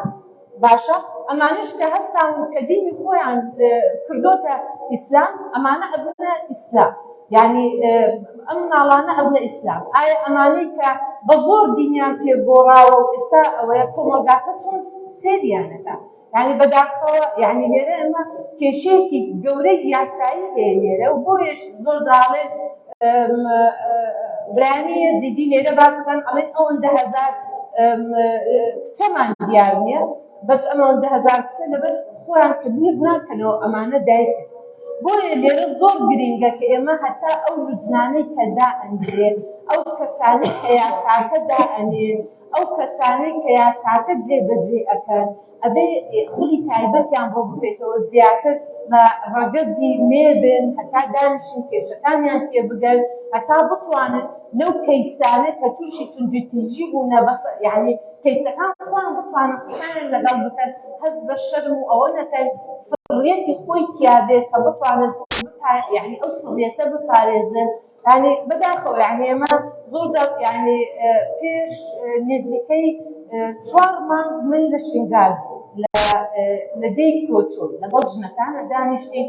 باشە ئەمانش کە هەستان کە دینی خۆیان کردۆتە ئیسلام ئەمانە ئەبنە ئیسلام یعنی ئەم مناڵانە ئەبنە ئیسلام ئایا ئەمانەی کە بە زۆر دینیان پێگۆڕاوە و ئێستا ئەوەیە کۆمەلگاکە چۆن سێریانەکە یعنی بەداخەوە یعنی لێرە ئەمە کێشەیەکی گەورەی یاسایی هەیە لێرە و بۆیش زۆر داڵێن برانی یەزیدی لێرە باسەکەن ئەڵێن ئەوەندە هەزار کچەمان دیار نییە بەس ئەمەوەندە هەزار کچە لەبەر خۆیان کە بیر ناکەنەوە ئەمانە دایکن بۆیە لێرە زۆر گرنگە کە ئێمە هەتا ئەو لوجنانەی کە دائەنرێن ئەو کەسانەی کە یاساکە دائەنێن ئەو کەسانەی کە یاساکە جێبەجێ ئەکەن ئەبێ خولی تایبەتیان بۆ بکرێتەوە زیاتر بە ڕەگەزی مێبن هەتا دانیشن کێشەکانیان پێ بگەن هەتا بتوانن لەو کەیسانە کە تووشی توندوتیژی بوونە بەس یعنی کەیسەکان خۆیان بتوانن قسەیان لەگەڵ بکەن هەست بە شەرم و ئەوە نەکەن سڕیەتی خۆی تیابێت کە بتوانن یعنی ئەو سڕیەتە بپارێزن یعنی بەداخەوە یعنی ئێمە زۆر یعنی پێش نزیکەی 4 مانگ من لە شنگال لە دەی کۆچۆ لەگەڵ ژنەکانە دانیشتین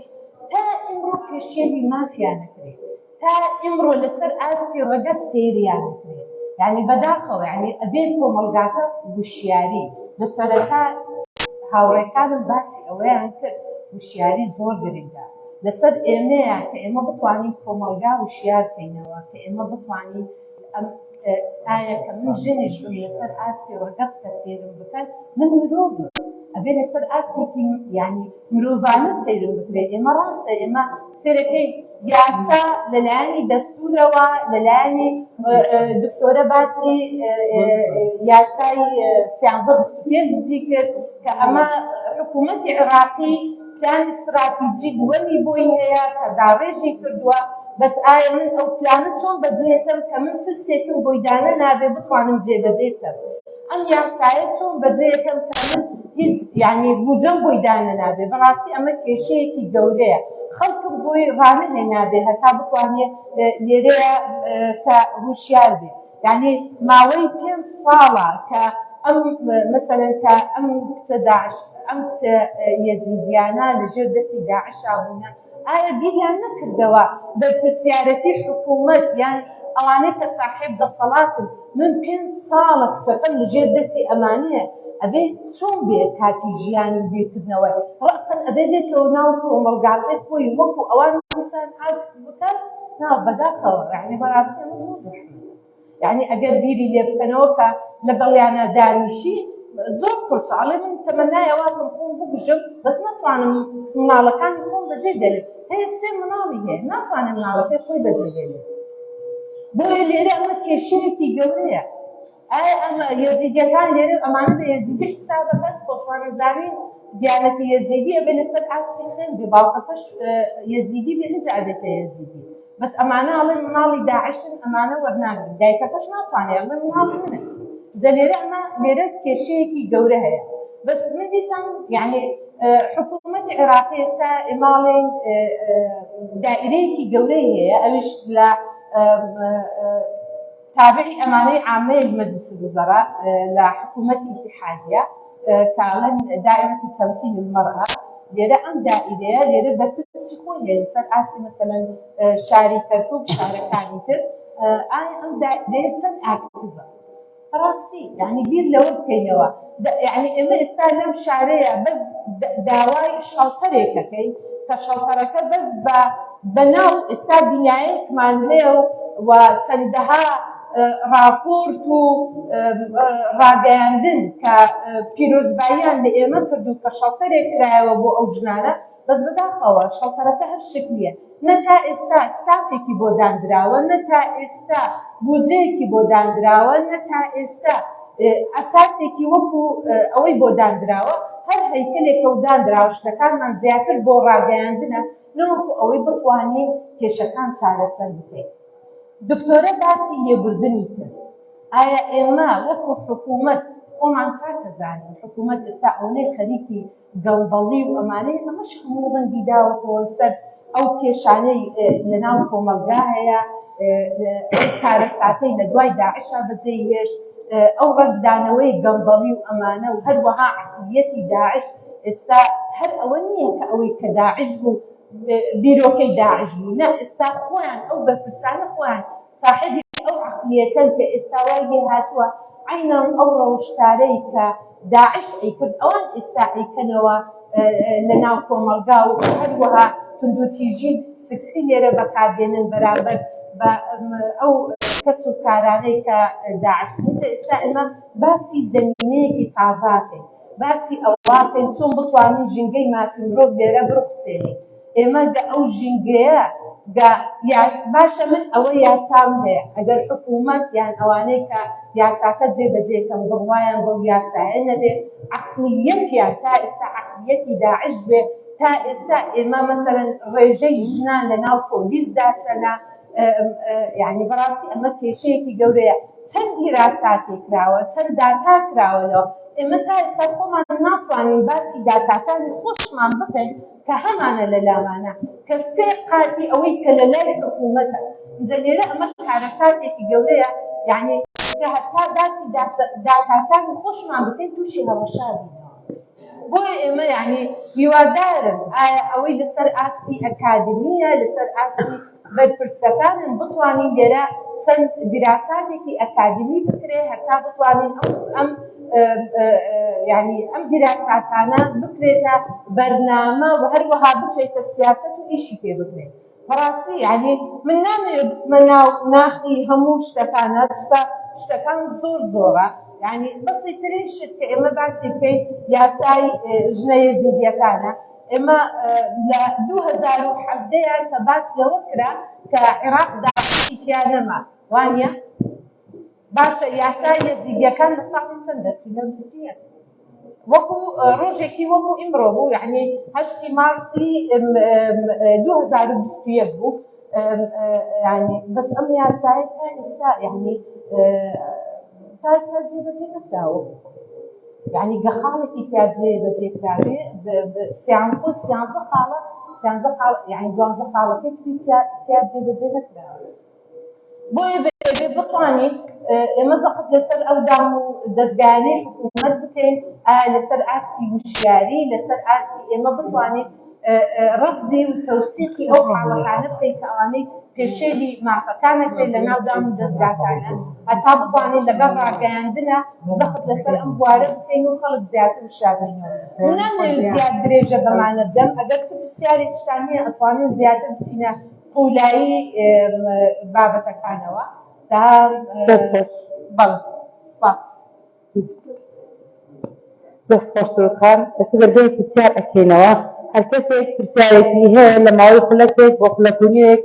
تا ئیمڕۆ پێشێوی مافیان نەکرێت تا ئیمڕۆ لەسەر ئاستی ڕەگەز سێریان نەکرێت یعنی بەداخەوە یعنی ئەبێت کۆمەلگاکە وشیاری لە سەرەتا هاوڕێکانم باسی ئەوەیان کرد وشیاری زۆر گرنگە لەسەر ئێمەیە کە ئێمە بتوانین کۆمەلگا وشیار بکەینەوە کە ئێمە بتوانین ئایا کە من ژنیش بم لەسەر ئاستی ڕەگەز کە سێرم بکەن من مرۆڤ ئەبێ لەسەر ئاستێکی یعنی مرۆڤانە سێرم بکرێت ئێمە ڕاستە ئێمە سێرەکەی یاسا لەلایەنی دەستورەوە لەلایەنی دکتۆرە باسی یاسای 13 کرد کە ئەمە حکوومەتی عێراقی پلان استراتیجی دووەمی بۆی هەیە کە داڕێژی کردووە بەس ئایا من ئەو پلانە چۆن بەجێتم کە من فلسێکم بۆی دانە نابێ بتوانم جێبەجێکەم ئەم یاسایە چۆن بەجێکەم کە من هیچ یعنی بودجەم بۆی دانە نابێ بەڕاستی ئەمە کێشەیەکی گەورەیە خەڵکم بۆی ڕانەهێنابێ هەتا بتوانێت لێرەیە کە هوشیار بێ یعنی ماوەی 5 ساڵە کە ئەم مثلەن کە ئەم کچە داعش ئەم کچە یەزیدیانە لەژێر دەستی داعشا بوونە ئایا بیریان نەکردەوە بەرپرسیارەتی حکوومەت یان ئەوانەی کە صاحب دەسەڵاتن من 5 ساڵە کچەکەم لەژێر دەستی ئەمانەیە ئەبێ چۆن بێ کاتی ژیانی بێکردنەوەی ڕەسەن ئەبێ بێتەوە ناو کۆمەڵگاڵێک خۆی وەکو ئەوان دیسان حاک بکات نا بەداخەوە یعنی بەڕاستی ئەمە زۆر زەحمەتە یعنی ئەگەر بیری لێ بکەنەوە کە لەگەڵیانە دانیشی زۆر قورسە ئەڵێ من تەمەنای ئەواتم خۆم بکوژم بەس ناتوانم مناڵەکانی خۆم بەجێگەلێت هەیە 3 مناڵی هەیە ناتوانم مناڵەکەی خۆی بەجێگەلێت بۆیە لێرە ئەمە کێشەیەکی گەورەیە ئایا ئەمە یەزیدیەکان لێرە ئەمانە بە یەزیدی حسابەکەن خۆشوانەزانی دیانەتی یەزیدی ئەبێ لەسەر ئاستی خوێن بێ باوکەکەش یەزیدی بێ نەجا ئەبێتە یەزیدی بەس ئەمانە ئەڵێن مناڵی داعشن ئەمانە وەرناگرن دایکەکەش ناتوانێت ئەڵێ مناڵی منە جا لێرە ئەمە لێرە کێشەیەکی گەورە هەیە بەس من دیسان یعنی حکوومەتی عێراقی ئێستا ئێماڵێن دائیرەیەکی گەورەی هەیە ئەویش لە تابعی ئەمانەی عامەیە مەجلس الوزراء لە حکوومەتی اتحادیە کاڵەن دائرة تمكين المرأة لێرە ئەم دائیرەیە لێرە بەرپرسی خۆی هەیە لەسەر ئاسی مەسەلەن شاری کەرکووک شارەکانی تر ئایا ئەم دائیرەیە چەند ئاکتیڤە ڕاستی یعنی بیر لەوە بکەینەوە یعنی ئێمە ئێستا لەم شارەیە بەس داوای شەڵتەرێکەکەین کە شەڵتەرەکە بەس بەناو ئێستا بینایەکمان هەیە و چەندەها راپۆرت و ڕاگەیاندن کە پیرۆزباییان لە ئێمە کردو کە شەڵتەرێک کرایەوە بۆ ئەو ژنانە بەس بەداخەوە شەڵتەرەکە هەر شکلیە نە تا ئێستا ستافێکی بۆ دانراوە نە تا ئێستا بودجەیەکی بۆ دانراوە نە تا ئێستا ئەساسێکی وەکو ئەوەی بۆ دانراوە هەر هەیکلێکە و دانراوە شتەکانمان زیاتر بۆ ڕاگەیاندنە نەوەکو ئەوەی بتوانین کێشەکان چارەسەر بکەین دکتۆرە باسی لێبوردنی کرد ئایا ئێمە وەکو حکوومەت خۆمان چاکەزانین حکوومەت ئێستا ئەوەی خەریکی گەڵبەڵی و ئەمانەی ئەمەش هەموو ڕەنگی داوەتەوە سەر ئەو کێشانەی لەناو کۆمەلگا هەیە کارە ساتەی لە دوای داعشا بەجێهێشت ئەو ڕەنگدانەوەی گەڵبەڵی و ئەمانە و هەروەها عەقلیەتی داعش ئێستا هەر ئەوە نییە کە ئەوەی کە داعش بوو بیرۆکەی داعش بوو نە ئێستا خۆیان ئەو بەرپرسانە خۆیان صاحبی ئەو عەقلیەتەن کە ئێستا وای لێ هاتووە عینەن ئەو ڕەوشتارەی کە داعش ئەیکرد ئەوان ئێستا ئەیکەنەوە لەناو کۆمەلگا و هەروەها توندوتیژی سکسی لێرە بەکاردێنن بەرامبەر بە ئەو کەس و کارانەی کە داعش ئێستا ئێمە باسی زەمینەیەکی تازاکەین باسی ئەوڵاتێن چۆن بتوانین ژینگەی مافی مرۆڤ لێرە بڕوخسێنین ئێمە ئەو ژینگەیە باشە من ئەوە یاسام هەیە ئەگەر حکوومەت یان ئەوانەی کە یاساکە جێبەجێکەم بڕوایان بۆ یاسایە نەبێ عەقلیەتیان تا ئێستا عەقلیەتی داعش بێ تا ئێستا ئێمە مەسەلەن ڕێژەی ژنان لەناو پۆلیسدا چەنە یعنی بەڕاستی ئەمە کێشەیەکی گەورەیە چەند دیراساتێک کراوە چەند داتا کراوەەوە ئێمە تا ئێستا خۆمان ناتوانین باسی داتاکانی خۆشمان بکەین کە هەمانە لە لامانە کە سێ قاتی ئەوەی کە لە لای حکوومەتە اینجا لێرە ئەمە کارەساتێکی گەورەیە یعنی هەتا باسی داتاکانی خۆشمان بکەین تووشی هەڵەشار بینەوە بۆیە ئێمە یعنی هیوادارم ئایا ئەوەی لەسەر ئاستی ئەکادمیە لەسەر ئاستی بەرپرسەکانن بتوانین لێرە چەند دیراساتێکی ئەکادمی بکرێ هەتا بتوانین ئەم یعنی ئەم دیراساتانە بکرێتە بەرنامە و هەروەها بکرێتە سیاسەت و ئیشی پێ بکرێت بەڕاستی یعنی من نامەوێت بچمە ناو ناخی هەموو شتەکانە شتەکان زۆر زۆرە یعنی بەسیترین شت کە ئێمە باسی بکەین یاسای ژنە یەزیدیەکانە ئێمە لە 2017 کە باس لەوە کرا کە عێراق داعشی تیا نەما وانە باشە یاسای یەزیدیەکان لە ساڵی چەندە لە 21 وەکو ڕۆژێکی وەکو ئیمڕۆ بوو یعنی 8 مارسی 2021 بوو يعني بس ئەم یاسایە تا ئێستا یعنی تا ئێستا جێبەجێ نەکراوە يعني گەخانێکی تیا جێبەجێکراوێ سیانزە خاڵە يعني 12 خاڵەکەی تیا جێبەجێ نەکراوە بۆیە بێ بتوانین ئێمە زەقت لەسەر ئەو دام و دەستگایانەی حکوومەت بکەین لەسەر ئاستی وشیاری لەسەر ئاستی ئێمە بتوانین ڕەسدی و تەوسیقی ئەو حاڵەکانە بکەین کە ئەوانەی پێشێلی مافەکانەکەین لە ناو دام و دەستگاکانە هەتا بتوانین لەگەڵ ڕاگەیاندنە زەقت لەسەر ئەم بوارە بکەین و خەڵک زیاتر وشاردنەوە نامەوێت زیاد درێژە بەمانە بدەم ئەگەر پرسیارێک شتانیە ئەتوانین زیاتر بچینە قولایی بابەتەکانەوە تا بەڵێ سپاس دەست خۆشترخان ئەسە بەردەی پرسیار ئەکەینەوە هەر کەسێک پرسیارێکی هەیە لە ماوەی خولەکێک بۆ خولەکوونیەک